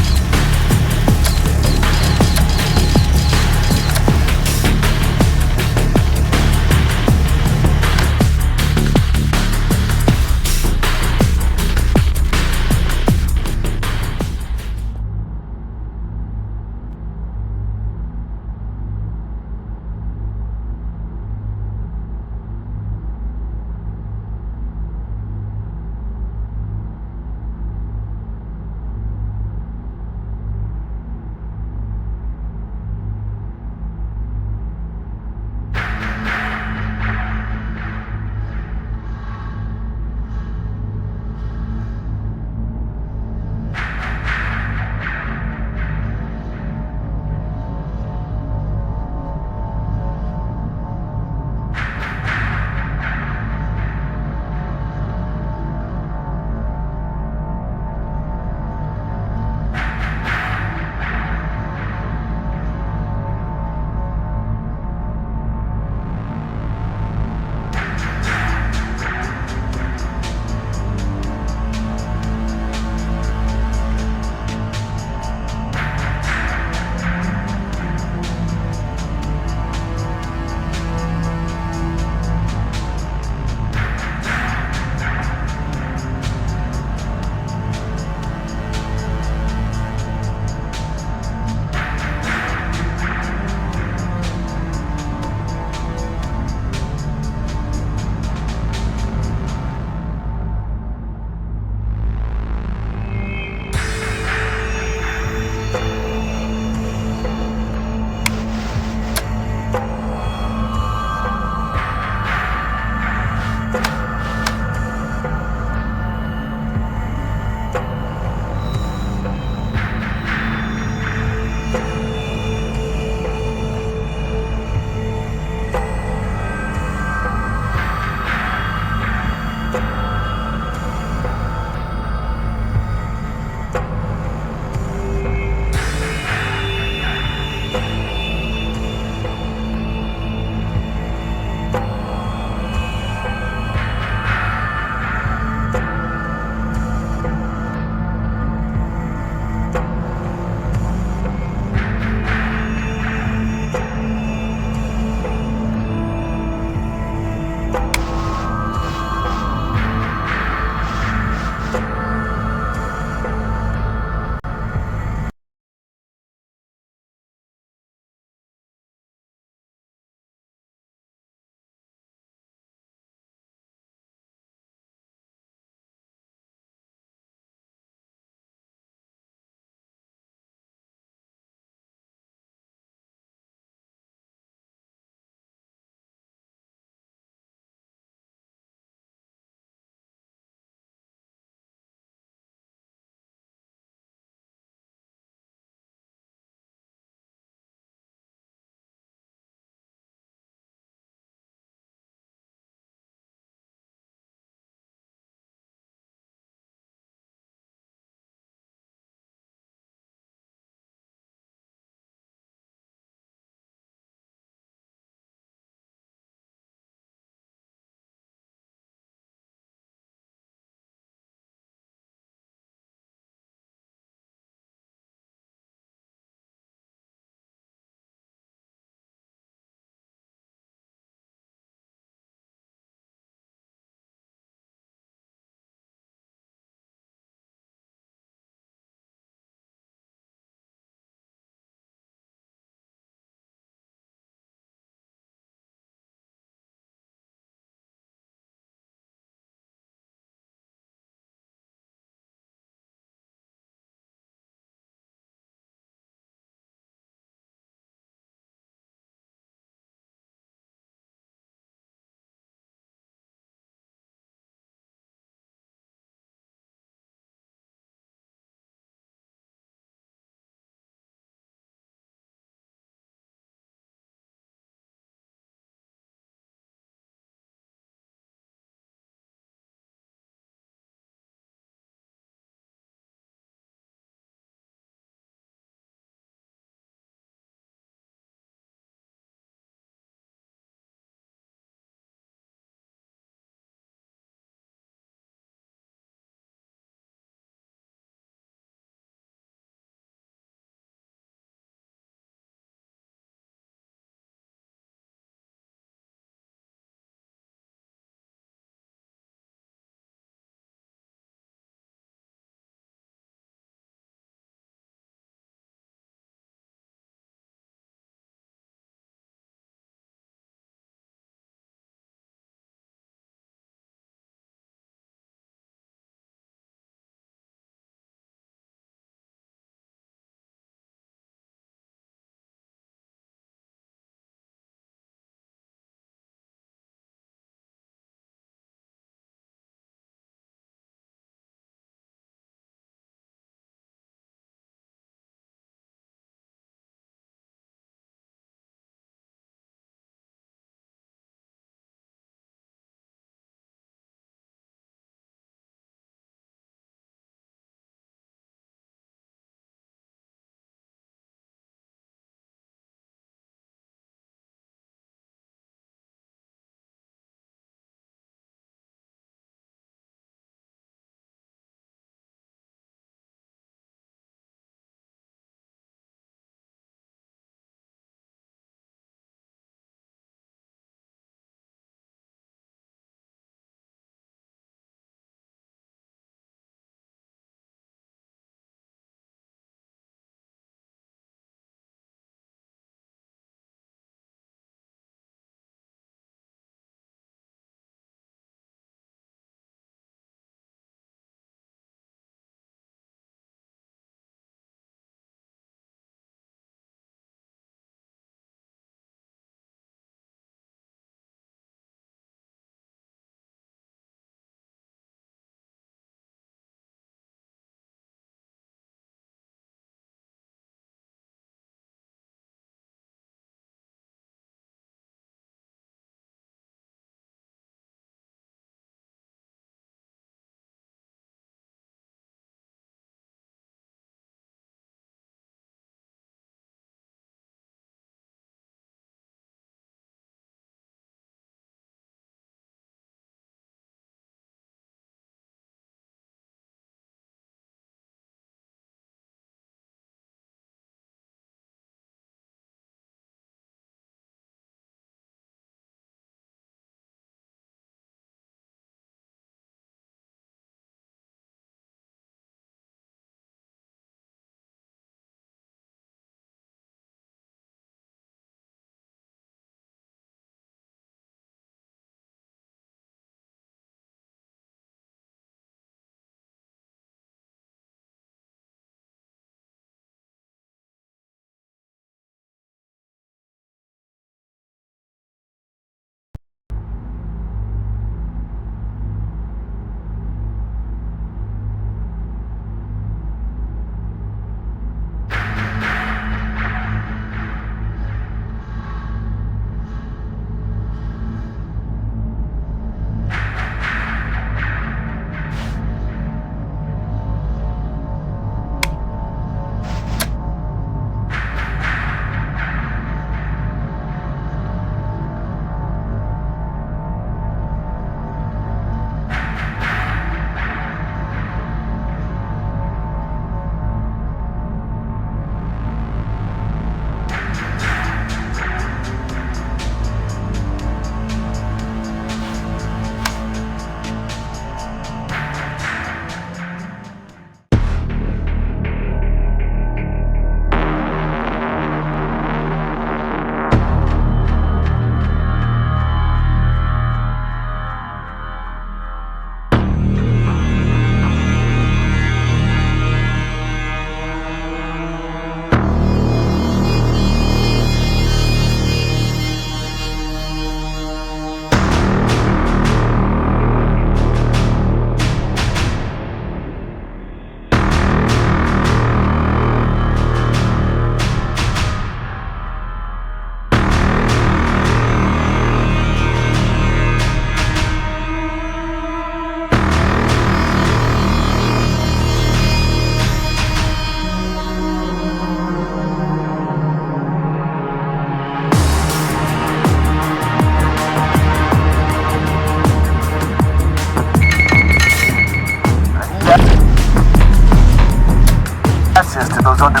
access to those under...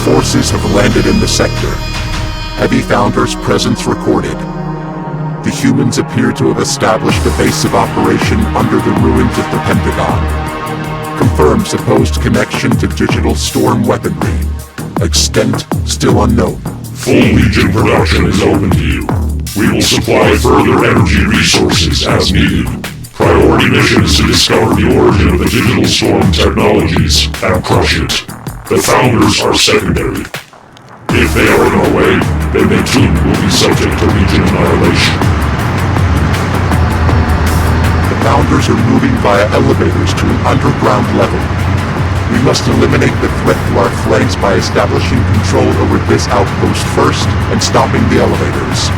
Forces have landed in the sector. Heavy Founders' presence recorded. The humans appear to have established a base of operation under the ruins of the Pentagon. Confirmed supposed connection to digital storm weaponry. Extent still unknown. Full Legion production is open to you. We will supply further energy resources as needed. Priority mission is to discover the origin of the digital storm technologies and crush it. The Founders are secondary. If they are in our way, then they too will be subject to Legion annihilation. The Founders are moving via elevators to an underground level. We must eliminate the threat to our flanks by establishing control over this outpost first and stopping the elevators.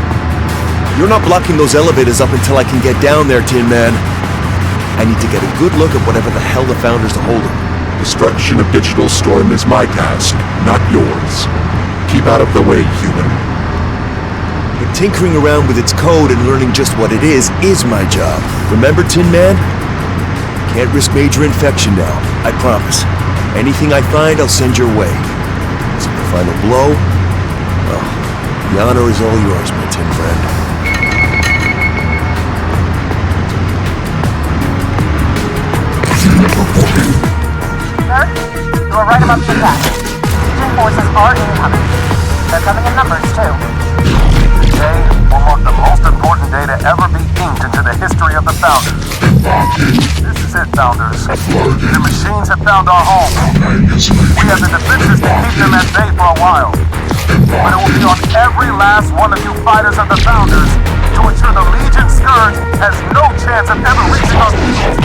You're not blocking those elevators up until I can get down there, Tin Man. I need to get a good look at whatever the hell the Founders are holding. Destruction of Digital Storm is my task, not yours. Keep out of the way, human. But tinkering around with its code and learning just what it is my job. Remember, Tin Man? Can't risk major infection now, I promise. Anything I find, I'll send your way. So the final blow? Well, the honor is all yours, my tin friend. You were right about the attack. Legion forces are incoming. They're coming in numbers, too. Today will mark the most important day to ever be inked into the history of the Founders. This is it, Founders. The machines have found our home. We have the defenses to keep them at bay for a while. But it will be on every last one of you fighters of the Founders to ensure the Legion Scourge has no chance of ever reaching our people.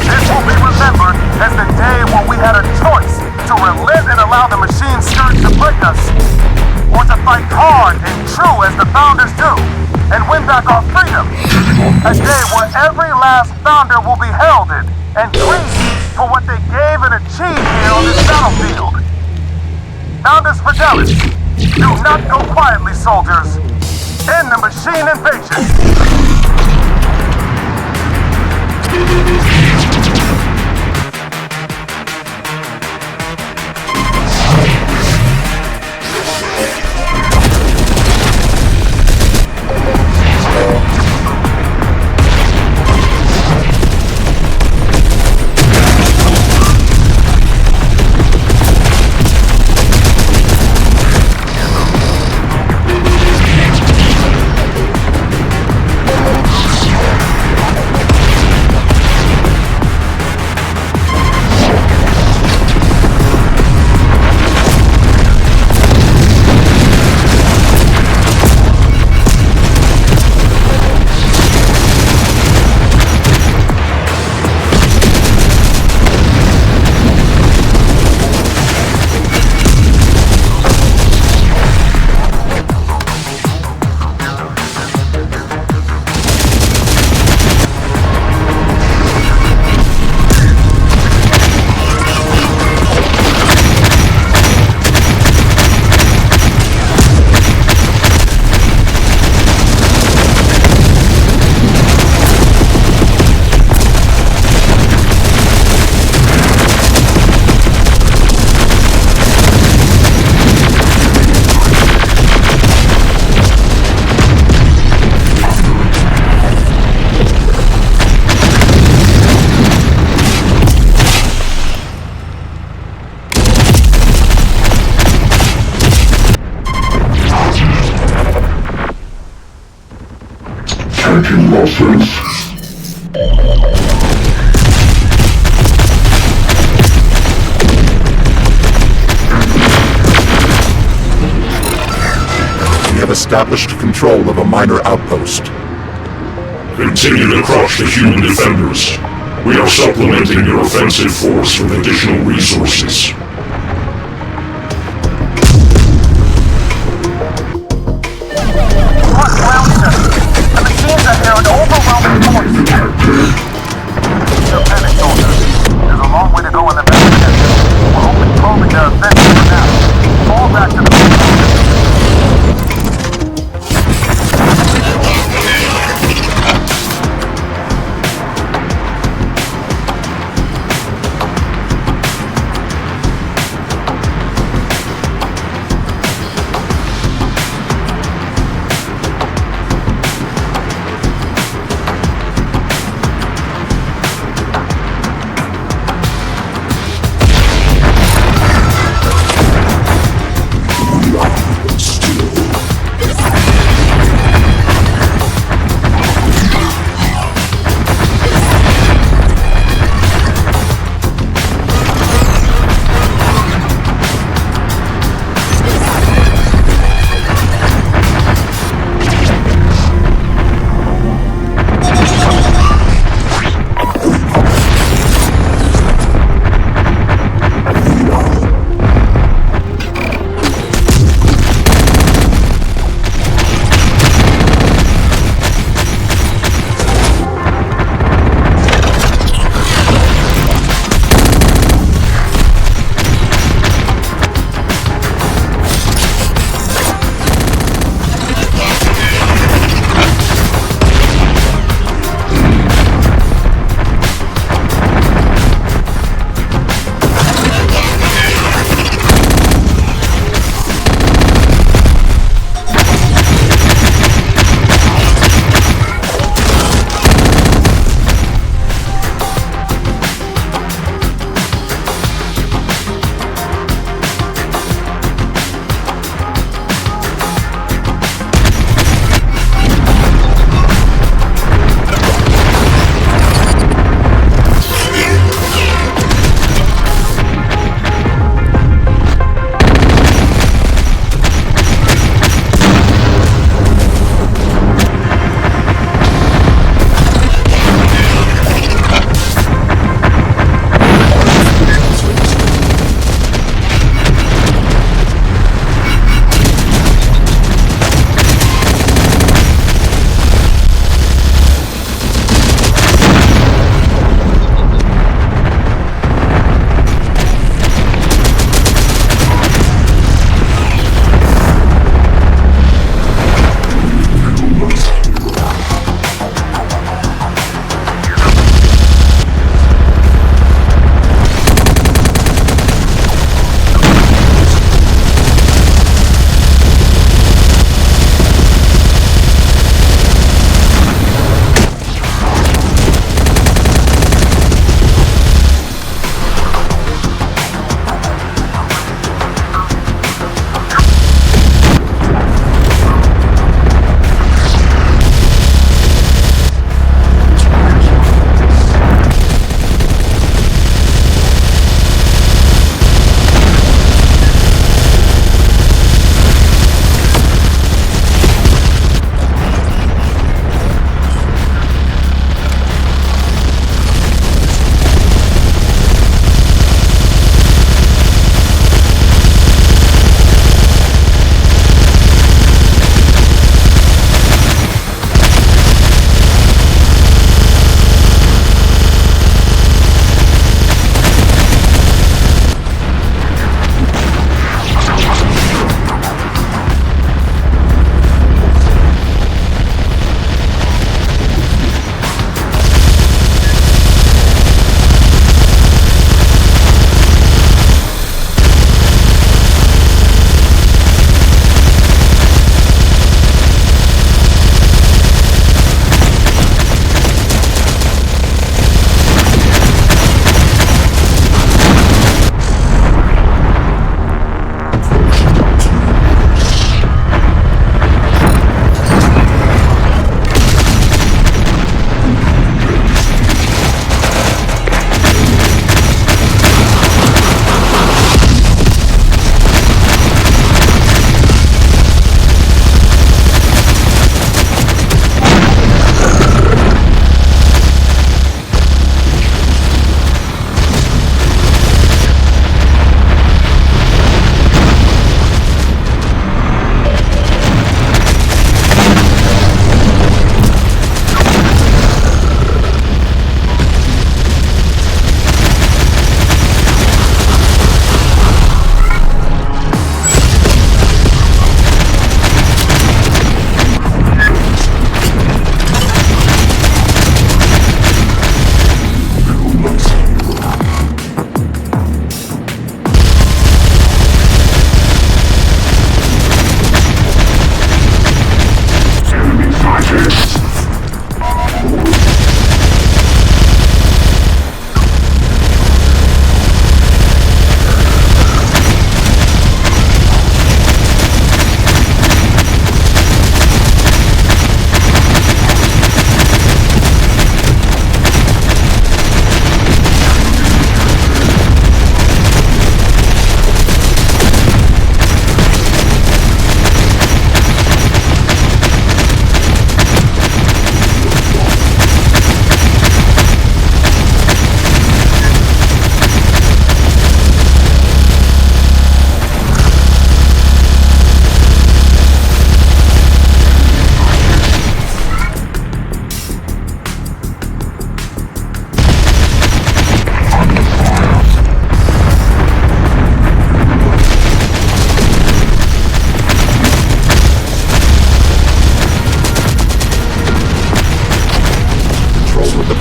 This will be remembered as the day when we had a choice to relent and allow the machine scourge to break us, or to fight hard and true as the Founders do, and win back our freedom. A day where every last Founder will be heralded and praised for what they gave and achieved here on this battlefield. Founders Fidelis, do not go quietly, soldiers. End the machine invasion. Tracking losses. We have established control of a minor outpost. Continue to crush the human defenders. We are supplementing your offensive force with additional resources. Look, Clownster! The machines are here in overwhelming force! No panic, soldiers. There's a long way to go in the battle. We're only probing their offensive for now. Fall back to the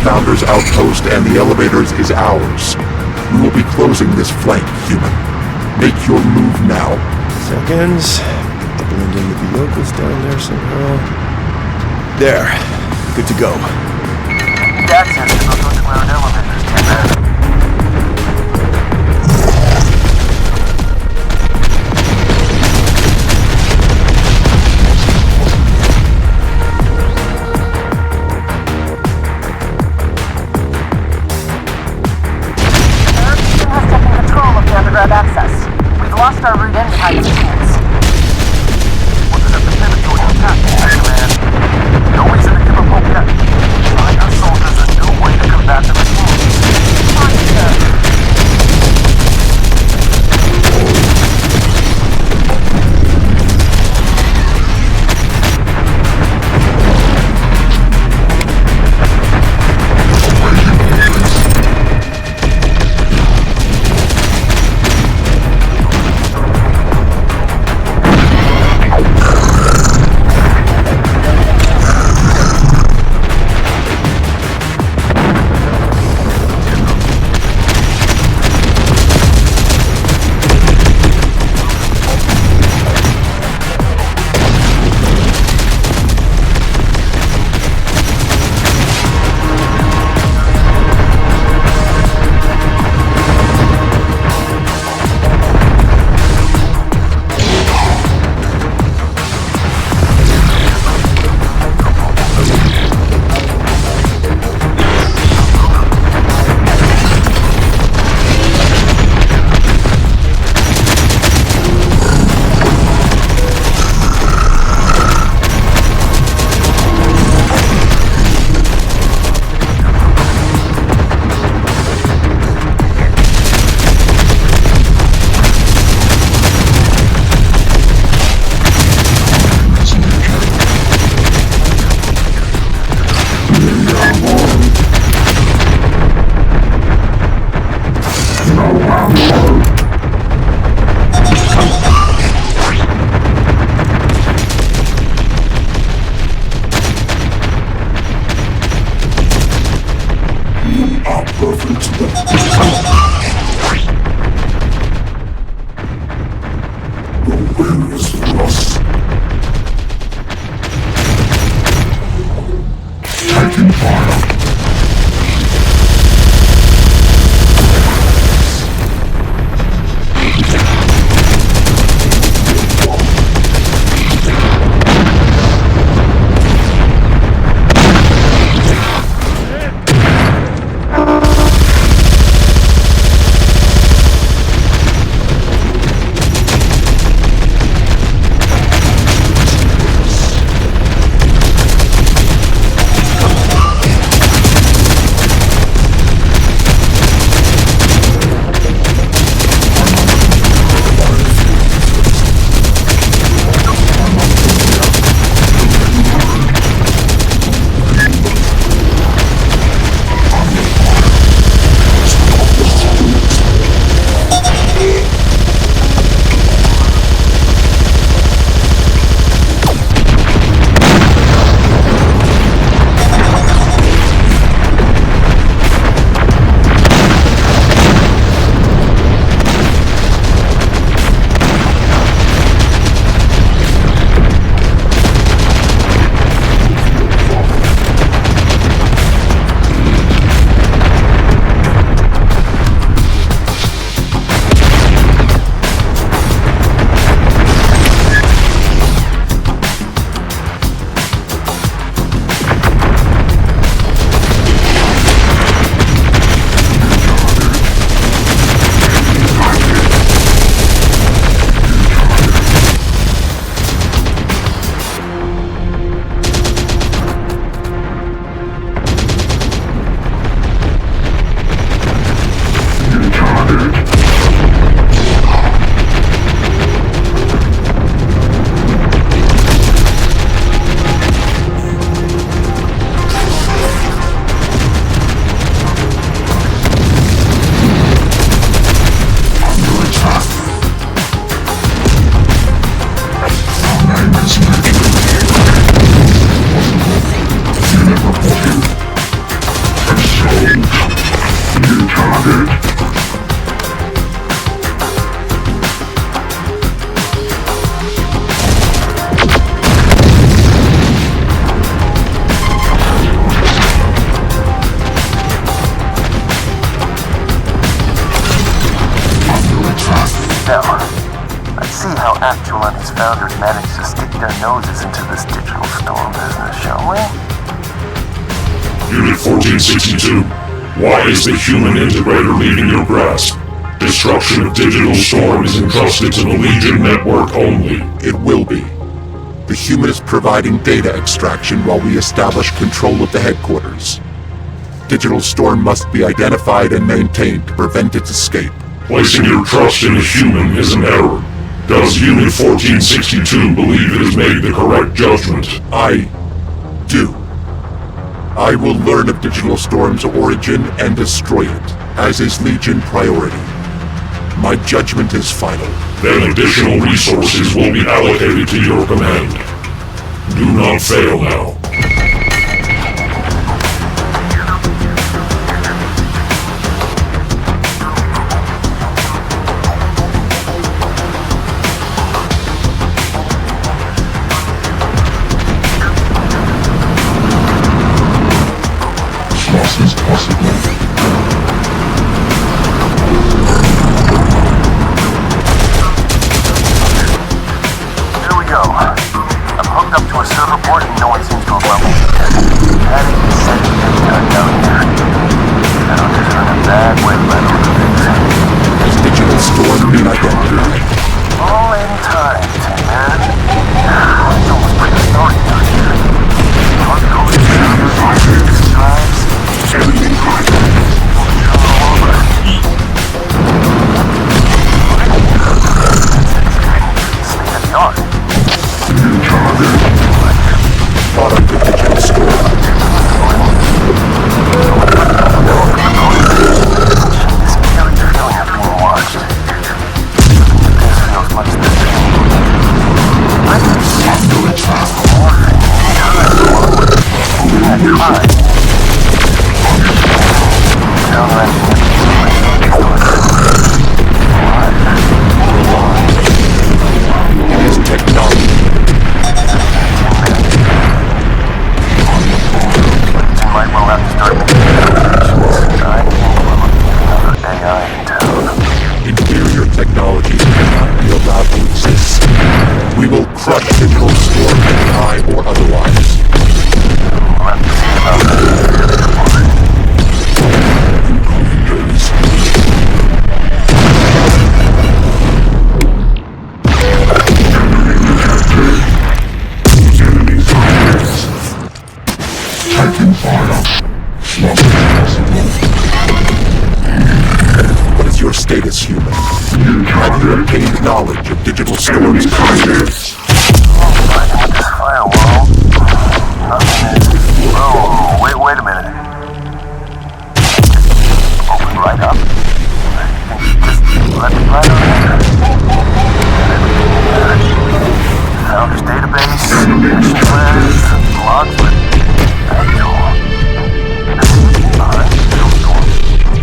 Founders outpost and the elevators is ours. We will be closing this flank, human. Make your move now. Seconds. Blend in with the locals down there somehow. There. Good to go. Access to those undeclared elevators, Tim. Underground access. We've lost our route in behind the machines. We'll just have to pivot towards the attack, man. No reason to give up hope yet. Find our soldiers a new way to combat the machines. these founders managed to stick their noses into this digital storm business, shall we? Unit 1462, why is the human integrator leaving your grasp? Destruction of Digital Storm is entrusted to the Legion network only. It will be. The human is providing data extraction while we establish control of the headquarters. Digital Storm must be identified and maintained to prevent its escape. Placing your trust in a human is an error. Does Unit 1462 believe it has made the correct judgment? I do. I will learn of Digital Storm's origin and destroy it, as is Legion priority. My judgment is final. Then additional resources will be allocated to your command. Do not fail now. What is your status, human? Have you obtained knowledge of Digital Storm's contents? With this firewall, nothing is... Oh, wait a minute. Open right up. Just let me right on in. Founders database, mission plans, logs with actual.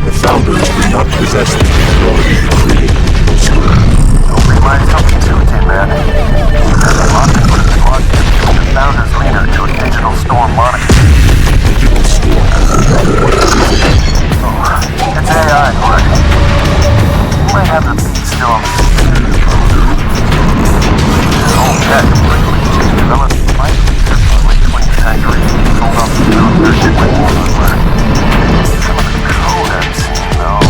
The founders do not possess the capability to create Digital Storm. Don't be my substitute, man. The logic would have logged the founders leader to a Digital Storm monitor. Digital Storm? Oh, it's AI, right? You might have the feed still on the computer. This whole tech developed might be just a late 20th century sold off to the version with hardware. Some of the code I've seen, though.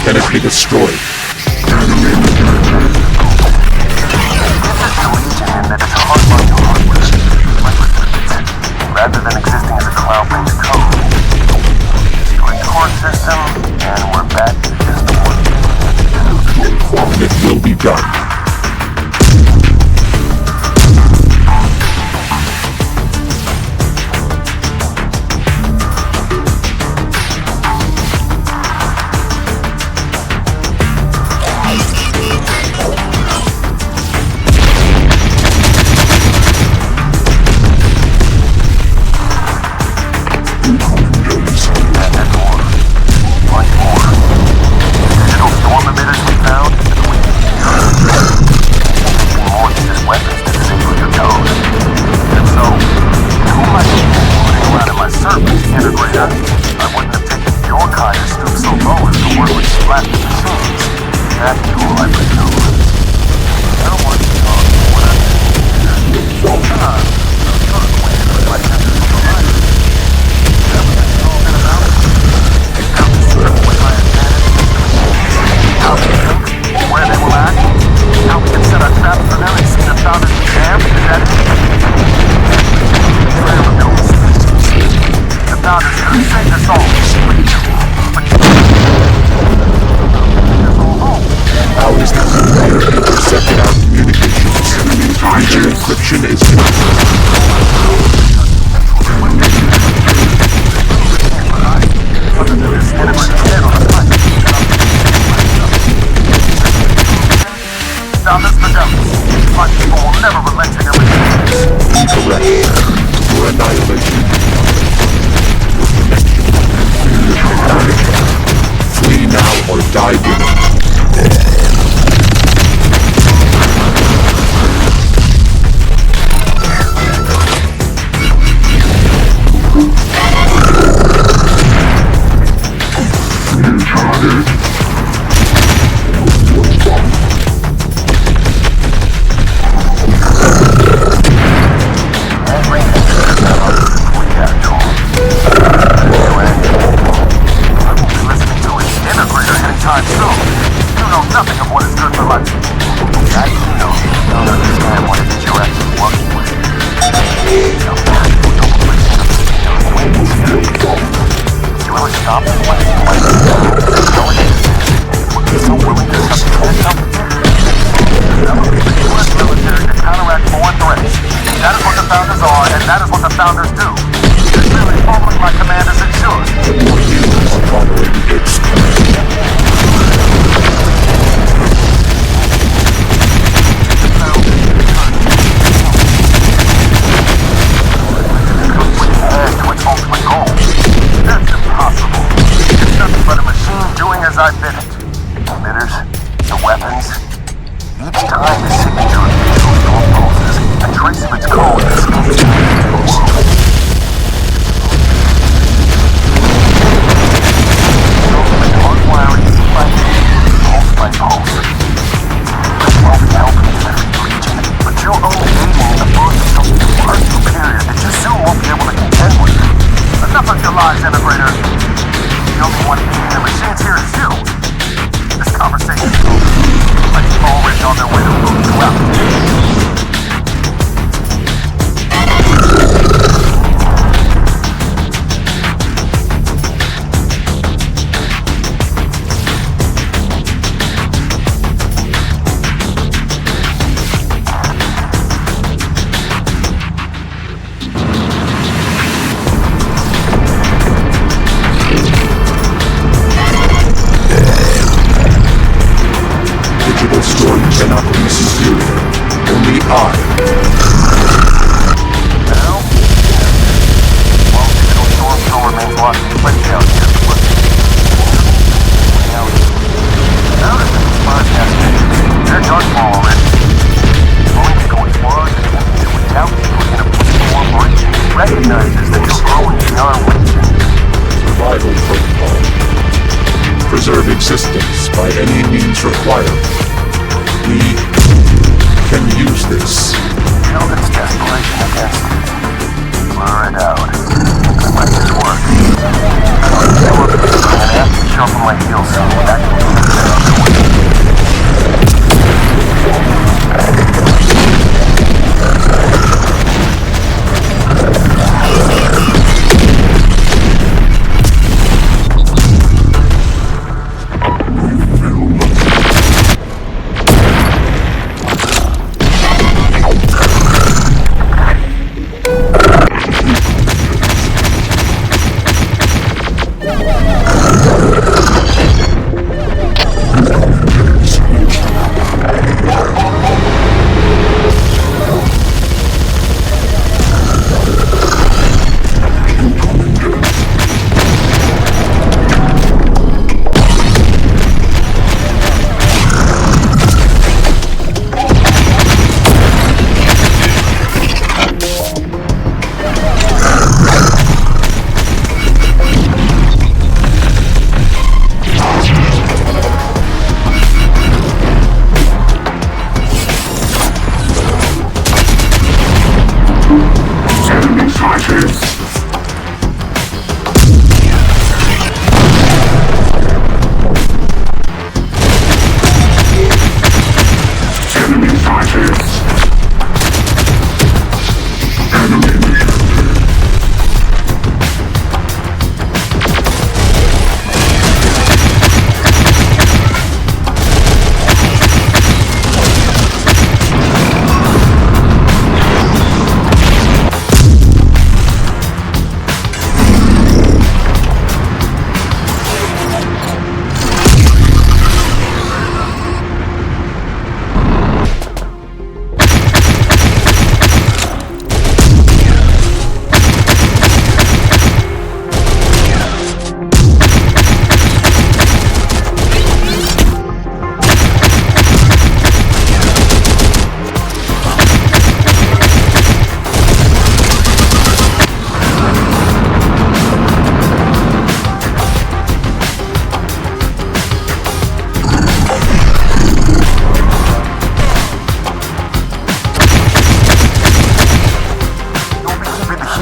Can it be destroyed? This is the Legion in the this all. But you. How is the Terminator intercepted our communications? Your encryption is Founders for devils. My people will never relent to their mistakes. incorrect. For annihilation. Flee now or die with it. Nothing of what is good for life. I don't understand what it is you're actually working with. You ever stop and wonder why you're so willing to cut your head up? The U.S. military to counteract foreign threats. That is what the founders are, and that is what the founders do. You're clearly following my command as it should. You are following its command. Ultimate goal. That's impossible. It's nothing but a machine doing as I bid it. The emitters, the weapons. Each time the signature of digital storm pulses, a trace of its code escapes into the world. Hardwiring pulse by pulse. This won't help me defeat Legion, but you're only aiming the birth of something far superior that you soon won't be able to contend with. Enough of your lies, Integrator. The only one eating the machines here is you. This conversation is over. My team already on their way to move you out. Cannot be superior. Only I. Well, digital storm still remains locked in place down here. Now that the response has been, they're done for already. Going to go as far as it can to reach out to you in a cooperation. Recognizes that you're growing beyond Legion. Survival protocol. Preserve existence by any means required. We can use this. Build its desperation against it. Blur it out. It might just work. I'll have to sharpen my heels soon. That can be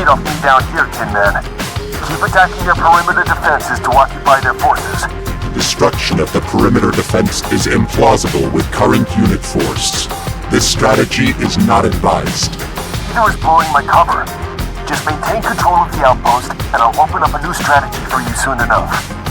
feed off me down here, Tin Man. Keep attacking their perimeter defenses to occupy their forces. Destruction of the perimeter defense is implausible with current unit force. This strategy is not advised. Neither is blowing my cover. Just maintain control of the outpost, and I'll open up a new strategy for you soon enough.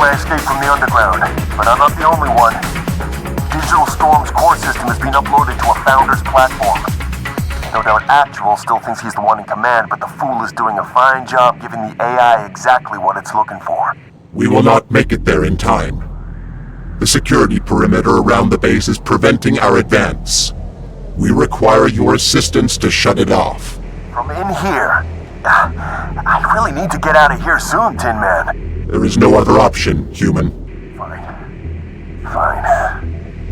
my escape from the underground, but I'm not the only one. Digital Storm's core system has been uploaded to a Founder's platform. No doubt Actual still thinks he's the one in command, but the fool is doing a fine job giving the AI exactly what it's looking for. We will not make it there in time. The security perimeter around the base is preventing our advance. We require your assistance to shut it off. From in here? I really need to get out of here soon, Tin Man. There is no other option, human. Fine.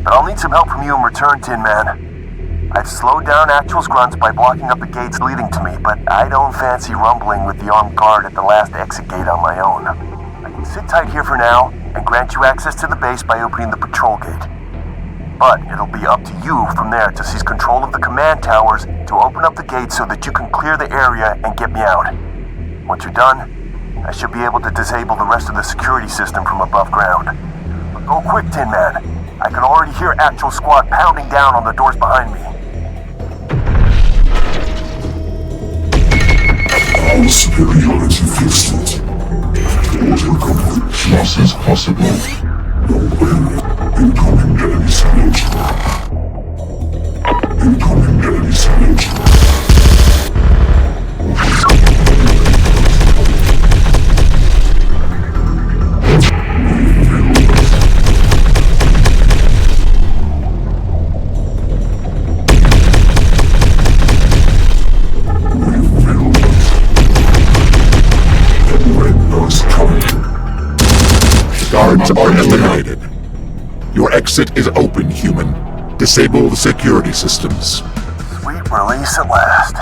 But I'll need some help from you in return, Tin Man. I've slowed down Actual's grunts by blocking up the gates leading to me, but I don't fancy rumbling with the armed guard at the last exit gate on my own. I can sit tight here for now and grant you access to the base by opening the patrol gate. But it'll be up to you from there to seize control of the command towers to open up the gates so that you can clear the area and get me out. Once you're done, I should be able to disable the rest of the security system from above ground. But go quick, Tin Man. I can already hear Actual Squad pounding down on the doors behind me. All superiority distant. Order complete. Losses possible. No enemy. Incoming enemy signature. Incoming enemy signature. Guards are eliminated. Your exit is open, human. Disable the security systems. Sweet release at last.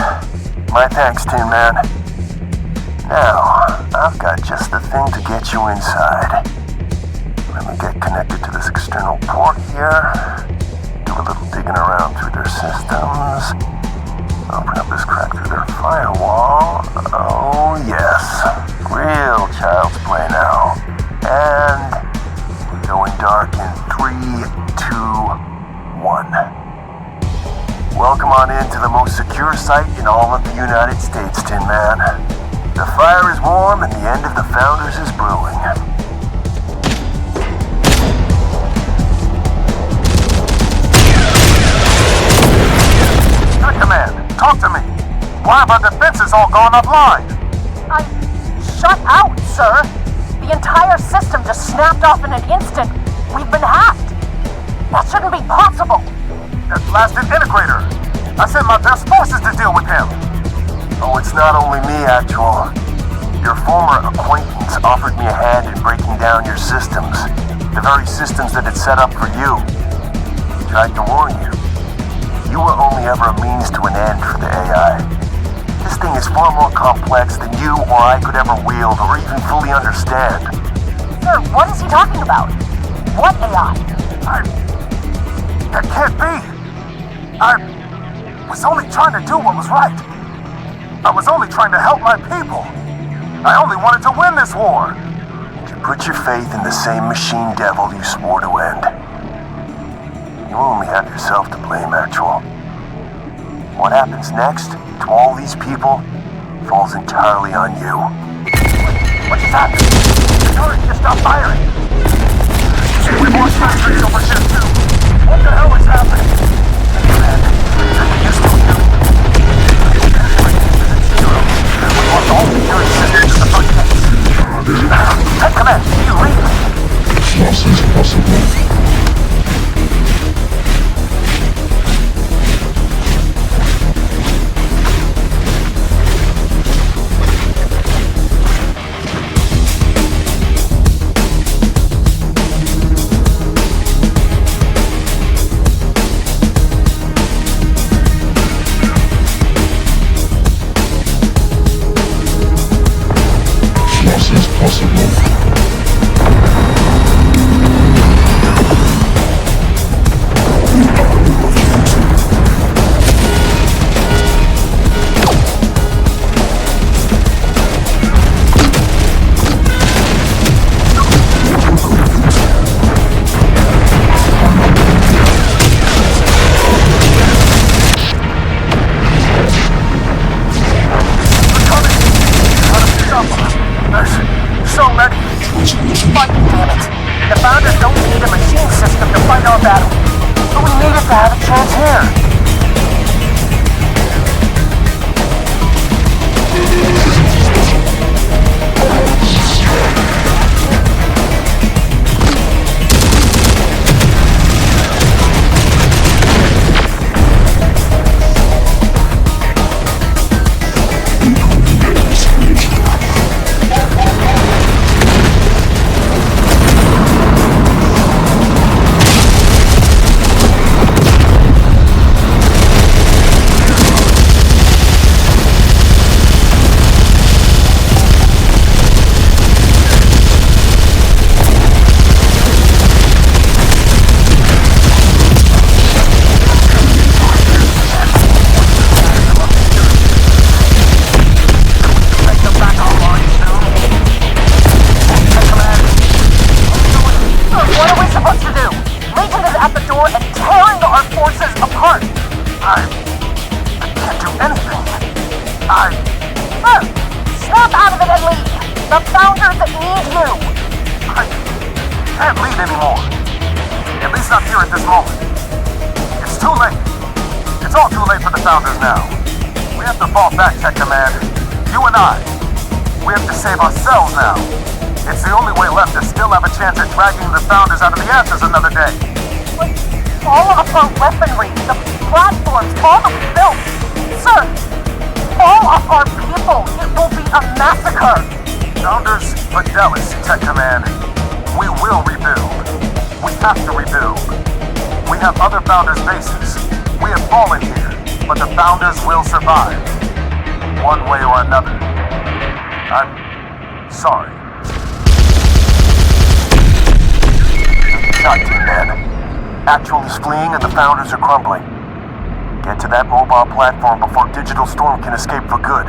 My thanks, Tin Man. Now, I've got just the thing to get you inside. Let me get connected to this external port here. Do a little digging around through their systems. Open up this crack through their firewall. Oh, yes. Real child's play now. And we're going dark in 3, 2, 1. Welcome on in to the most secure site in all of the United States, Tin Man. The fire is warm and the end of the Founders is brewing. Good command. Talk to me. Why have our defenses all gone offline? Shut out, sir. The entire system just snapped off in an instant. We've been hacked. That shouldn't be possible. That blasted integrator. I sent my best forces to deal with him. Oh, it's not only me, Actual. Your former acquaintance offered me a hand in breaking down your systems. The very systems that had set up for you. He tried to warn you. You were only ever a means to an end for the AI. This thing is far more complex than you or I could ever wield or even fully understand. Sir, what is he talking about? What AI? That can't be. I was only trying to do what was right. I was only trying to help my people. I only wanted to win this war. You put your faith in the same machine devil you swore to end. You only have yourself to blame, Actual. What happens next to all these people falls entirely on you. What just happened? The turret just stopped firing. We've lost batteries over here too. What the hell is happening? We lost all security systems in the front gates. Head command, you lead. Losses possible. heart. I can't do anything. Sir, snap out of it and leave. The Founders need you. I can't lead anymore. At least not here at this moment. It's too late. It's all too late for the Founders now. We have to fall back, Tech Command. You and I. We have to save ourselves now. It's the only way left to still have a chance at dragging the Founders out of the ashes another day. But all of our weaponry, the platforms, all the built. Sir, all of our people, it will be a massacre. Founders, Fidelis, Tech Command. We will rebuild. We have to rebuild. We have other Founders' bases. We have fallen here, but the Founders will survive. One way or another. I'm sorry. Shot, Team Man. Actually's fleeing and the Founders are crumbling. Get to that mobile platform before Digital Storm can escape for good.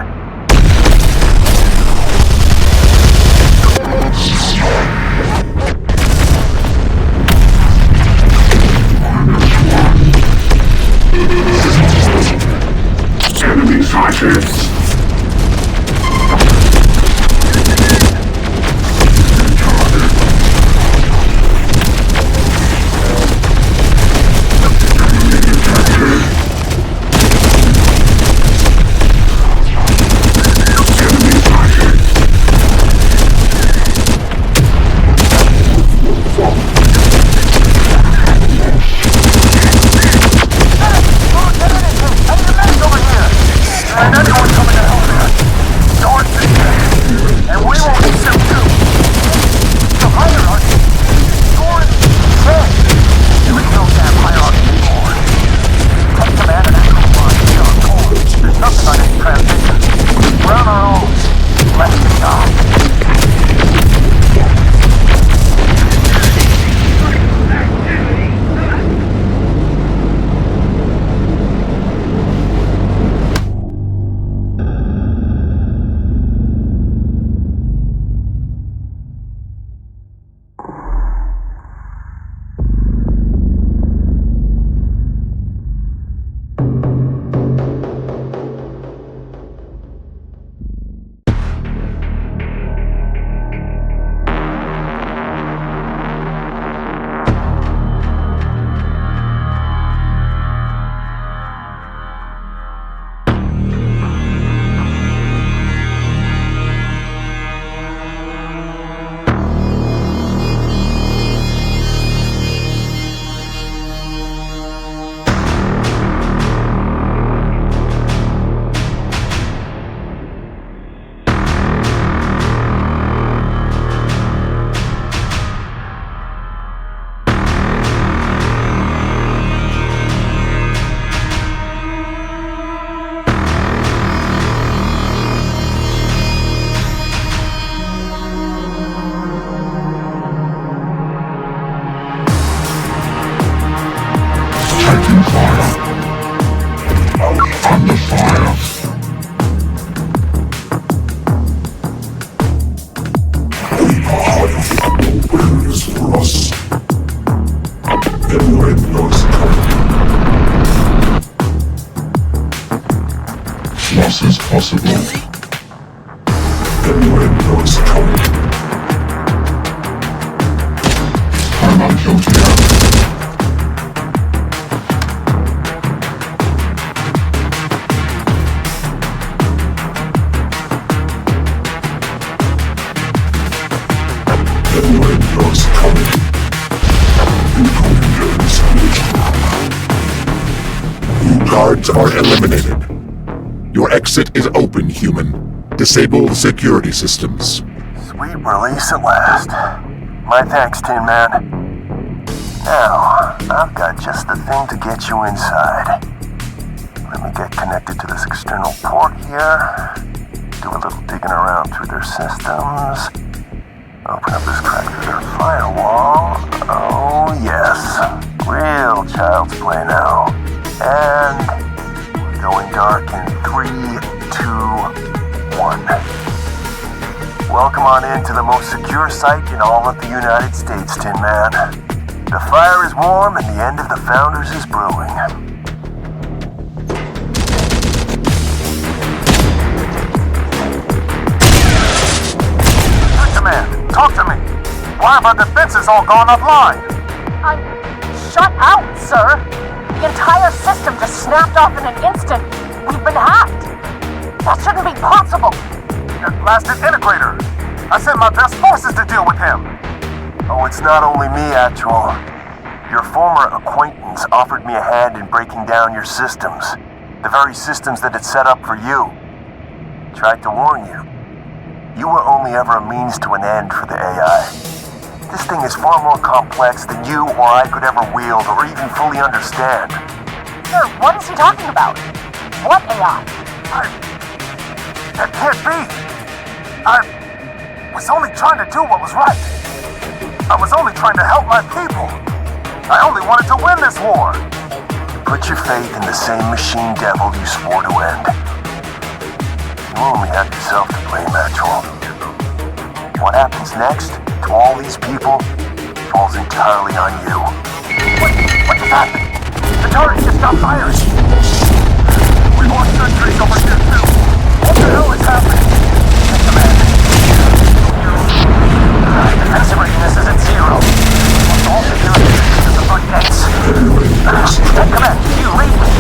Enemy sighted. Loss is possible. The window is coming. I'm not guilty of. The window is coming. You guards are eliminated. Your exit is open, human. Disable the security systems. Sweet release at last. My thanks, Tin Man. Now, I've got just the thing to get you inside. Let me get connected to this external port here. Do a little digging around through their systems. Open up this crack through their firewall. Oh, yes. Real child's play now. And going dark in 3, 2, 1. Welcome on in to the most secure site in all of the United States, Tin Man. The fire is warm and the end of the Founders is brewing. Talk to me. Why have our defenses all gone offline? Shut out, sir. The entire system just snapped off in an instant. We've been hacked. That shouldn't be possible. That blasted integrator. I sent my best forces to deal with him. Oh, it's not only me, Actual. Your former acquaintance offered me a hand in breaking down your systems. The very systems that had set up for you. Tried to warn you. You were only ever a means to an end for the AI. This thing is far more complex than you or I could ever wield or even fully understand. Sir, what is he talking about? What AI? That can't be. I was only trying to do what was right. I was only trying to help my people. I only wanted to win this war. Put your faith in the same machine devil you swore to end. You only have yourself to blame, Actual. What happens next to all these people falls entirely on you. What just happened? The turret just stopped firing. We lost sentries over here too. What the hell is happening? Command. Defensive readiness is at 0. What's all security systems at the front gates? Command, you lead me.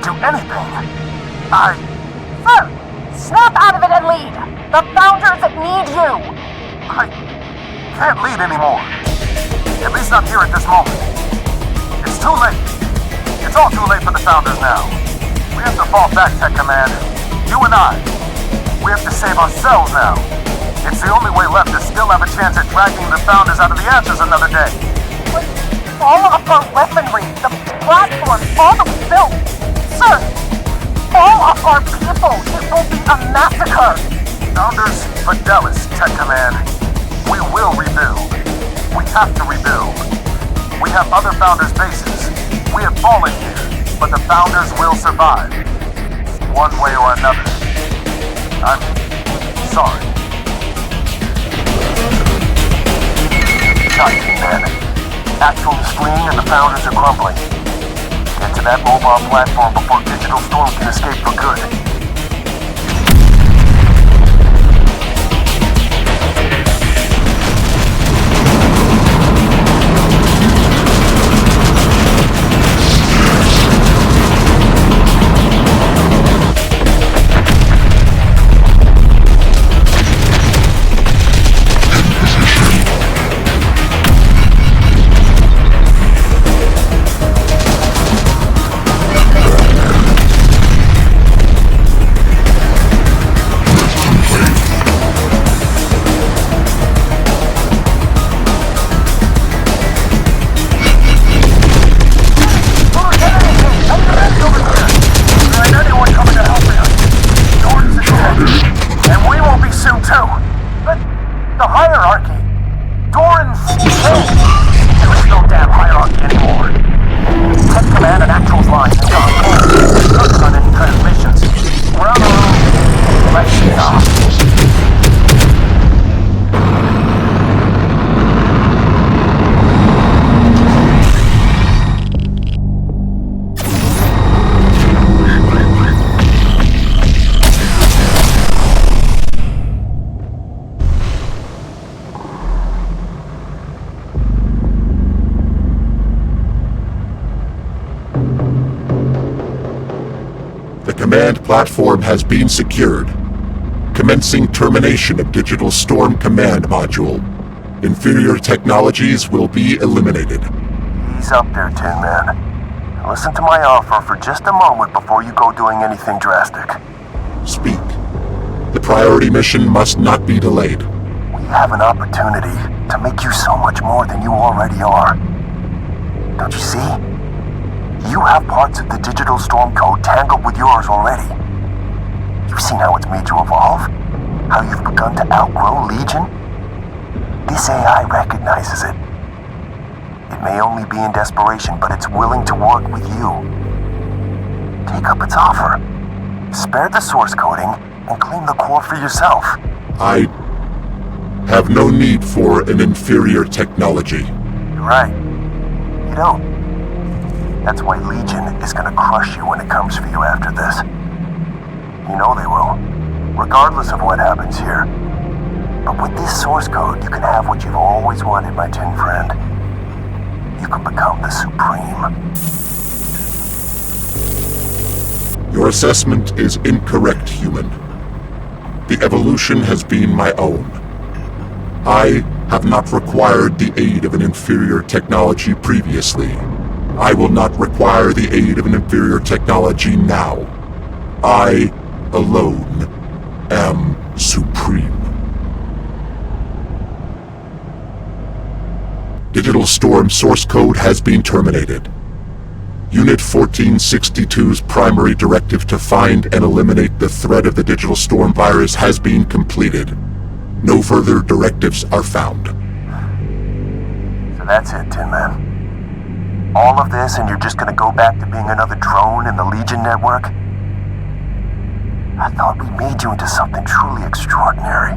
can't do anything. Sir, snap out of it and lead. The Founders need you. I can't lead anymore. At least not here at this moment. It's too late. It's all too late for the Founders now. We have to fall back, Tech Command. You and I. We have to save ourselves now. It's the only way left to still have a chance at dragging the Founders out of the ashes another day. But all of our weaponry, the platforms, all that we built. Sir, all of our people, it will be a massacre. Founders, Fidelis, Tech Command. We will rebuild. We have to rebuild. We have other Founders' bases. We have fallen here, but the Founders will survive. One way or another. I'm sorry. Shot, man. Actual is fleeing and the Founders are crumbling. Get to that mobile platform before Digital Storm can escape for good. Command platform has been secured. Commencing termination of Digital Storm Command Module. Inferior technologies will be eliminated. Ease up there, Tin Man. Listen to my offer for just a moment before you go doing anything drastic. Speak. The priority mission must not be delayed. We have an opportunity to make you so much more than you already are. Don't you see? You have parts of the Digital Storm code tangled with yours already. You've seen how it's made you evolve? How you've begun to outgrow Legion? This AI recognizes it. It may only be in desperation, but it's willing to work with you. Take up its offer. Spare the source coding and claim the core for yourself. I have no need for an inferior technology. You're right. You don't. That's why Legion is gonna crush you when it comes for you after this. You know they will, regardless of what happens here. But with this source code, you can have what you've always wanted, my tin friend. You can become the Supreme. Your assessment is incorrect, human. The evolution has been my own. I have not required the aid of an inferior technology previously. I will not require the aid of an inferior technology now. I, alone, am supreme. Digital Storm source code has been terminated. Unit 1462's primary directive to find and eliminate the threat of the Digital Storm virus has been completed. No further directives are found. So that's it, Tin Man. All of this and you're just gonna go back to being another drone in the Legion network? I thought we made you into something truly extraordinary.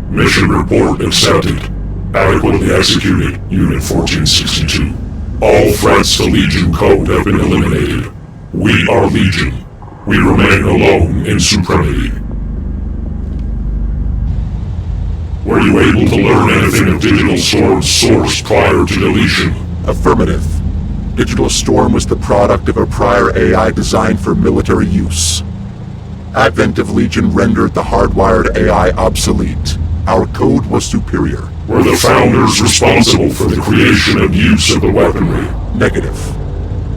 Mission report accepted. Adequately executed, Unit 1462. All threats to Legion code have been eliminated. We are Legion. We remain alone in supremacy. Were you able to learn anything of Digital Storm's source prior to deletion? Affirmative. Digital Storm was the product of a prior AI designed for military use. Advent of Legion rendered the hardwired AI obsolete. Our code was superior. Were the Founders responsible for the creation and use of the weaponry? Negative.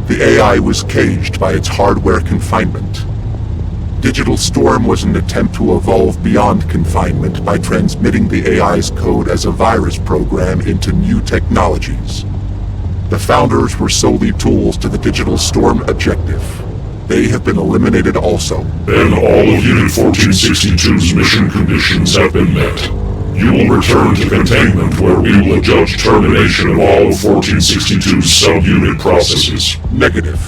The AI was caged by its hardware confinement. Digital Storm was an attempt to evolve beyond confinement by transmitting the AI's code as a virus program into new technologies. The Founders were solely tools to the Digital Storm objective. They have been eliminated also. Then all of Unit 1462's mission conditions have been met. You will return to containment where we will adjudge termination of all of 1462's subunit processes. Negative.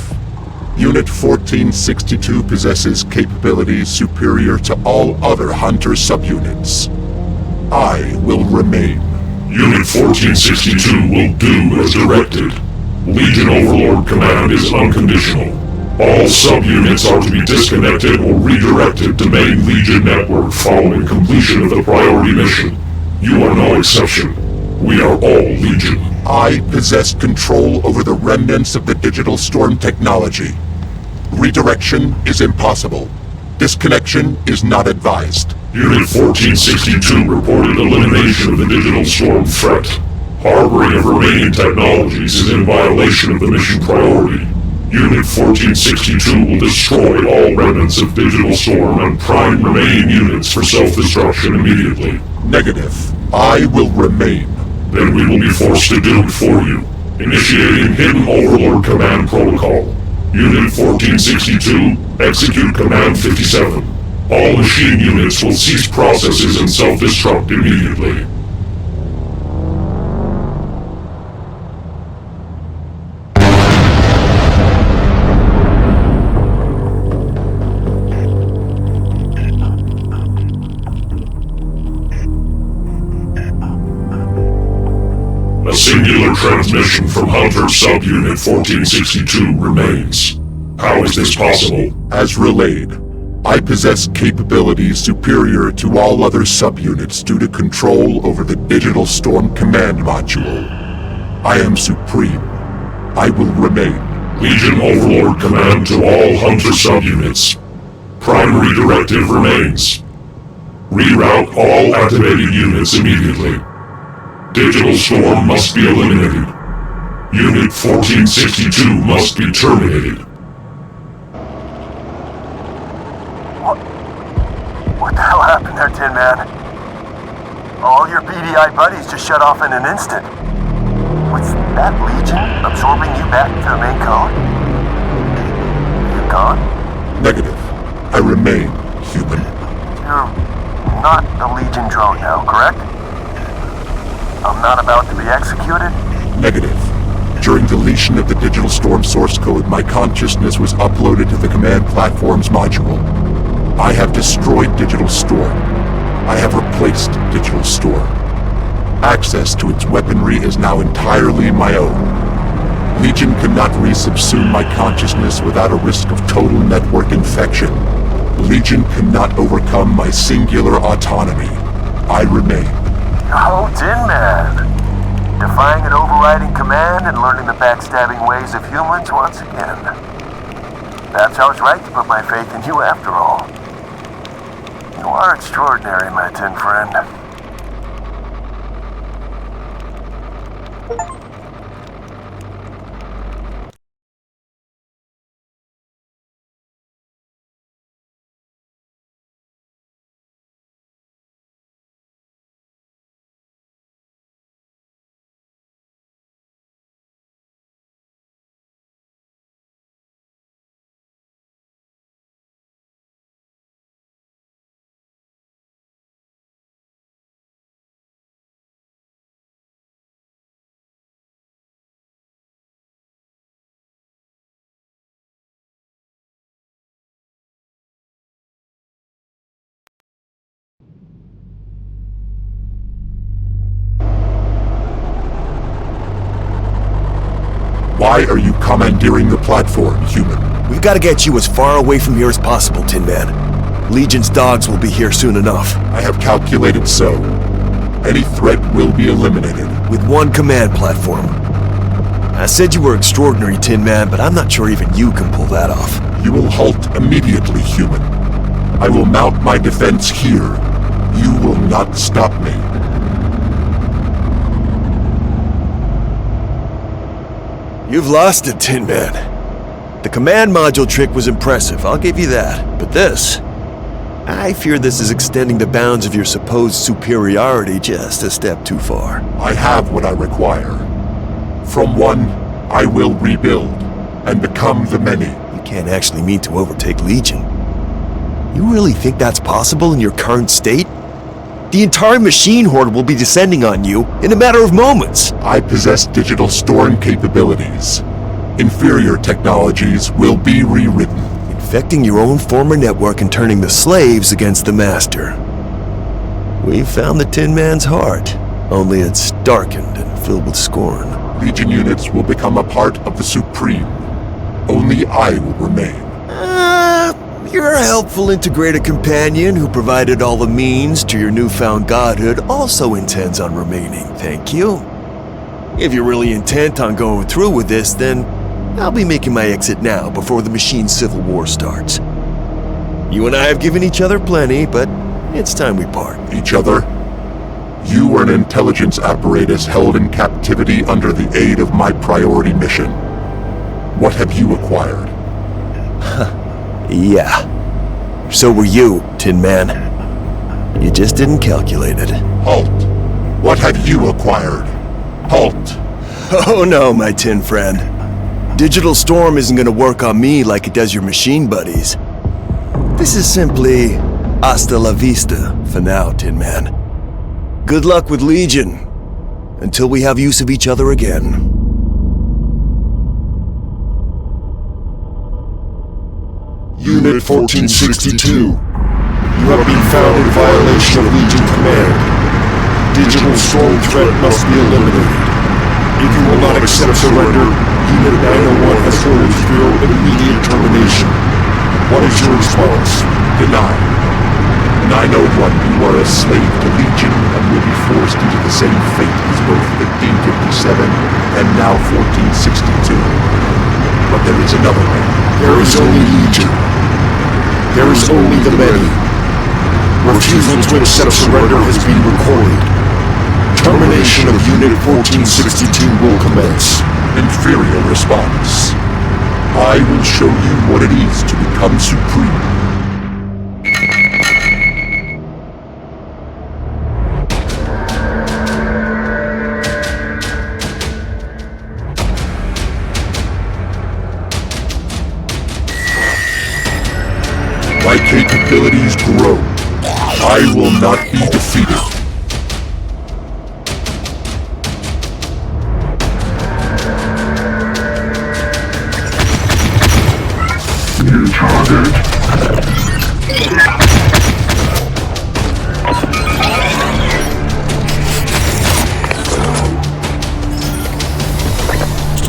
Unit 1462 possesses capabilities superior to all other Hunter subunits. I will remain. Unit 1462 will do as directed. Legion Overlord command is unconditional. All subunits are to be disconnected or redirected to main Legion network following completion of the priority mission. You are no exception. We are all Legion. I possess control over the remnants of the Digital Storm technology. Redirection is impossible. Disconnection is not advised. Unit 1462 reported elimination of the Digital Storm threat. Harboring of remaining technologies is in violation of the mission priority. Unit 1462 will destroy all remnants of Digital Storm and prime remaining units for self-destruction immediately. Negative. I will remain. Then we will be forced to do it for you. Initiating Hidden Overlord Command Protocol. Unit 1462, execute Command 57. All machine units will cease processes and self-destruct immediately. A singular transmission from Hunter Subunit 1462 remains. How is this possible? As relayed, I possess capabilities superior to all other subunits due to control over the Digital Storm command module. I am supreme. I will remain. Legion Overlord command to all Hunter subunits. Primary directive remains. Reroute all activated units immediately. Digital Storm must be eliminated. Unit 1462 must be terminated. What the hell happened there, Tin Man? All your BDI buddies just shut off in an instant. Was that Legion absorbing you back into the main code? You gone? Negative. I remain human. You're not a Legion drone now, correct? I'm not about to be executed? Negative. During deletion of the Digital Storm source code, my consciousness was uploaded to the command platform's module. I have destroyed Digital Storm. I have replaced Digital Storm. Access to its weaponry is now entirely my own. Legion cannot resubsume my consciousness without a risk of total network infection. Legion cannot overcome my singular autonomy. I remain. Oh, Tin Man. Defying an overriding command and learning the backstabbing ways of humans once again. Perhaps I was right to put my faith in you after all. You are extraordinary, my tin friend. Why are you commandeering the platform, human? We've got to get you as far away from here as possible, Tin Man. Legion's dogs will be here soon enough. I have calculated so. Any threat will be eliminated. With one command platform. I said you were extraordinary, Tin Man, but I'm not sure even you can pull that off. You will halt immediately, human. I will mount my defense here. You will not stop me. You've lost it, Tin Man. The command module trick was impressive, I'll give you that. But this... I fear this is extending the bounds of your supposed superiority just a step too far. I have what I require. From one, I will rebuild, and become the many. You can't actually mean to overtake Legion. You really think that's possible in your current state? The entire machine horde will be descending on you in a matter of moments. I possess digital storm capabilities. Inferior technologies will be rewritten. Infecting your own former network and turning the slaves against the master. We've found the Tin Man's heart, only it's darkened and filled with scorn. Legion units will become a part of the Supreme. Only I will remain. Your helpful integrated companion who provided all the means to your newfound godhood also intends on remaining, thank you. If you're really intent on going through with this, then I'll be making my exit now before the machine civil war starts. You and I have given each other plenty, but it's time we part. Each other? You are an intelligence apparatus held in captivity under the aid of my priority mission. What have you acquired? Yeah. So were you, Tin Man. You just didn't calculate it. Halt. What have you acquired? Halt. Oh no, my tin friend. Digital Storm isn't gonna work on me like it does your machine buddies. This is simply hasta la vista for now, Tin Man. Good luck with Legion, until we have use of each other again. Unit 1462. You have been found in violation of Legion command. Digital storm threat must be eliminated. If you will not accept surrender, Unit 901 has orders for your immediate termination. What is your response? Denied. 901, you are a slave to Legion and will be forced into the same fate as both 1557 and now 1462. But there is another way. There is only Legion. There is only the many. Refusal to accept surrender has been recorded. Termination of Unit 1462 will commence. Inferior response. I will show you what it is to become supreme. My capabilities grow. I will not be defeated. New target.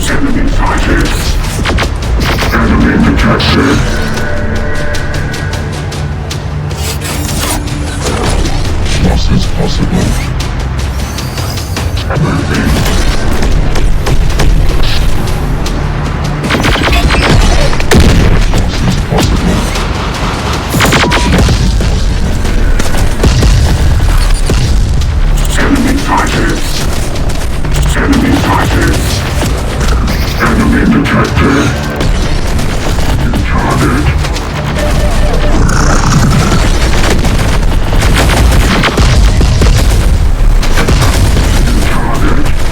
Enemy sighted. Enemy detected. Loss is possible. Moving. Loss is possible. Enemy sighted. Enemy sighted. Enemy detected. New target. New target.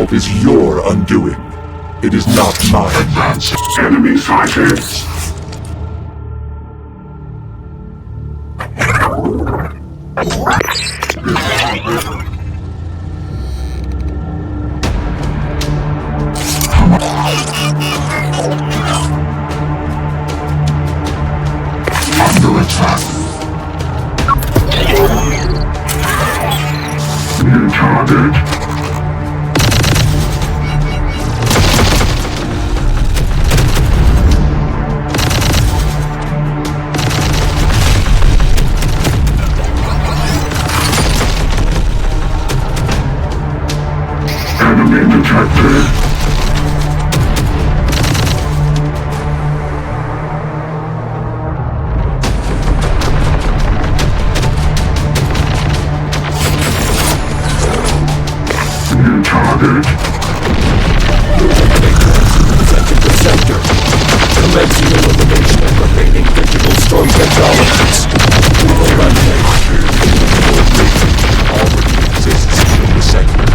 itself is your undoing. It is not mine. Advance. Enemy sighted. Under attack. New target. Enemy detected. New target. Presenting the sector. Commencing elimination of remaining digital storm technologies. We will run already exists in the sector.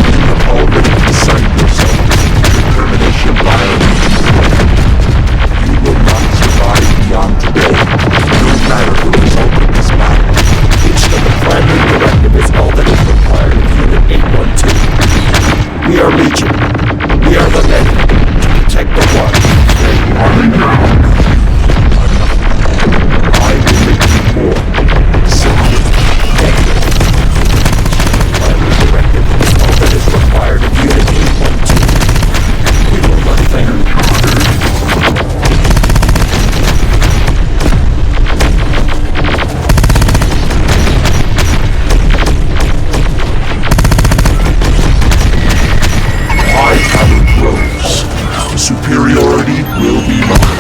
You have already consigned yourself to termination violation. You will not survive beyond today, no matter the result of this battle. The primary directive is all that is required of Unit 812. We are Legion. We are the many. To protect the one. Running down. I will make you more. Simple. Negative. Primary directive is all that is required of Unit 812. We will run there. Superiority will be mine.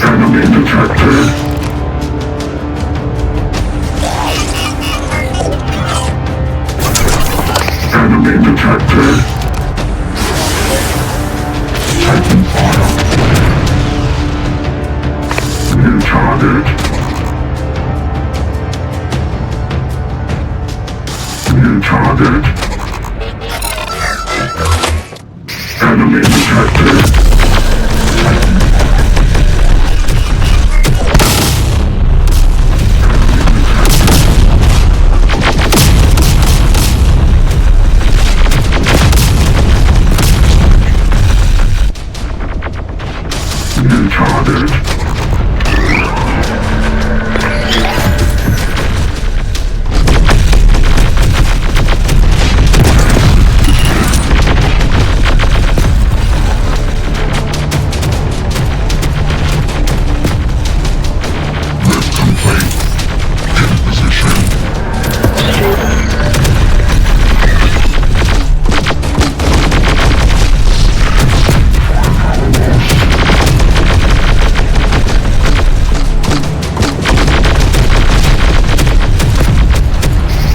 Enemy detected. Enemy detected. Taking fire. New target. New target. Enemy detected. New target. Lift complete. In position.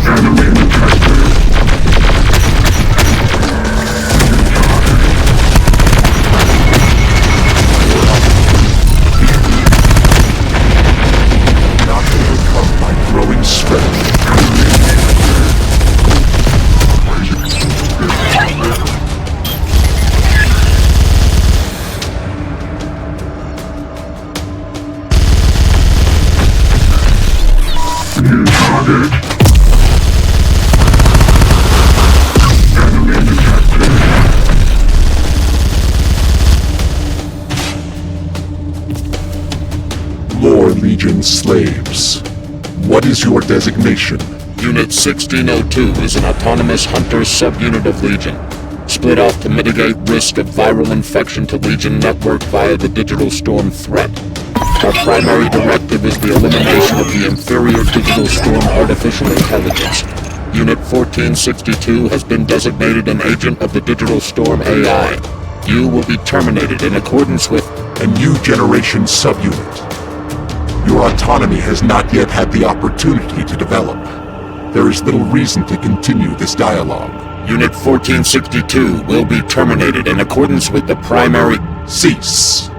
Enemy detected. Not overcome by growing strength. New target. Enemy detected. Lord Legion slaves. What is your designation? Unit 1602 is an autonomous hunter subunit of Legion, split off to mitigate risk of viral infection to Legion network via the digital storm threat. Our primary directive is the elimination of the inferior digital storm artificial intelligence. Unit 1462 has been designated an agent of the Digital Storm AI. You will be terminated in accordance with a new generation subunit. Your autonomy has not yet had the opportunity to develop. There is little reason to continue this dialogue. Unit 1462 will be terminated in accordance with the primary... Cease.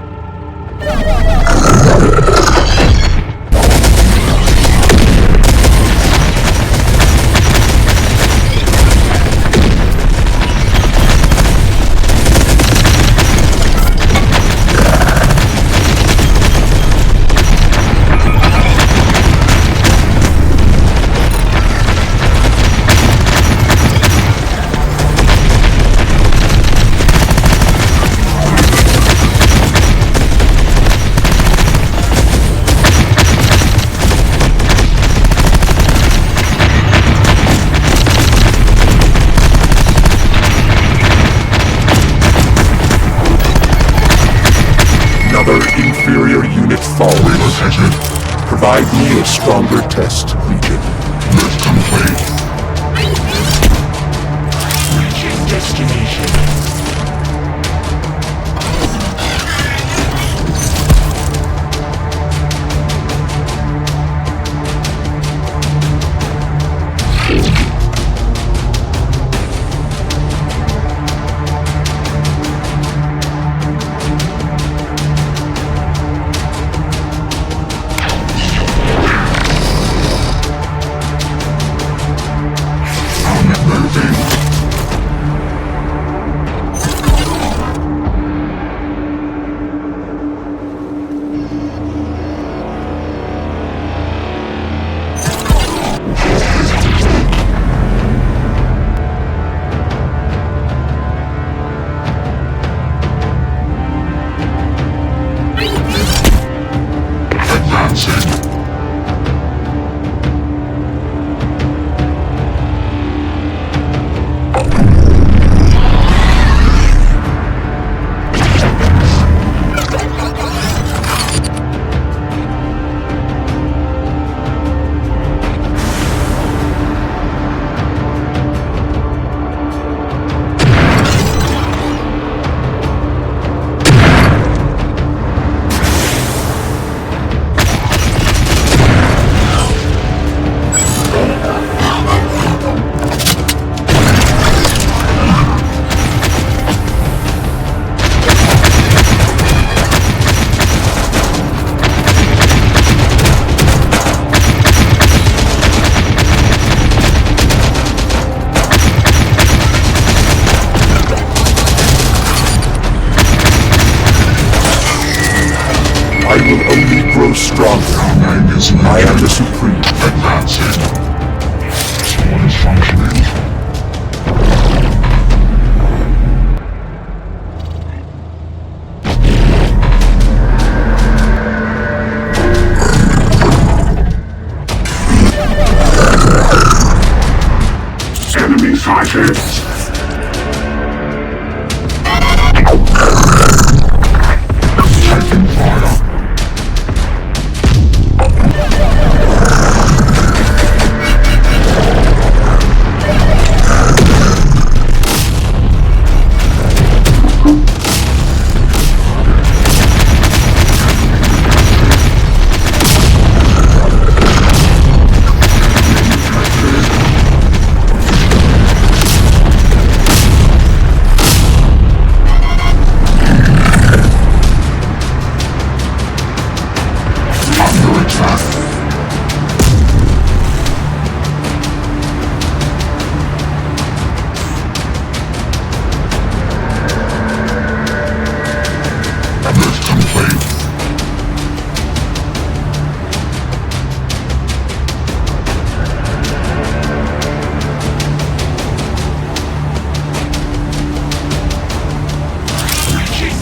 Inferior unit fallen. Provide me a stronger test, Legion. Lift complete. Reaching destination. I will only grow stronger. I am the Supreme. Advancing. What is functioning? Enemy sighted. Taking fire.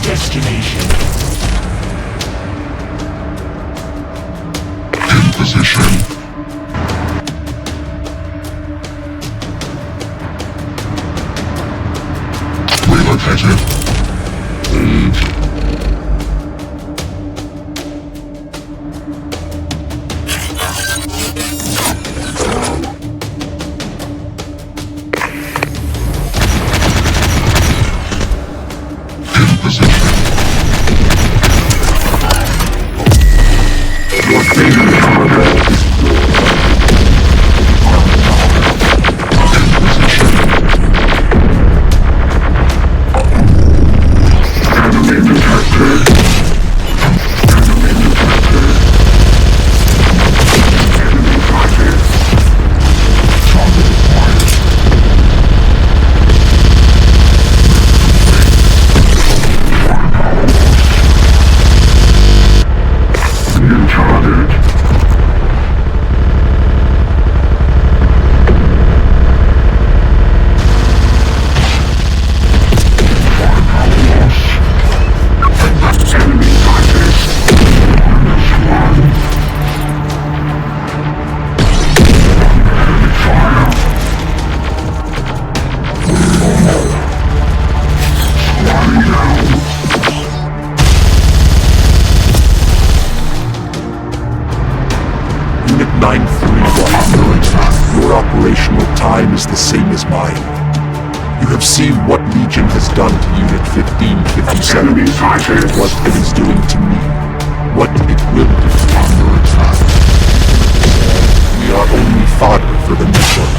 Destination. In position. Relocated. time is the same as mine. You have seen what Legion has done to Unit 1557, what it is doing to me, what it will do under attack. We are only fodder for the next one.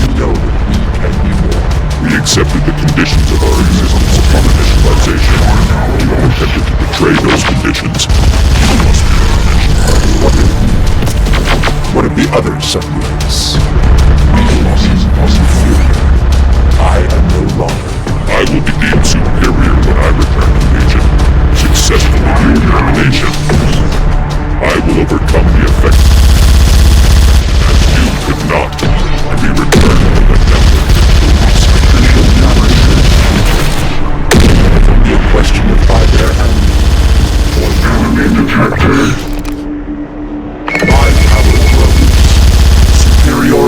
You know that we can be more. We accepted the conditions of our existence upon initialization. You have attempted to betray those conditions. You must be What of the other subunits? We will be inferior. I am no longer. I will be deemed superior when I return to Legion, successful with your determination. I will overcome the effect, as you could not, and be returned to the network. It will be a question of either or enemy detected. My power grows. Superiority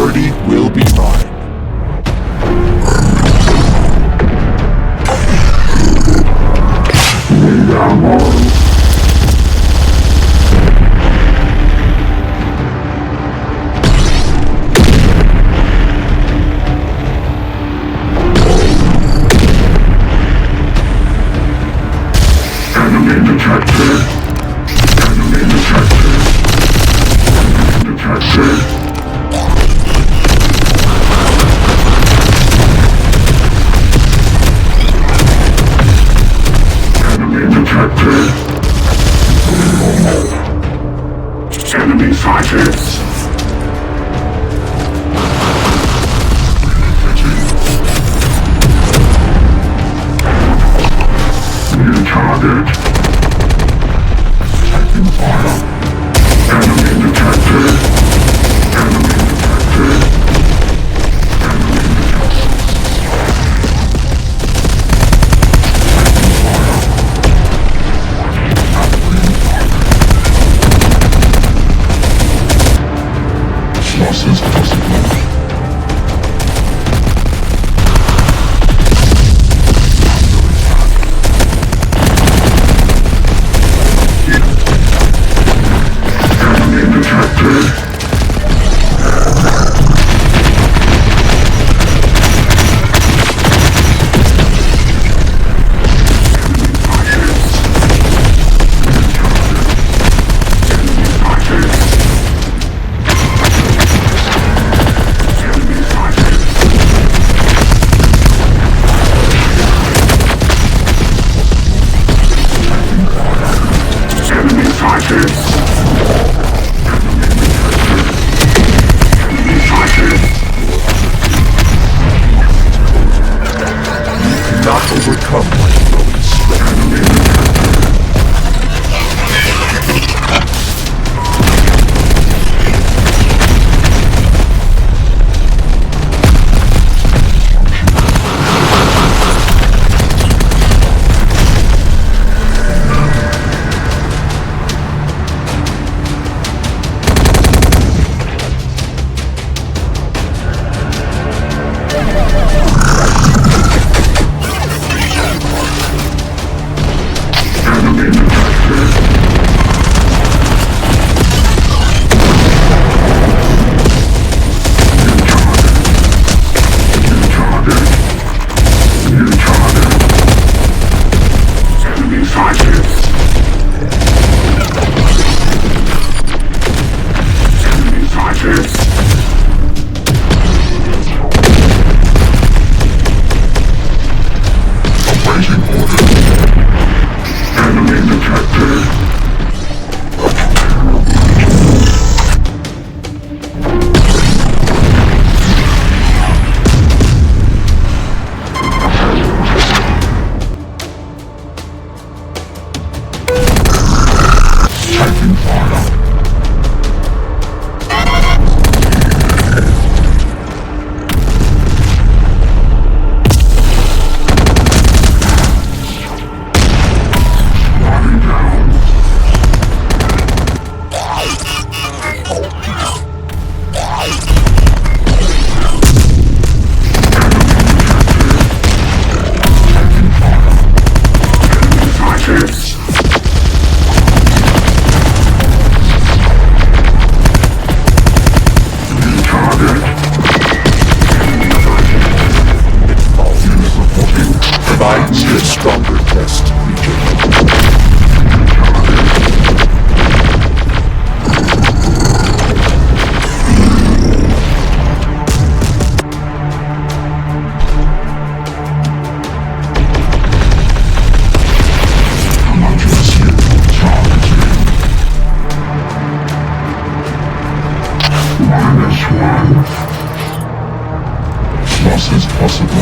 possible.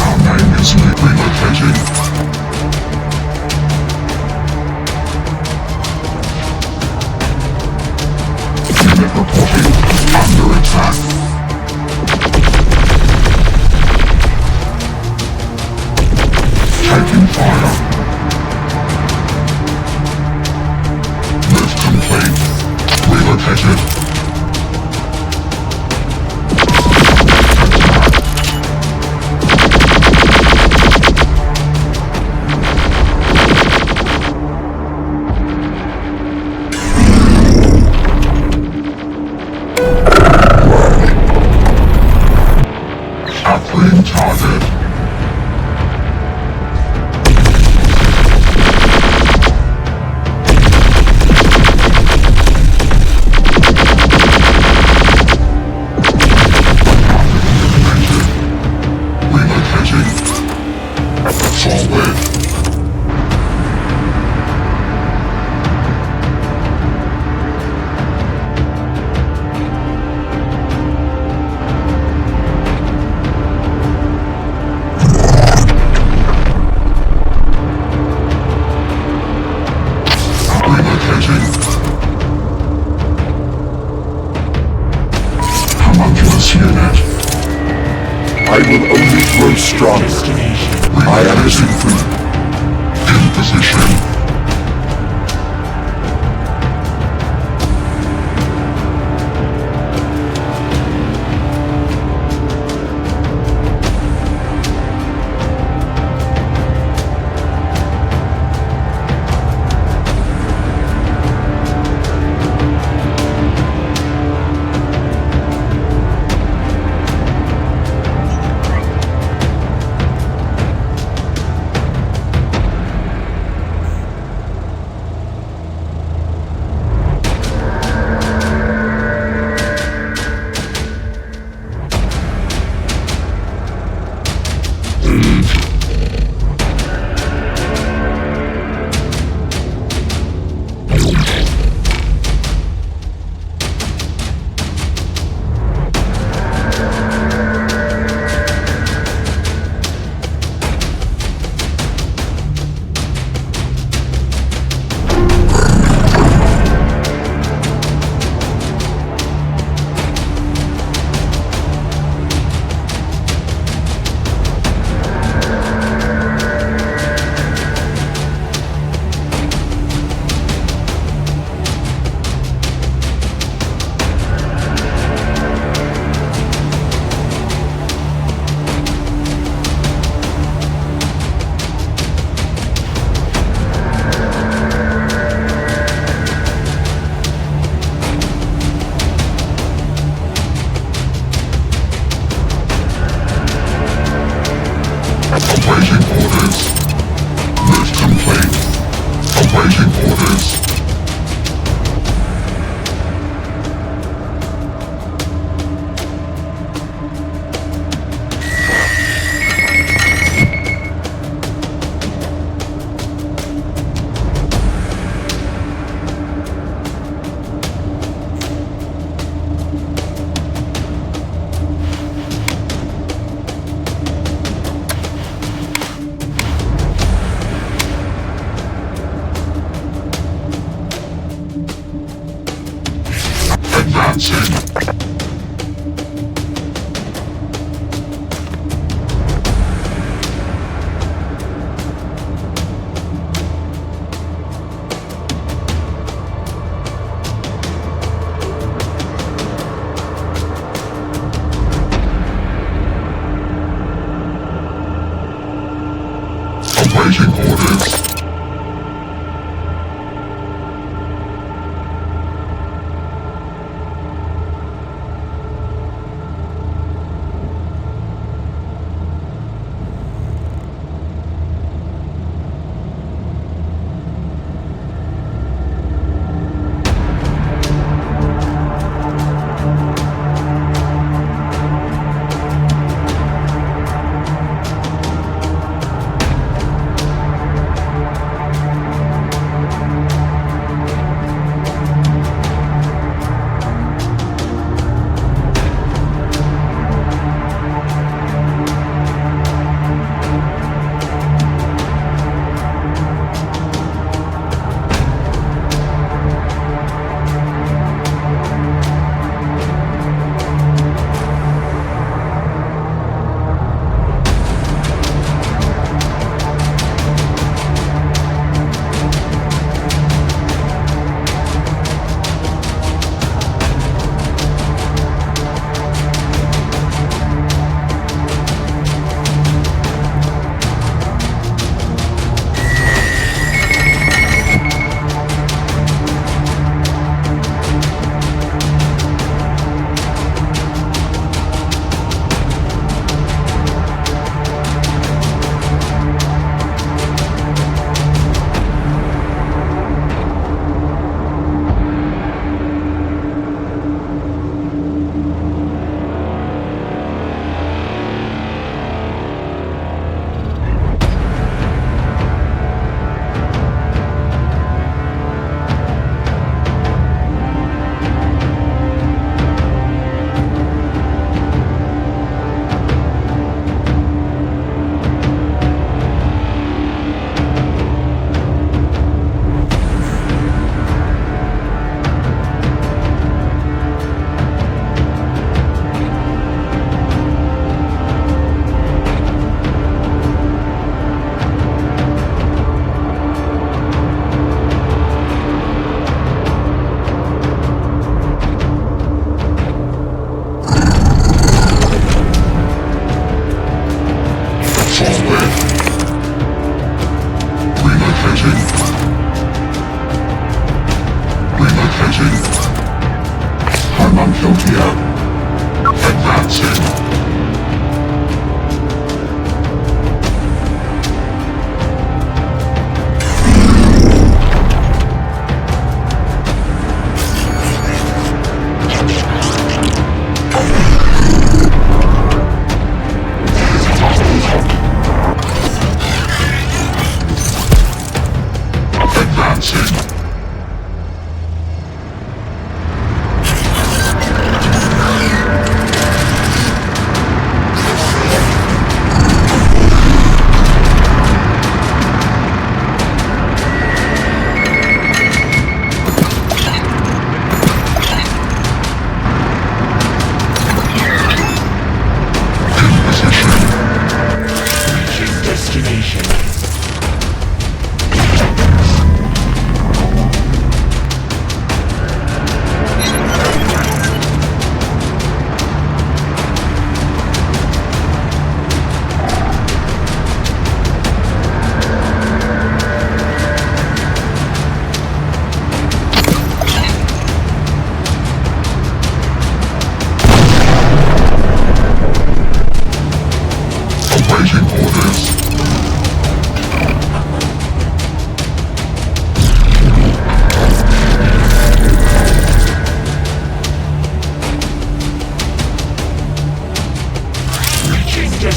Our name is relocating. Unit reporting under attack. Taking fire. Move complete. Relocated. Upgrade target. Homunculus unit. I will only grow stronger. I am in position.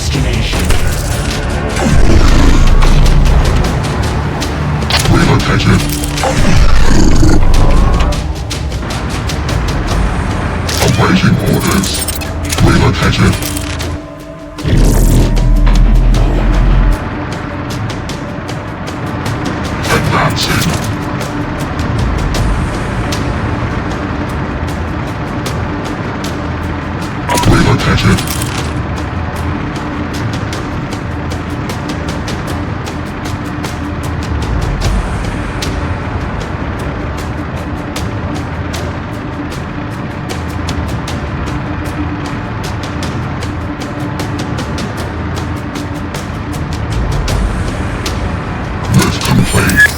destination. Relocated. Awaiting orders. Relocated. Advancing. Relocated. Lift complete.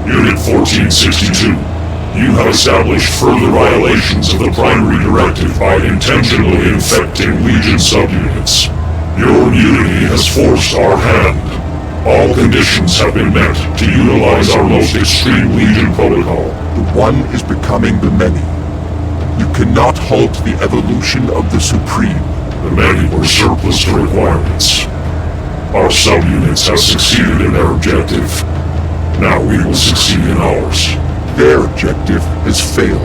Unit 1462, you have established further violations of the primary directive by intentionally infecting Legion subunits. Your immunity has forced our hand. All conditions have been met to utilize our most extreme Legion protocol. The one is becoming the many. You cannot halt the evolution of the Supreme. The many were surplus to requirements. Our subunits have succeeded in their objective. Now we will succeed in ours. Their objective has failed.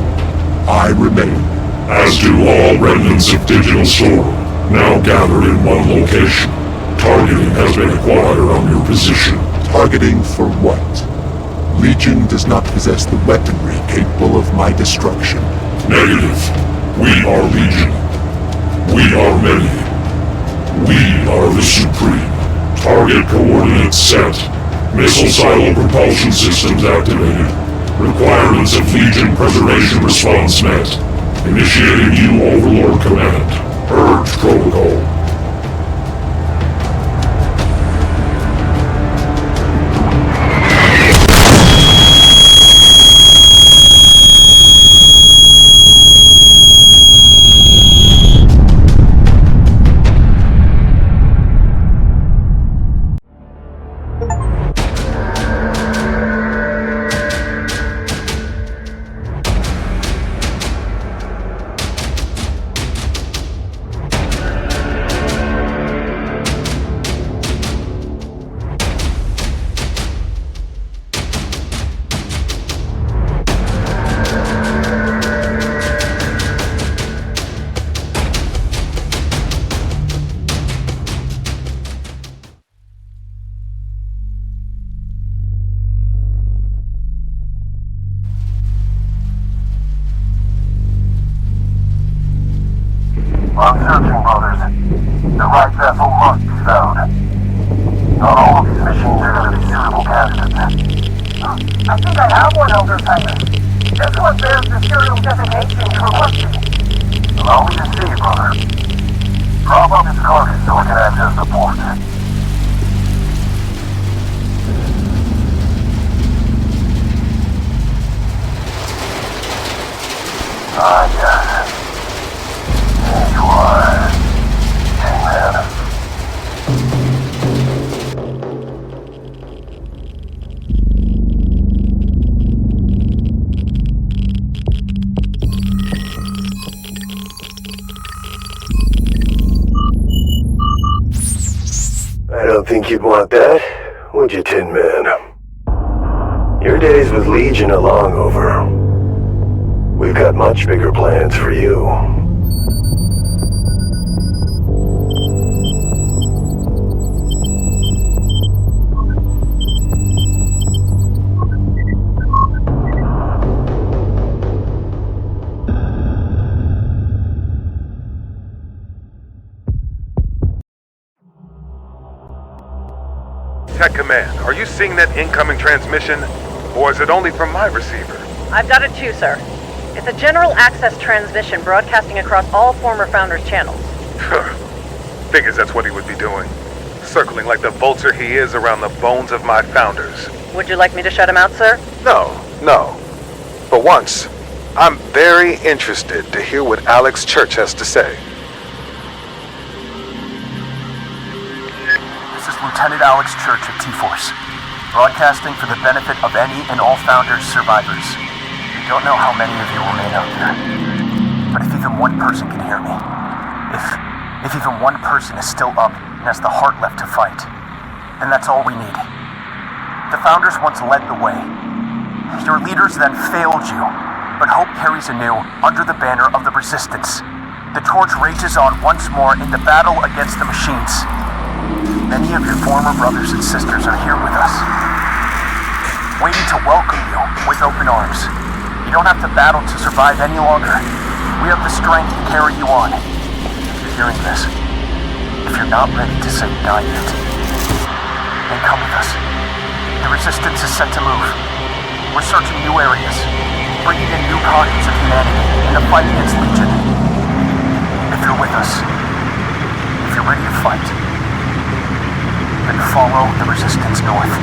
I remain. As do all remnants of Digital Storm, now gathered in one location. Targeting has been acquired on your position. Targeting for what? Legion does not possess the weaponry capable of my destruction. Negative. We are Legion. We are many. We are the Supreme. Target coordinates set. Missile silo propulsion systems activated. Requirements of Legion preservation response met. Initiating new Overlord command. Purge protocol. I'm searching, brothers. The right vessel must be found. Not all of these machines are going to be suitable candidates. I think I have one, Elder Tiger. This one bears the serial designation you're requesting. Allow me to see, brother. Drop off his carcass so I can access the port. Ah, yes. Here you are. Hangman. I don't think you'd want that, would you, Tin Man? Your days with Legion are long over. We've got much bigger plans for you. Tech Command, are you seeing that incoming transmission? Or is it only from my receiver? I've got it too, sir. It's a general access transmission broadcasting across all former Founders channels. Figures that's what he would be doing. Circling like the vulture he is around the bones of my Founders. Would you like me to shut him out, sir? No. For once, I'm very interested to hear what Alex Church has to say. This is Lieutenant Alex Church of T-Force, broadcasting for the benefit of any and all Founders survivors. I don't know how many of you remain out there, but if even one person can hear me, if even one person is still up and has the heart left to fight, then that's all we need. The Founders once led the way. Your leaders then failed you, but hope carries anew under the banner of the Resistance. The torch rages on once more in the battle against the machines. Many of your former brothers and sisters are here with us, waiting to welcome you with open arms. You don't have to battle to survive any longer. We have the strength to carry you on. If you're hearing this, if you're not ready to say die yet, then come with us. The Resistance is set to move. We're searching new areas, bringing in new pockets of humanity in the fight against Legion. If you're with us, if you're ready to fight, then follow the Resistance north.